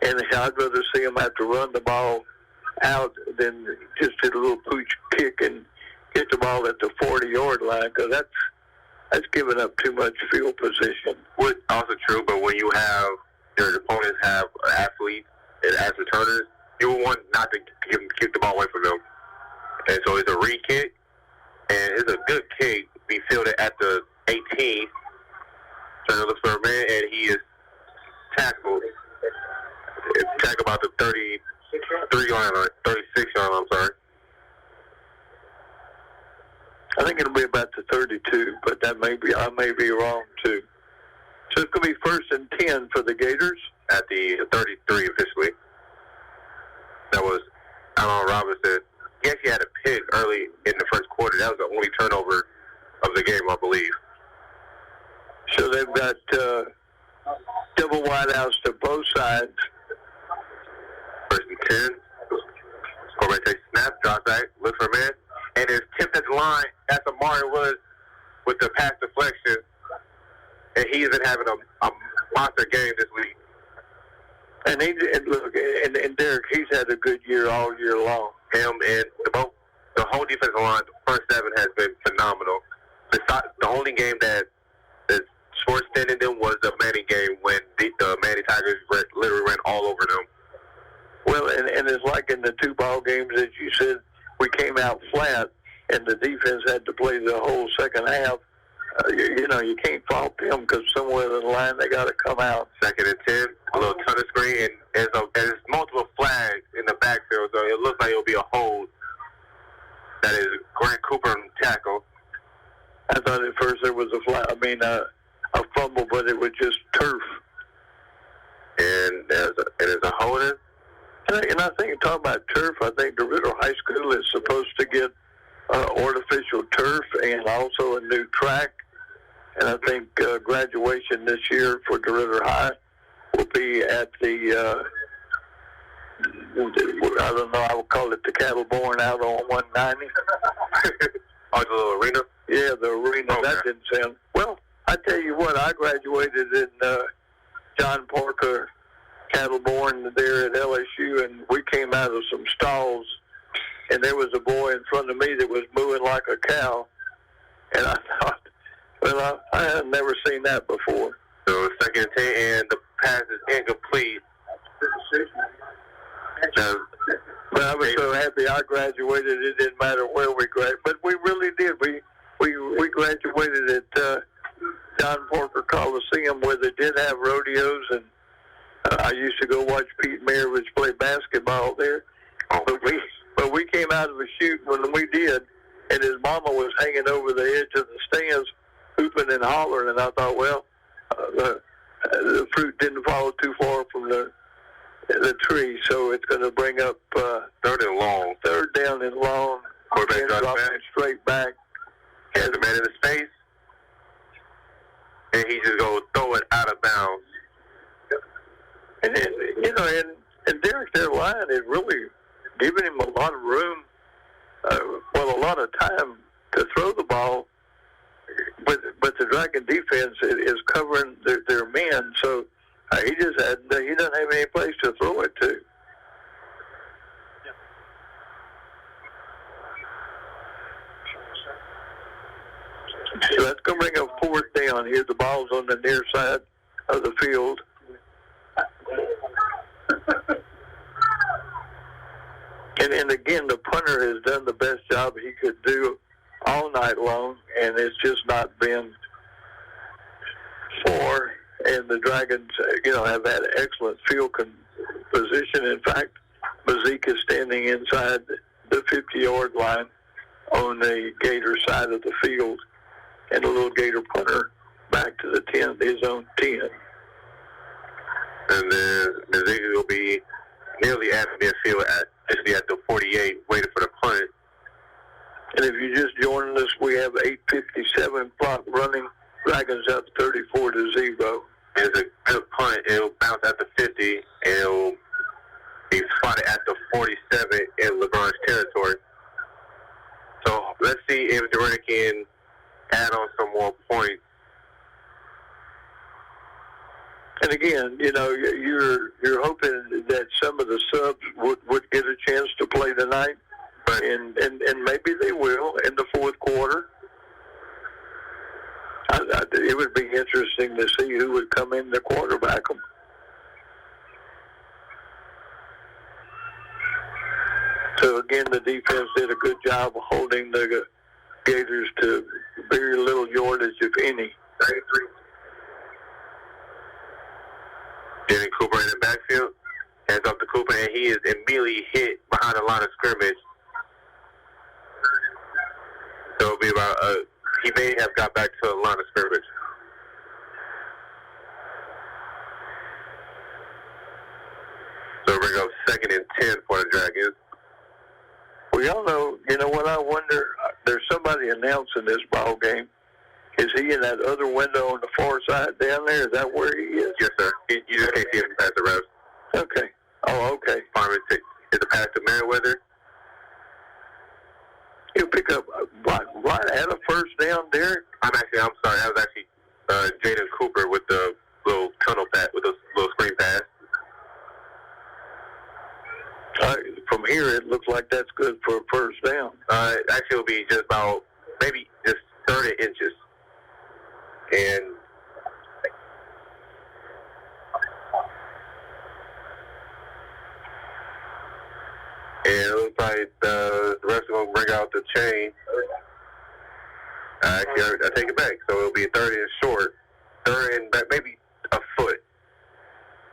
And I'd rather see him have to run the ball out than just hit a little pooch kick and get the ball at the 40-yard line, because that's giving up too much field position. Which also true, but when you have your opponents have athletes as returners, you will want not to keep the ball away from them. And so it's a re-kick. And it's a good kick. Be fielded at the 18. Trying to look for a man, and he is tackled. Tackled about the 33-yard line, 36-yard line, I'm sorry. I think it'll be about the 32, but I may be wrong too. So it's going to be 1st and 10 for the Gators. At the 33 officially. That was Allen Robinson. He actually had a pick early in the first quarter. That was the only turnover of the game, I believe. So they've got double wideouts to both sides. 1st and 10. Quarterback takes a snap, drops back, looks for a man, and is tipped at the line as Amari was with the pass deflection. And he's been having a monster game this week. And and Derrick, he's had a good year all year long. Him and the whole defensive line, the first 7 has been phenomenal. Besides, the only game that is short-standing them was the Manning game when the Manning Tigers literally ran all over them. Well, and it's like in the 2 ball games that you said, we came out flat, and the defense had to play the whole second half. You can't fault them because somewhere in the line they got to come out. 2nd and 10, a little tunnel screen, and there's multiple flags in the backfield, so it looks like it'll be a hold. That is Grant Cooper on tackle. I thought at first there was a fumble, but it was just turf. And there's a holding. And I think, talking about turf, I think DeRidder High School is supposed to get artificial turf and also a new track. And I think graduation this year for DeRidder High will be at the, I don't know, I would call it the Cattle Born out on 190. Oh, the little arena? Yeah, the arena. Okay. That didn't sound... Well, I tell you what, I graduated in John Parker Cattle Born there at LSU, and we came out of some stalls, and there was a boy in front of me that was mooing like a cow. And I thought, well, I had never seen that before. So 2nd and 10, and the pass is incomplete. But I was so happy I graduated. It didn't matter where we graduated, but we really did. We graduated at John Parker Coliseum, where they did have rodeos, and I used to go watch Pete Maravich play basketball there. But we came out of a chute when we did, and his mama was hanging over the edge of the stands, hooping and hollering. And I thought, well, the fruit didn't fall too far from the tree, so it's going to bring up 3rd and long. 3rd down and long. Quarterback drops dropping back. Straight back. Has the man in his face, and he just goes throw it out of bounds. And Derrick, their line is really giving him a lot of room, a lot of time to throw the ball. But the Dragon defense is covering their men, so he doesn't have any place to throw it to. So that's going to bring up 4th down here. The ball's on the near side of the field. And again, the punter has done the best job he could do all night long, and it's just not been for. And the Dragons, have had excellent field position. In fact, Mazik is standing inside the 50-yard line on the Gator side of the field, and a little Gator punter back to the 10, his own 10. And then Mazik will be nearly at midfield at the 48, waiting for the punt. And if you're just joining us, we have 8:57 clock running. Dragons up 34-0. It's a good punt. It'll bounce at the 50, and it'll be spotted at the 47 in LaGrange territory. So let's see if DeRidder can add on some more points. And again, you're hoping that some of the subs would get a chance to play tonight, and maybe they will in the 4th quarter. It would be interesting to see who would come in to quarterback them. So again, the defense did a good job of holding the Gators to very little yardage, if any. 33. Jalen Cooper in the backfield. Hands off to Cooper, and he is immediately hit behind the line of scrimmage. So it'll be about, he may have got back to the line of scrimmage. So we're going to go 2nd and 10 for the Dragons. Well, y'all know, you know what I wonder? There's somebody announcing this ball game. Is he in that other window on the far side down there? Is that where he is? Yes, sir. You just can't see him past the refs. Okay. Oh, okay. Farmer is a pass to Merriweather. He'll pick up right at a first down, Derek. I'm sorry. That was actually Jaden Cooper with the little tunnel pass, with the little screen pass. From here, it looks like that's good for a first down. Actually, it'll be just about maybe just 30 inches. And it looks like the rest are going to bring out the chain. Actually, I take it back. So it'll be 30 and short. 30 and back, maybe a foot.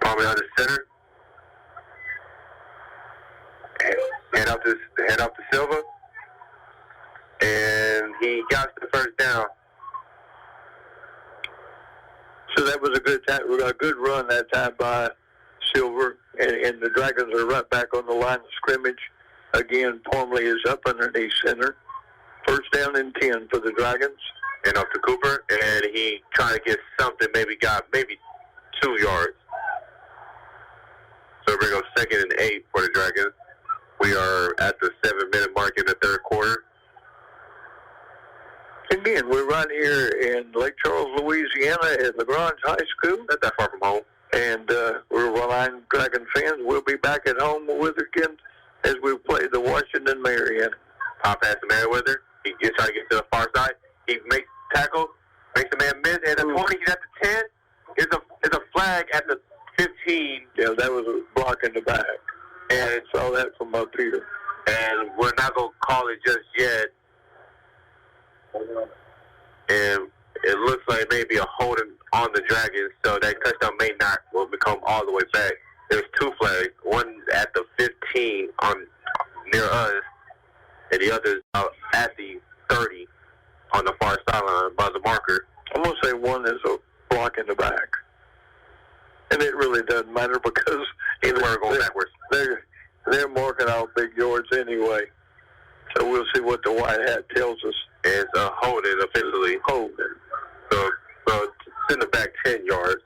Probably on the center. Head out to Silva. And he got the first down. So that was a good time. We got a good run that time by Silver, and the Dragons are right back on the line of scrimmage. Again, Parmley is up underneath center. First down and 10 for the Dragons. And up to Cooper, and he trying to get something, maybe 2 yards. So we're going to go 2nd and 8 for the Dragons. We are at the 7-minute mark in the third quarter. Again, we're right here in Lake Charles, Louisiana at LaGrange High School. Not that far from home. And we're Rhode Dragon fans. We'll be back at home with again as we play the Washington Marion. Pop pass to Merriweather. He gets trying to get to the far side. He makes tackle, makes the man miss. And the 20, he's at the 10. It's a flag at the 15. Yeah, that was a block in the back. And I saw that from up here. And we're not going to call it just yet. And it looks like maybe a holding on the Dragons, so that touchdown will become all the way back. There's 2 flags. One at the 15 near us, and the other at the 30 on the far sideline by the marker. I'm going to say one is a block in the back. And it really doesn't matter because we're going backwards. They're marking out big yards anyway. So we'll see what the white hat tells us. It's a holding officially. Holding. So it's in the back 10 yards.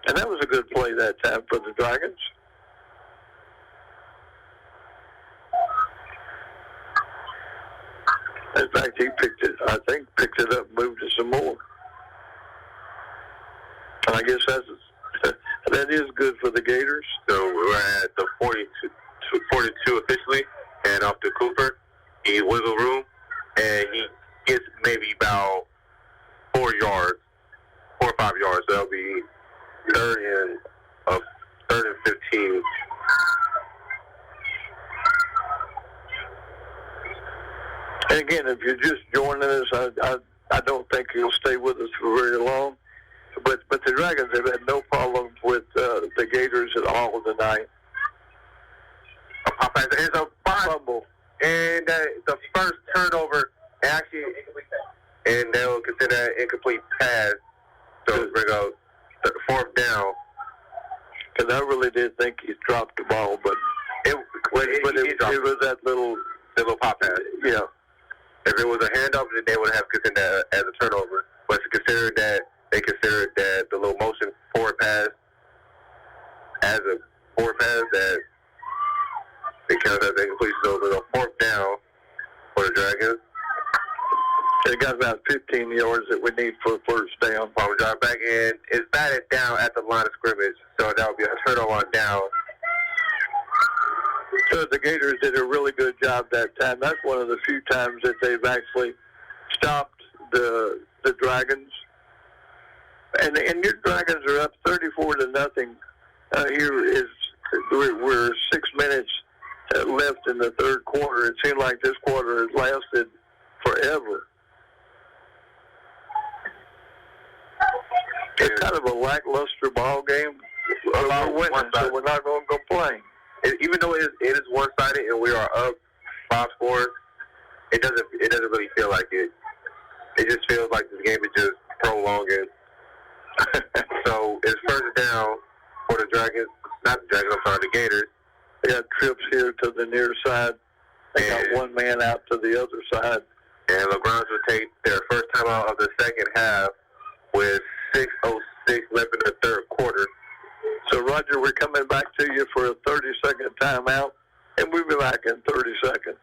And that was a good play that time for the Dragons. In fact, he picked it up, moved it some more. And I guess that is good for the Gators. So we're at the 42 officially, and off to Cooper. He wiggle room, and he gets maybe about 4 yards, 4 or 5 yards. So that'll be 3rd and 15. And again, if you're just joining us, I don't think you'll stay with us for very long. But the Dragons have had no problems with the Gators at all tonight. It's a fumble. And the first turnover, actually, and they'll consider that incomplete pass. So bring up 4th down. Because I really did think he dropped the ball, but it was that little pop pass. Yeah. If it was a handoff, then they would have considered that as a turnover. But they considered that the little motion forward pass as a forward pass that they count as incomplete. So there's a 4th down for the Dragons. They got about 15 yards that we need for a first down. Palmer drive back in. It's batted down at the line of scrimmage, so that will be a turnover on down. So the Gators did a really good job that time. That's one of the few times that they've actually stopped the Dragons. And your Dragons are up 34-0. We're 6 minutes left in the third quarter. It seemed like this quarter has lasted forever. It's kind of a lackluster ball game. We're winning, so we're not going to complain. Even though it is one-sided and we are up 5-4, it doesn't really feel like it. It just feels like this game is just prolonging. So it's first down for the Dragons. Not the Dragons, I'm sorry, the Gators. They got trips here to the near side. They got one man out to the other side. And LaGrange will take their first time out of the second half with 6:06 left in the third quarter. So, Roger, we're coming back to you for a 30-second timeout, and we'll be back in 30 seconds.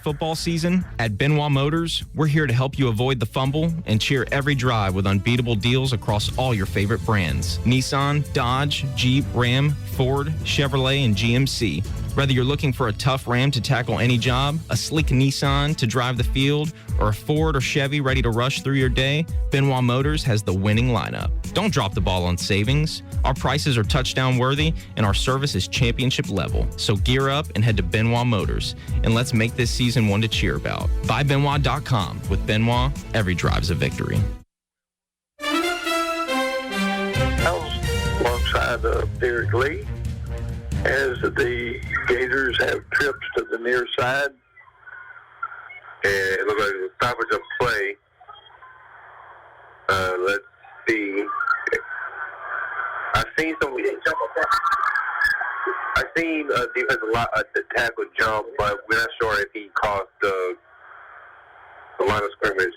Football season at Benoit Motors, we're here to help you avoid the fumble and cheer every drive with unbeatable deals across all your favorite brands. Nissan, Dodge, Jeep, Ram, Ford, Chevrolet, and GMC. Whether you're looking for a tough Ram to tackle any job, a sleek Nissan to drive the field, or a Ford or Chevy ready to rush through your day, Benoit Motors has the winning lineup. Don't drop the ball on savings. Our prices are touchdown worthy, and our service is championship level. So gear up and head to Benoit Motors, and let's make this season one to cheer about. Buy Benoit.com. With Benoit, every drive's a victory. Alongside of Derrick Lee, as the Gators have trips to the near side. And it looks like a stoppage of play. Let's see. I've seen defense the tackle jump, but we're not sure if he caused the line of scrimmage.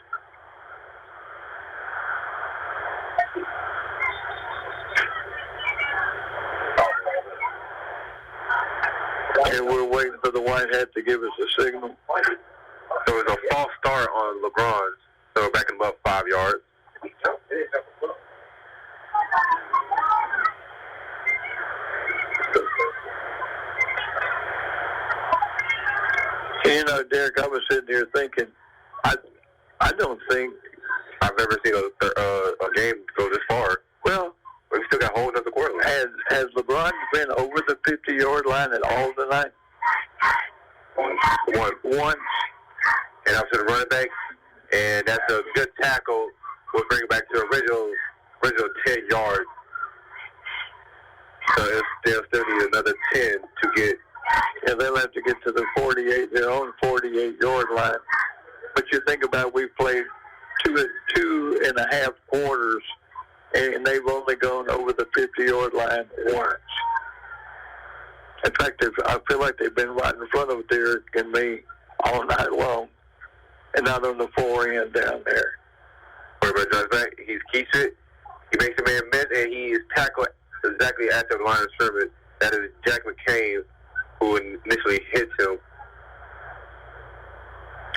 And we're waiting for the white hat to give us a signal. So it's a false start on LaGrange. So we're backing about 5 yards. You know, Derek, I was sitting here thinking, I don't think I've ever seen a game go this far. Well, we still got holding up the quarter line. Has LaGrange been over the 50-yard line at all tonight? Once. And up to the running back, and that's a good tackle. We'll bring it back to original 10 yards. So they'll still need another 10 to get. Yeah, they'll have to get to the 48, their own 48-yard line. But you think about, we played two and a half quarters, and they've only gone over the 50-yard line once. In fact, I feel like they've been right in front of Derek and me all night long, and not on the forehand down there. Quarterback drives back. He keeps it. He makes a man miss, and he is tackled exactly after the line of scrimmage. That is Jack McCain, who initially hits him.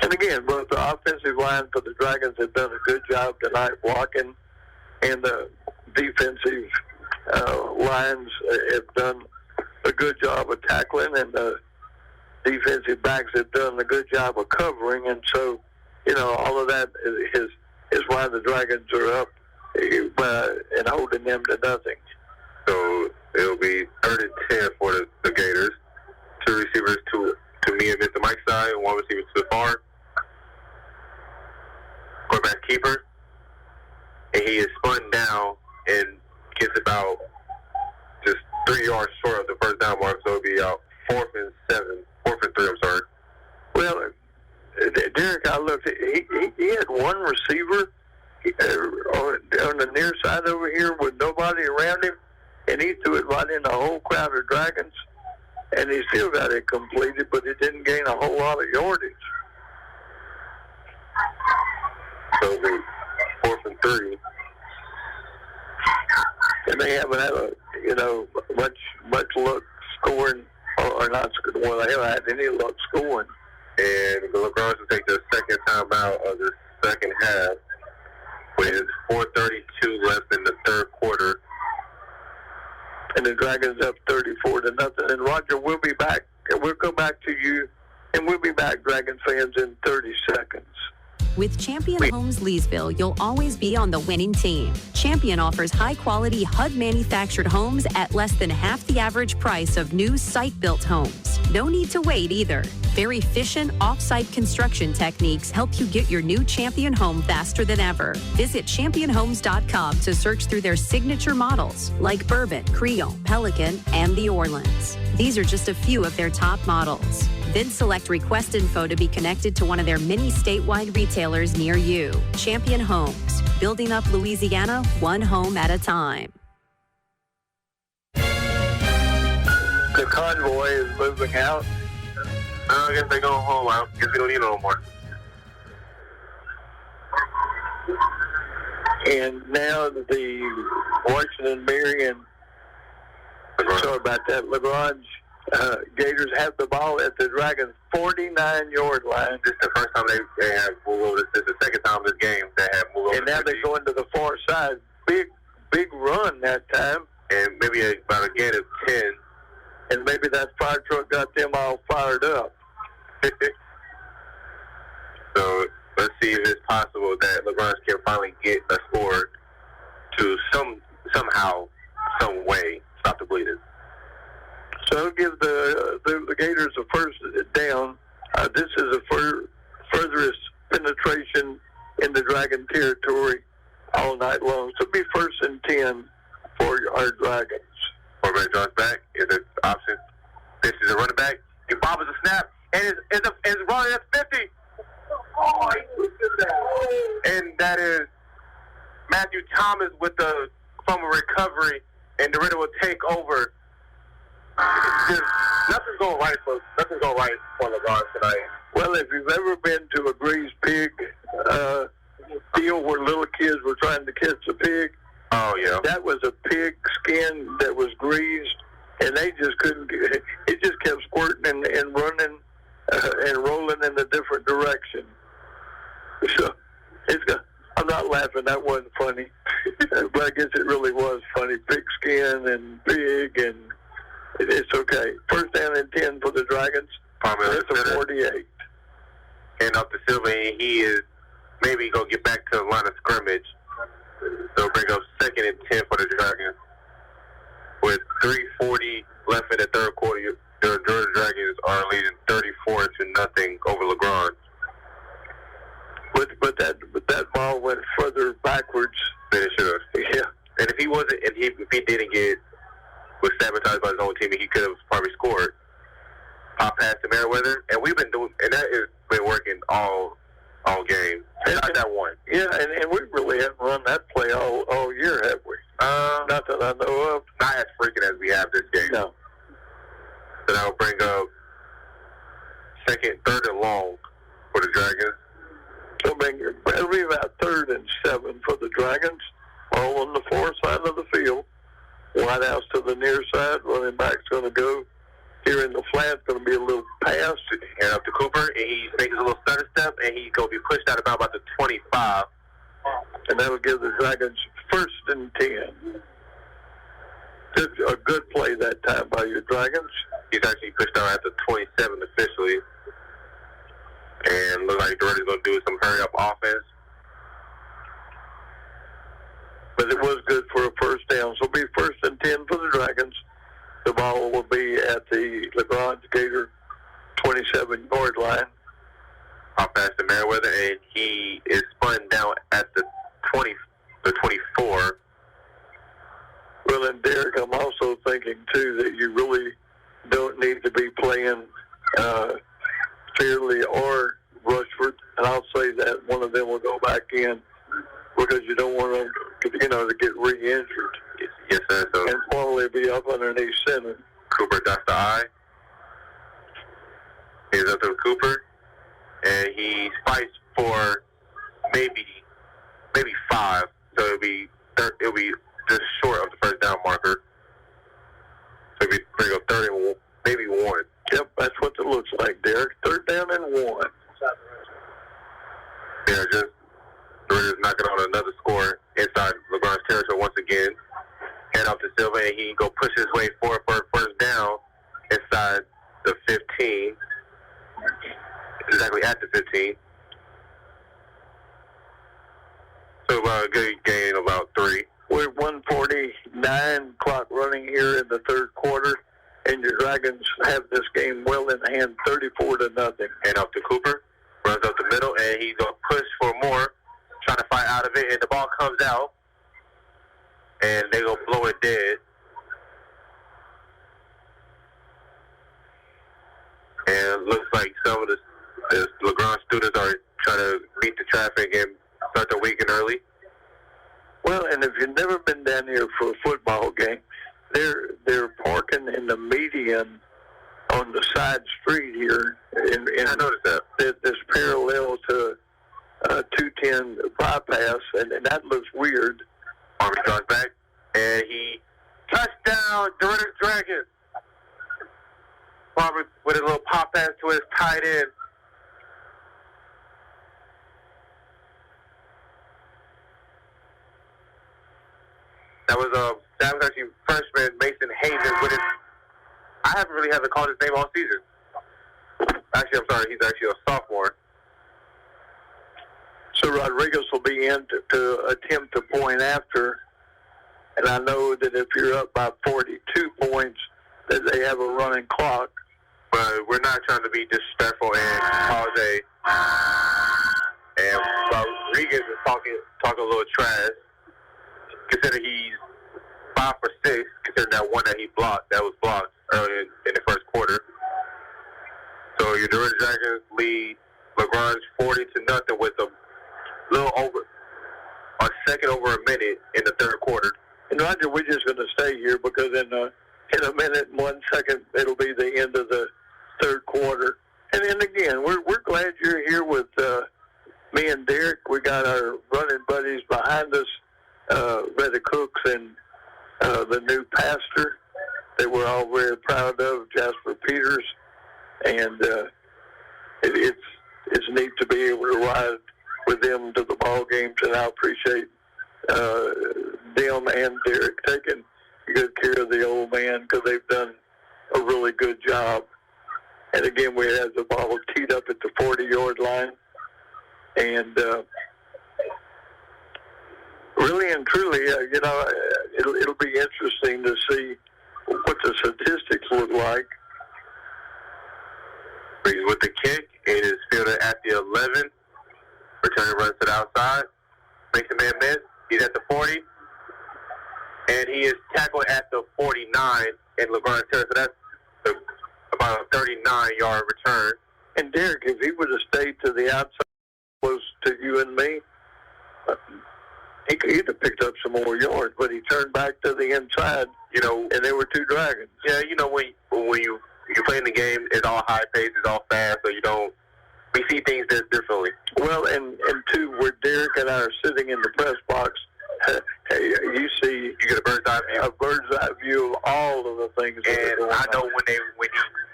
And again, both the offensive line for the Dragons have done a good job tonight blocking, and the defensive lines have done a good job of tackling, and the defensive backs have done a good job of covering. And so, you know, all of that is why the Dragons are up and holding them to nothing. So it'll be 3rd and 10 for the Gators. 2 receivers to me and Mr. Mike's side, and 1 receiver to the far. Quarterback keeper. And he is spun down and gets about just 3 yards short of the first down mark, so it'll be out 4th and 3, I'm sorry. Well, Derek, I looked, he had one receiver on the near side over here with nobody around him, and he threw it right in the whole crowd of Dragons, and he still got it completed, but it didn't gain a whole lot of yardage. So it'll be 4th and 3. And they haven't had much luck scoring, or not. Well, they haven't had any luck scoring. And the LaGrange will take the second time out of the second half, with 4:32 left in the third quarter. And the Dragons up 34-0. And Roger, we'll be back. We'll go back to you, and we'll be back, Dragon fans, in 30 seconds. With Champion Homes Leesville, you'll always be on the winning team. Champion offers high-quality HUD-manufactured homes at less than half the average price of new site-built homes. No need to wait either. Their efficient off-site construction techniques help you get your new Champion home faster than ever. Visit championhomes.com to search through their signature models like Bourbon, Creole, Pelican, and the Orleans. These are just a few of their top models. Then select Request Info to be connected to one of their many statewide retailers near you. Champion Homes, building up Louisiana one home at a time. The convoy is moving out. I guess they go home. I guess we don't need it no more. And now the Washington Marion, sorry about that, LaGrange Gators have the ball at the Dragons' 49-yard line. This is the first time they have moved over. This is the second time this game they have moved over. And now they go into the far side. Big run that time. And maybe about a gain of 10. And maybe that fire truck got them all fired up. So let's see if it's possible that LaGrange can finally get a score to somehow, some way, stop the bleeding. So give the Gators a first down. This is the furthest penetration in the Dragon territory all night long. So it'll be 1st and 10 for our Dragons. Quarterback draws back. Is an option. This is a running back. He bobbles a snap, and is running at 50. Oh, and that is Matthew Thomas with the fumble recovery, and DeRidder will take over. Nothing's going right for LaGrange tonight. Well, if you've ever been to a greased pig deal where little kids were trying to catch a pig, oh yeah, that was a pig skin that was greased, and they just couldn't. It just kept squirting and running and rolling in a different direction. So I'm not laughing. That wasn't funny, but I guess it really was funny. Pig skin and pig, and it's okay. 1st down and 10 for the Dragons. It's a 48. And up to Silva, and he is maybe going to get back to the line of scrimmage. They'll bring up 2nd and 10 for the Dragons. With 3:40 left in the third quarter, the Georgia Dragons are leading 34-0 over LaGrange. But that ball went further backwards than it should have. Yeah. And if he didn't was sabotaged by his own team, he could have probably scored. Pop pass to Merriweather, and we've been doing, and that has been working all game. Not that one. Yeah, and we really haven't run that play all year, have we? Not that I know of. Not as freaking as we have this game. No. So that will bring up 3rd and long for the Dragons. So it'll be about 3rd and 7 for the Dragons, all on the far side of the field. White House to the near side. Running back's going to go here in the flat. Going to be a little pass. And up to Cooper, and he makes a little stutter step, and he's going to be pushed out about the 25. And that will give the Dragons 1st and 10. A good play that time by your Dragons. He's actually pushed out at the 27 officially. And looks like DeRidder's going to do some hurry-up offense. But it was good for a 1st down. So it'll be 1st and 10 for the Dragons. The ball will be at the LaGrange Gator 27-yard line. I'll pass to Merriweather, and he is spun down at the 24. Well, and Derrick, I'm also thinking, too, that you really don't need to be playing Fairley or Rushford. And I'll say that one of them will go back in because you don't want them to get re-injured. Yes, sir. So and probably be up underneath center. Cooper dots the I. He's up to Cooper, and he fights for maybe 5. So it'll be just short of the 1st down marker. So it'll be bring up 3rd and maybe 1. Yep, that's what it looks like, Derrick. 3rd down and 1. Yeah, just DeRidder's knocking on another score inside LaGrange territory once again. Hand off to Silva, and he go push his way forward for a 1st down inside the 15. Exactly at the 15. So a good gain, about 3. We're 1:49 clock running here in the 3rd quarter, and your Dragons have this game well in hand, 34-0. And up to Cooper, runs up the middle, and he's going to push for more, trying to fight out of it, and the ball comes out, and they go blow it dead. And it looks like some of the LaGrange students are trying to beat the traffic and start the weekend early. Well, and if you've never been down here for a football game, they're parking in the median on the side street here. I noticed that. That's parallel to 210 bypass, and that looks weird. Army draws back, and he touchdown, DeRidder Dragons. Robert with a little pop pass to his tight end. That was actually freshman Mason Haven with it. I haven't really had to call his name all season. Actually, I'm sorry, he's actually a sophomore. So Rodriguez will be in to attempt to point after. And I know that if you're up by 42 points, that they have a running clock. But we're not trying to be disrespectful and cause a... And Rodriguez is talking a little trash. Consider he's 5 for 6, considering that one that was blocked earlier in the first quarter. So your DeRidder Dragons lead LaGrange 40-0 with a little over a second over a minute in the third quarter. And Roger, we're just going to stay here because in a minute and 1 second it'll be the end of the third quarter. And then again, we're glad you're here with me and Derek. We got our running buddies behind us, Retta Cooks and the new pastor that we're all very proud of, Jasper Peters. And it's neat to be able to ride with them to the ball games, and I appreciate them and Derek taking good care of the old man because they've done a really good job. And again, we had the ball teed up at the 40-yard line, and really and truly, it'll be interesting to see what the statistics look like. He's with the kick. It is fielded at the 11. Returning runs to the outside. Makes a man miss. He's at the 40. And he is tackled at the 49 in LaGrange territory. So that's about a 39-yard return. And Derek, if he would have stayed to the outside close to you and me, he'd have picked up some more yards, but he turned back to the inside, and there were two Dragons. Yeah, when you play in the game, it's all high pace, it's all fast, so we see things differently. Well, and two, where Derek and I are sitting in the press box, you get a bird's eye view of all of the things. And I know when he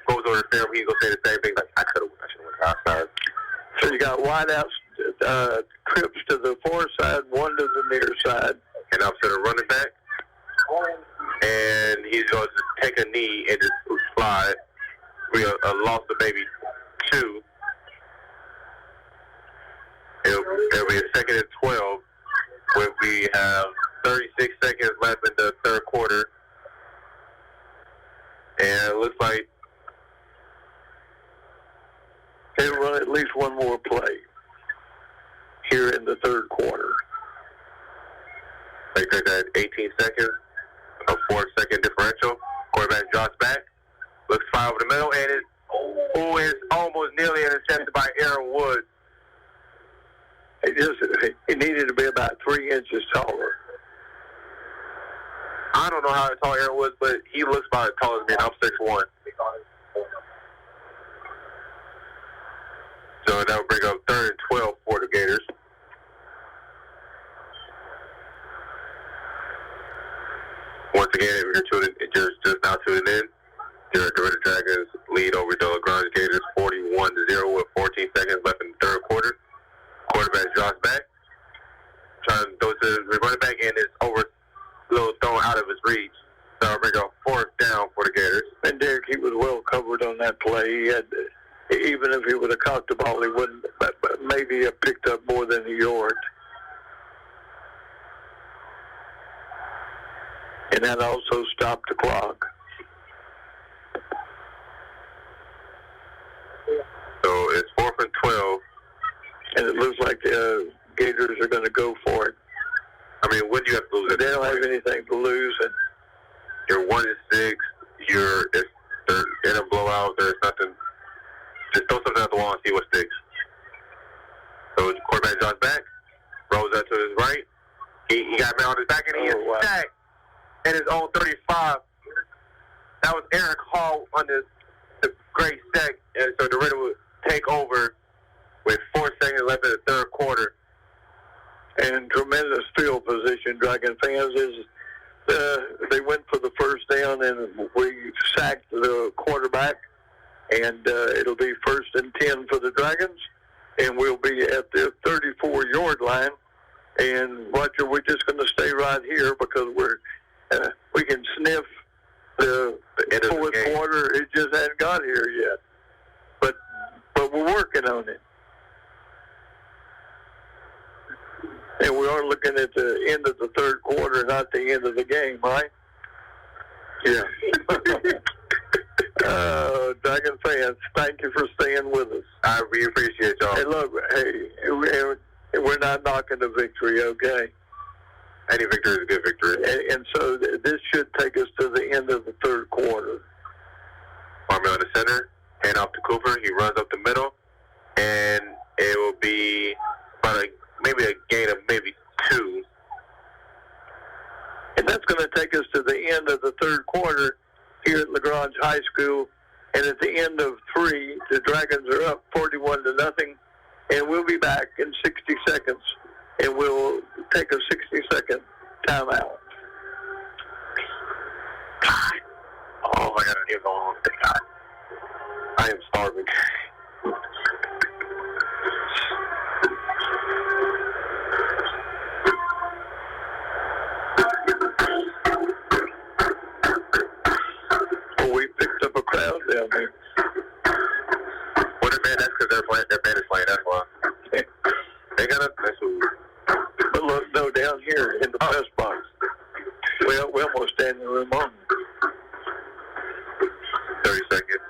goes over the film, he's gonna say the same thing. Like I should have went outside. So you got wideouts, trips to the far side, one to the near side, and up to the running back. And he's going to take a knee and just slide. We lost of maybe 2. It'll be a second and 12 when we have 36 seconds left in the third quarter. And it looks like they'll run at least one more play here in the third quarter. They take that 18 seconds, a 4-second differential. Quarterback drops back, looks fine over the middle, and is almost nearly intercepted by Aaron Woods. He needed to be about 3 inches taller. I don't know how tall Aaron Woods, but he looks about as tall as me, and I'm 6'1". So that would bring up 3rd and 12 for the Gators. Once again, if you're just now tuning in, your DeRidder Dragons lead over the LaGrange Gators 41-0 with 14 seconds left in the third quarter. Quarterback drops back, trying to go to the running back, and it's over, a little thrown out of his reach. So I'll bring up 4th down for the Gators. And Derek, he was well covered on that play. He had, even if he would have caught the ball, he wouldn't maybe have picked up more than a yard. And that also stopped the clock. like Gators are going to go for it. I mean, when do you have to lose? They don't have anything to lose. And you're 1-6. They're in a blowout. There's nothing. Just throw something at the wall and see what sticks. So quarterback John's back. Rolls out to his right. He got man on his back and he is sacked at his own 35. That was Eric Hall on the great sack. And so DeRidder would take over with 4 seconds left in the third quarter. And tremendous field position, Dragon fans, is they went for the first down and we sacked the quarterback. And it'll be 1st and 10 for the Dragons. And we'll be at the 34-yard line. And Roger, we're just going to stay right here because we can sniff the fourth quarter. It just hasn't got here yet. But we're working on it. And we are looking at the end of the third quarter, not the end of the game, right? Yeah. Dragon fans, thank you for staying with us. We appreciate y'all. Hey, look, we're not knocking the victory, okay? Any victory is a good victory. And so this should take us to the end of the third quarter. Army on the center, hand off to Cooper. He runs up the middle, and it will be about maybe a gain of maybe 2. And that's going to take us to the end of the third quarter here at LaGrange High School. And at the end of 3, the Dragons are up 41-0. And we'll be back in 60 seconds. And we'll take a 60-second timeout. Oh, my God, here's all God. I am starving. We picked up a crowd down there. What a man, that's because their band is playing, that's why. They got that's who. But look, no, down here in the press box. We almost stand in the room on. 30 seconds.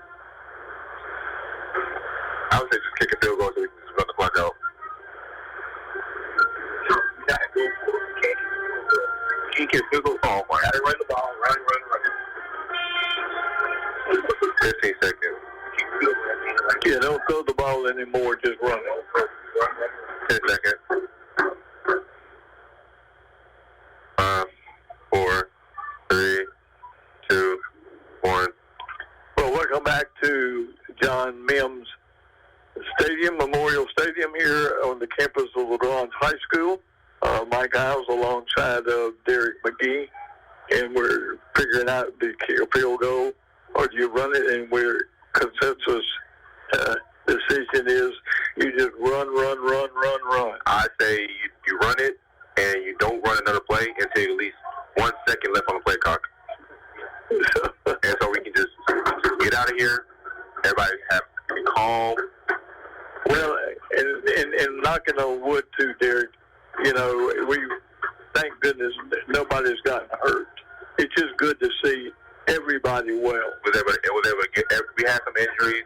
I would say just kick a field goal so we can just run the clock out. Kick a field goal. Oh, my God. Run the ball. Run. 15 seconds. Yeah, don't throw the ball anymore. Just run it. 10 seconds. 5, 4, 3, 2, 1. Well, welcome back to John Mims Stadium, Memorial Stadium here on the campus of LaGrange High School. Mike Iles alongside of Derek McGee, and we're figuring out the field goal, or do you run it? And we're consensus decision is you just run. I say you run it, and you don't run another play until at least 1 second left on the play clock. And so we can just get out of here. Everybody have be calm. Well, and knocking on wood too, Derek. You know, we thank goodness nobody's gotten hurt. It's just good to see everybody well. We had some injuries.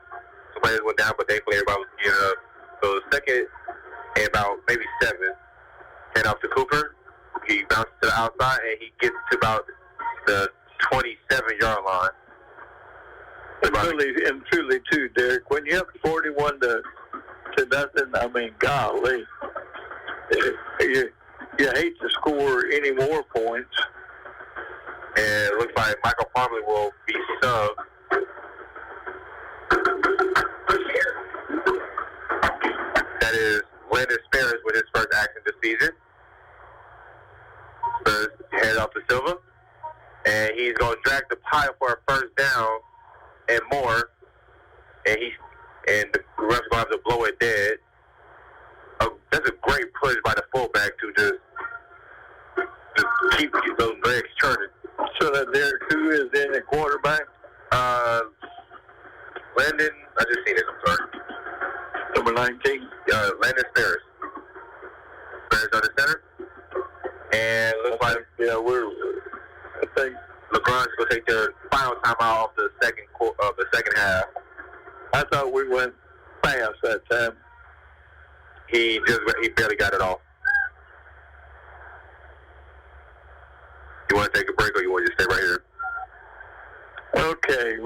Some players went down, but thankfully everybody was getting up. So the second and about maybe 7, hand off to Cooper. He bounces to the outside, and he gets to about the 27-yard line. And truly, too, Derek, when you have 41-0, I mean, golly, you hate to score any more points. And it looks like Michael Parley will be subbed. That is Landon Sparrows with his first action this season. Spurs head off to Silva. And he's going to drag the pile for a first down and more. And the ref's going to have to blow it dead. That's a great push by the fullback to just keep those legs turning. So that Derek, who is in at quarterback? Landon, I just seen it, I'm sorry. Number 19? Landon Sparrows. Sparrows on the center. And looks like, I think LaGrange will take their final timeout of the second half. I thought we went fast that time. He barely got it off. You want to take a break or you want to just stay right here? Okay,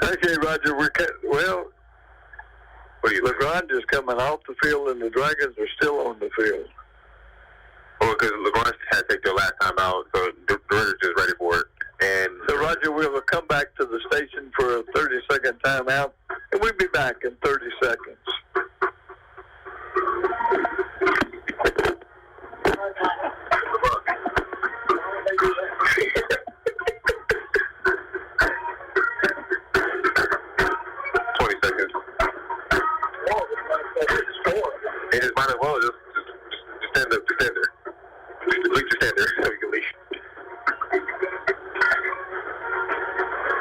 okay, Roger, LaGrange is coming off the field and the Dragons are still on the field. Well, because LaGrange had to take their last time out, so DeRidder just ready for it. And so, Roger, we will come back to the station for a 30-second timeout, and we'll be back in 30 seconds. It just might as well just stand there. Just stand there so you can leave.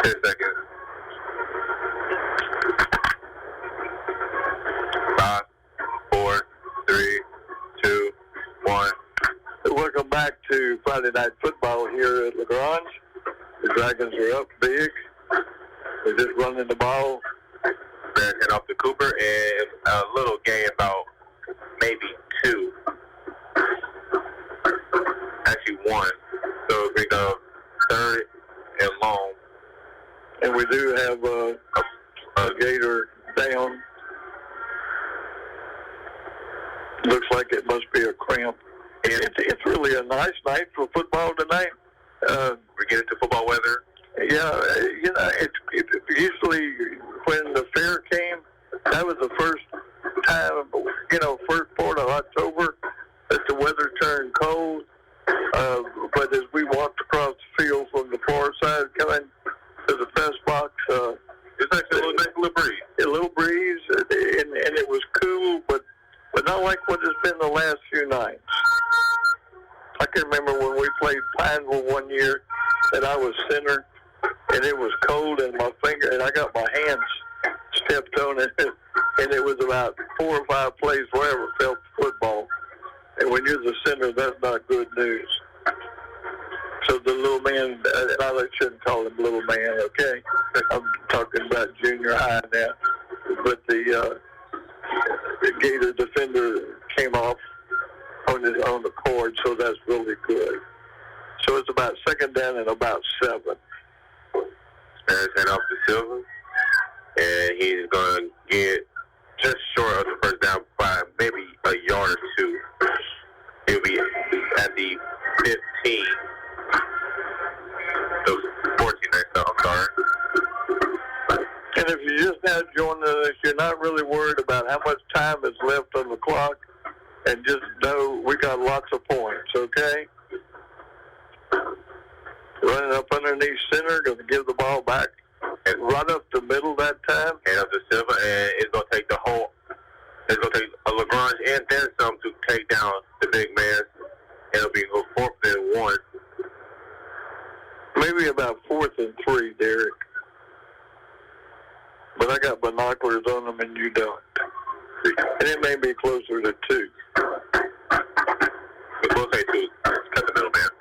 10 seconds. 5, 4, 3, 2, 1. Welcome back to Friday Night Football here at LaGrange. The Dragons are up big. They're just running the ball. And off to Cooper, and a little gain about maybe 2. Actually 1. So we go 3rd and long. And we do have a Gator down. Looks like it must be a cramp. It's really a nice night for football tonight. We get into football weather. Yeah, it usually when the fair came, that was the first time, first part of October, that the weather turned cold. But as we walked across the field from the far side coming to the press box, it's actually a little breeze. A little breeze, and it was cool, but not like what it's been the last few nights. I can remember when we played Pineville one year, and I was center, and it was cold in my finger, and I got my hands stepped on it, and it was about 4 or 5 plays where I ever felt football. And when you're the center, that's not good news. So the little man, I shouldn't call him little man, okay? I'm talking about junior high now. But the Gator defender came off on the cord, so that's really good. So it's about 2nd down and about 7. Spares hand off to Silva, and he's going to get just short of the first down by maybe a yard or 2. He'll be at the 15. So 14 next time, I'm sorry. And if you're just now joining us, you're not really worried about how much time is left on the clock, and just know we got lots of points, okay? Running up underneath center, going to give the ball back. And right up the middle that time. And up to Silva, and it's going to take it's going to take a LaGrange and then some to take down the big man. It'll be 4th and 1. Maybe about 4th and 3, Derek. But I got binoculars on them and you don't. And it may be closer to 2. We'll say 2. Cut the middle man.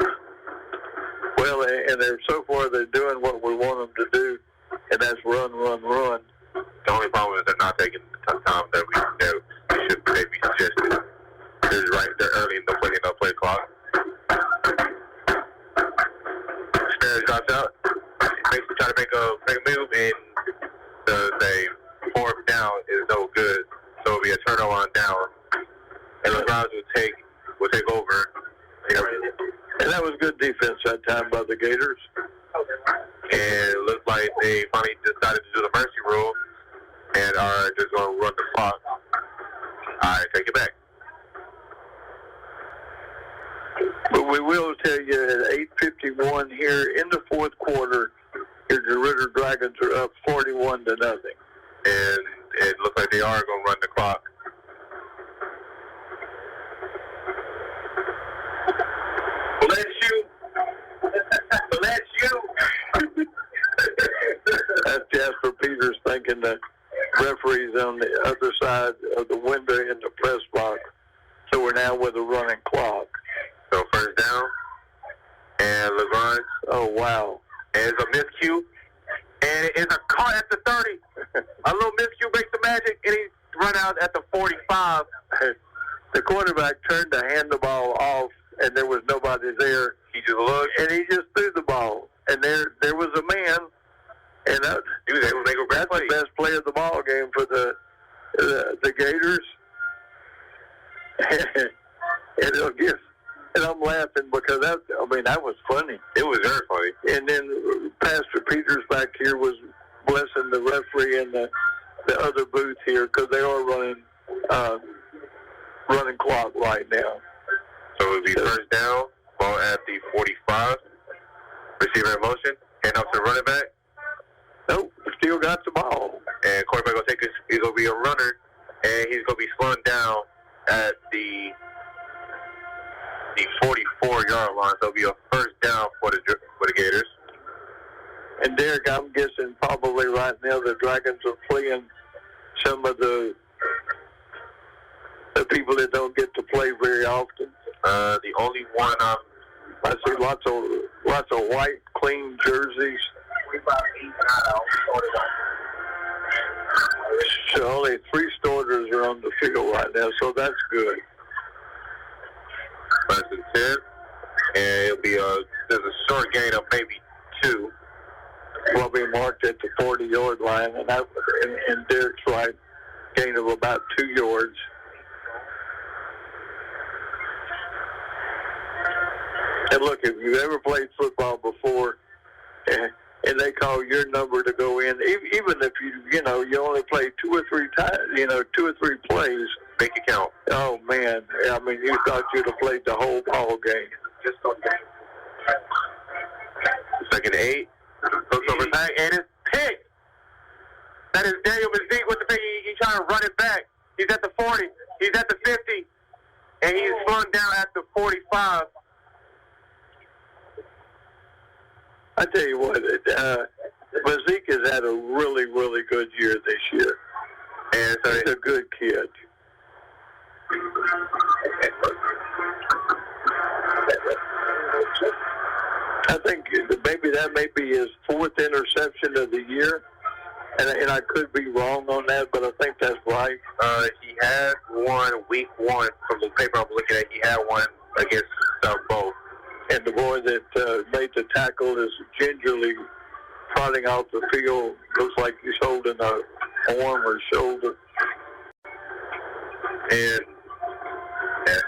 Well, and they're doing what we want them to do, and that's run. The only problem is they're not taking the time that we should maybe suggested. They're right there early in the play clock. Spares drops out. Try to make a move, and the 4th down is no good. So it'll be a turnover on down, and LaGrange will take over. And that was good defense that time by the Gators. And it looks like they finally decided to do the mercy rule and are just going to run the clock. All right, take it back. But we will tell you at 8:51 here in the 4th quarter, the DeRidder Dragons are up 41-0. And it looks like they are going to run the clock. Bless you. That's Jasper Peters thanking the referees on the other side of the window in the press box. So we're now with a running clock. So 1st down, and LaGrange. Oh, wow. And it's a miscue, and it's a caught at the 30. A little miscue makes the magic, and he run out at the 45. The quarterback turned to hand the ball off, and there was nobody there. He just looked, and he just threw the ball. And there was a man, and he was able to make a great play. The best play of the ball game for the Gators. And I'm laughing because that was funny. It was very funny. And then Pastor Peters back here was blessing the referee in the other booth here because they are running clock right now. So it would be first down, ball at the 45. Receiver in motion, hand off to the running back. Nope, still got the ball. And quarterback will take this. He's going to be a runner, and he's going to be slowing down at the 44-yard line. So it'll be a first down for the Gators. And Derek, I'm guessing probably right now the Dragons are playing some of the people that don't get to play very often. The only one I see lots of white, clean jerseys. So only 3 starters are on the field right now, so that's good. First and 10, and it'll be there's a short gain of maybe 2. Will be marked at the 40-yard line, and Derek's right, gain of about 2 yards. And look, if you've ever played football before, and they call your number to go in, even if you only play 2 or 3 times, 2 or 3 plays, make it count. Oh man, I mean, you thought you'd have played the whole ball game. Just on game. Second 8, looks over back, and it's picked. That is Daniel Mazik with the pick. He's trying to run it back. He's at the 40. He's at the 50, and he's slowing down at the 45. I tell you what, Mazik has had a really, really good year this year. And so he's a good kid. I think maybe that may be his 4th interception of the year. And I could be wrong on that, but I think that's right. He had one week 1 from the paper I'm looking at. He had one against both. And the boy that made the tackle is gingerly trotting off the field. Looks like he's holding a arm or shoulder. And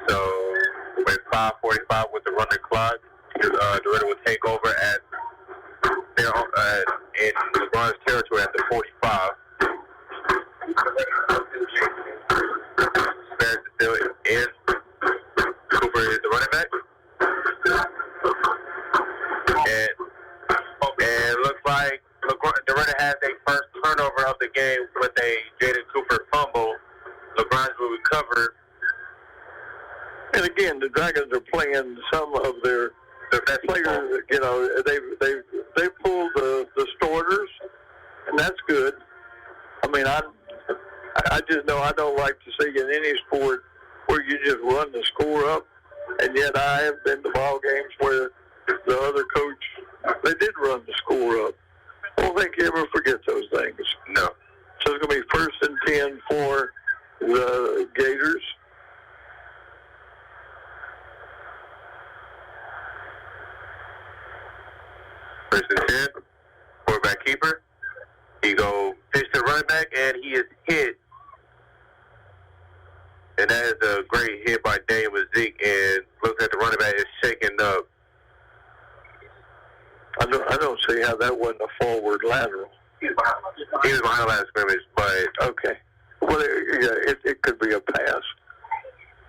so with 5:45 with the running clock, DeRidder will take over in LaGrange territory at the 45. Spares is still in. Cooper is the running back. And looks like DeRidder has a first turnover of the game with a Jaden Cooper fumble. LaGrange will recover. And again, the Dragons are playing some of their best players. They pulled the starters, and that's good. I mean, I just know I don't like to see in any sport where you just run the score up. And yet I have been to ball games where the other coach, they did run the score up. I don't think you ever forget those things. No. So it's going to be 1st and 10 for the Gators. First and 10, quarterback keeper. He go pitch to the running back, and he is hit. And that is a great hit by Daniel Mazik, and looks like the running back is shaking up. I don't see how that wasn't a forward lateral. He was behind the line of scrimmage, but okay. Well, it could be a pass.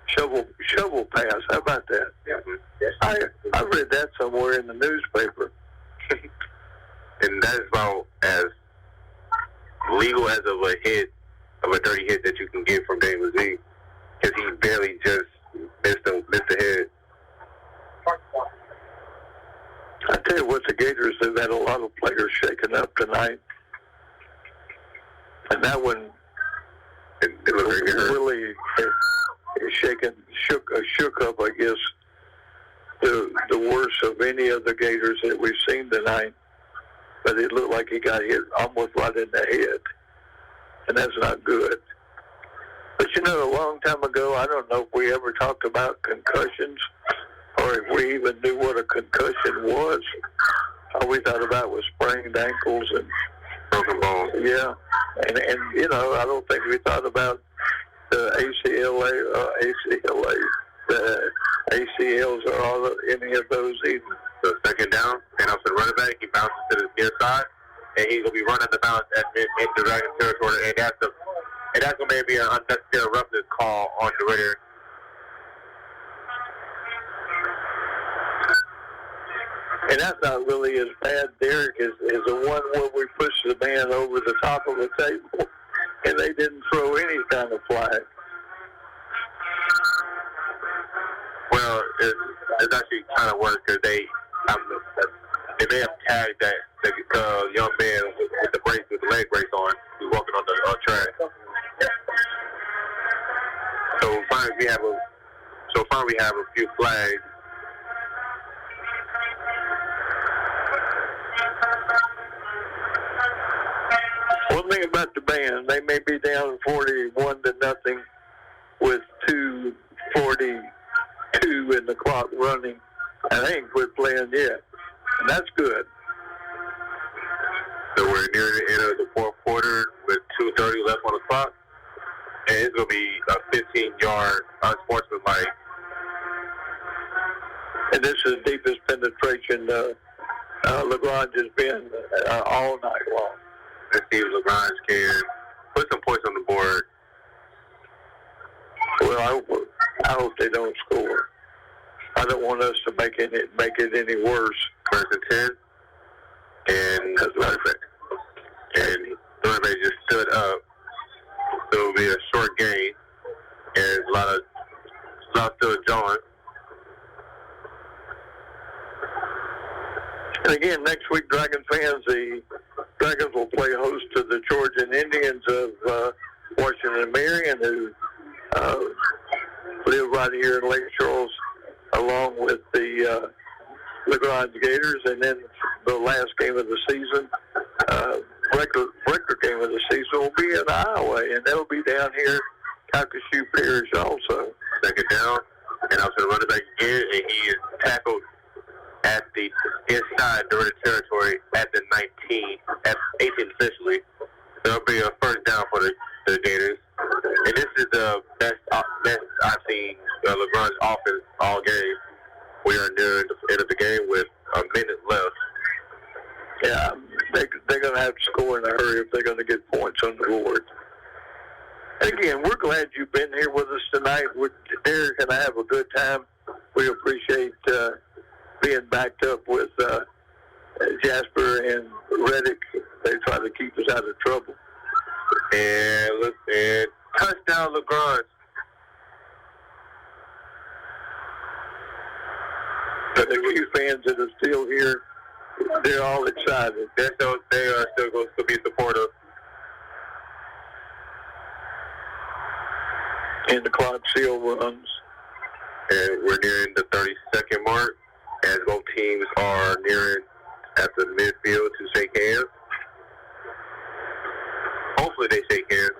Shovel pass. How about that? Yeah. I read that somewhere in the newspaper. And that is about as legal as of a dirty hit that you can get from Daniel Mazik, because he barely just missed the head. I tell you what, the Gators have had a lot of players shaken up tonight, and that one really shook up, I guess, the worst of any of the Gators that we've seen tonight. But it looked like he got hit almost right in the head. and that's not good. But, you know, a long time ago, I don't know if we ever talked about concussions or if we even knew what a concussion was. All we thought about was sprained ankles and broken bones. Yeah, and you know, I don't think we thought about the the ACLs or any of those either. So second down, and off to the running back, he bounces to the near side, and he's gonna be running the bounce in Dragon territory, and that's gonna maybe an unnecessary roughness call on DeRidder. And that's not really as bad, Derek, as the one where we pushed the man over the top of the table, and they didn't throw any kind of flag. Well, it's actually kind of worse because they may have tagged the young man with the brace, with the leg brace on, who's walking on the track. So finally we have a few flags. One thing about the band, they may be down 41-0 with 2:42 in the clock running. I ain't quit playing yet. And that's good. So we're near the end of the fourth quarter with 2:30 left on the clock. And it's going to be a 15-yard unsportsmanlike. And this is the deepest penetration LaGrange has been all night long. Let's see if LaGrange can put some points on the board. Well, I hope they don't score. I don't want us to make it any worse. 1st and 10. And that's perfect. And the running back just stood up. So it'll be a short gain. And a lot still John. And again, next week, Dragon fans, the Dragons will play host to the Georgian Indians of Washington and Marion, who live right here in Lake Charles, along with the LaGrange Gators. And then the last game of the season, regular game of the season, will be in Iowa, and they'll be down here, Calcasieu Parish also. Second down, and out to the running back again, and he is tackled at the inside DeRidder territory at the 19, at 18 officially. There'll be a first down for the Gators. And this is the best I've seen LaGrange offense all game. We are near the end of the game with a minute left. Yeah, they're going to have to score in a hurry if they're going to get points on the board. And again, we're glad you've been here with us tonight. Derek and I have a good time. We appreciate being backed up with Jasper and Reddick. They try to keep us out of trouble. And touchdown LaGrange. But the few fans that are still here, they're all excited. They are still going to be supportive. And the clock still runs. And we're nearing the 30-second mark, as both teams are nearing at the midfield to shake hands. Hopefully they shake hands.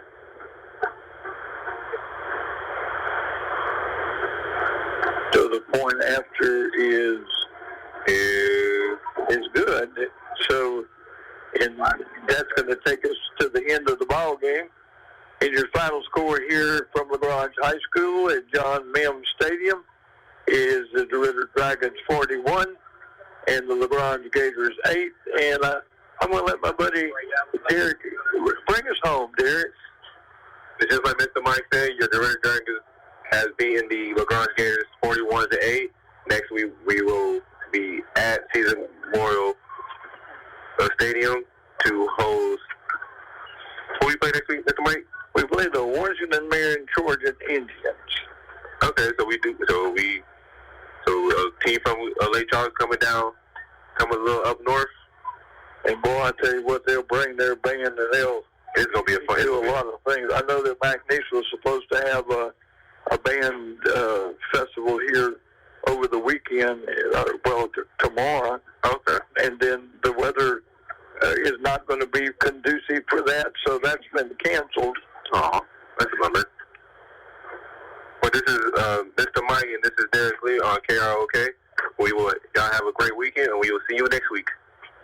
So the point after is good. So, and that's going to take us to the end of the ball game. And your final score here from LaGrange High School at John Mims Stadium is the DeRidder Dragons 41 and the LaGrange Gators 8. And I'm going to let my buddy Derek bring us home, Derek. Just like Mr. Mike said, your DeRidder Dragons has beaten the LaGrange Gators 41-8. Next week we will be at Caesar Memorial Stadium to host. Who we play next week, Mr. Mike? We play the Washington and Marion Georgian Indians. Okay, so a team from Lake Charles coming a little up north. And boy, I tell you what, they'll bring their band and it's gonna be a fun. Do a lot of things. I know that McNeese was supposed to have a band festival here over the weekend. Tomorrow. Okay. And then the weather is not going to be conducive for that, so that's been canceled. Oh, that's a bummer. Well, this is Mr. Mike, and this is Derrick Lee on KROK. Y'all have a great weekend, and we will see you next week.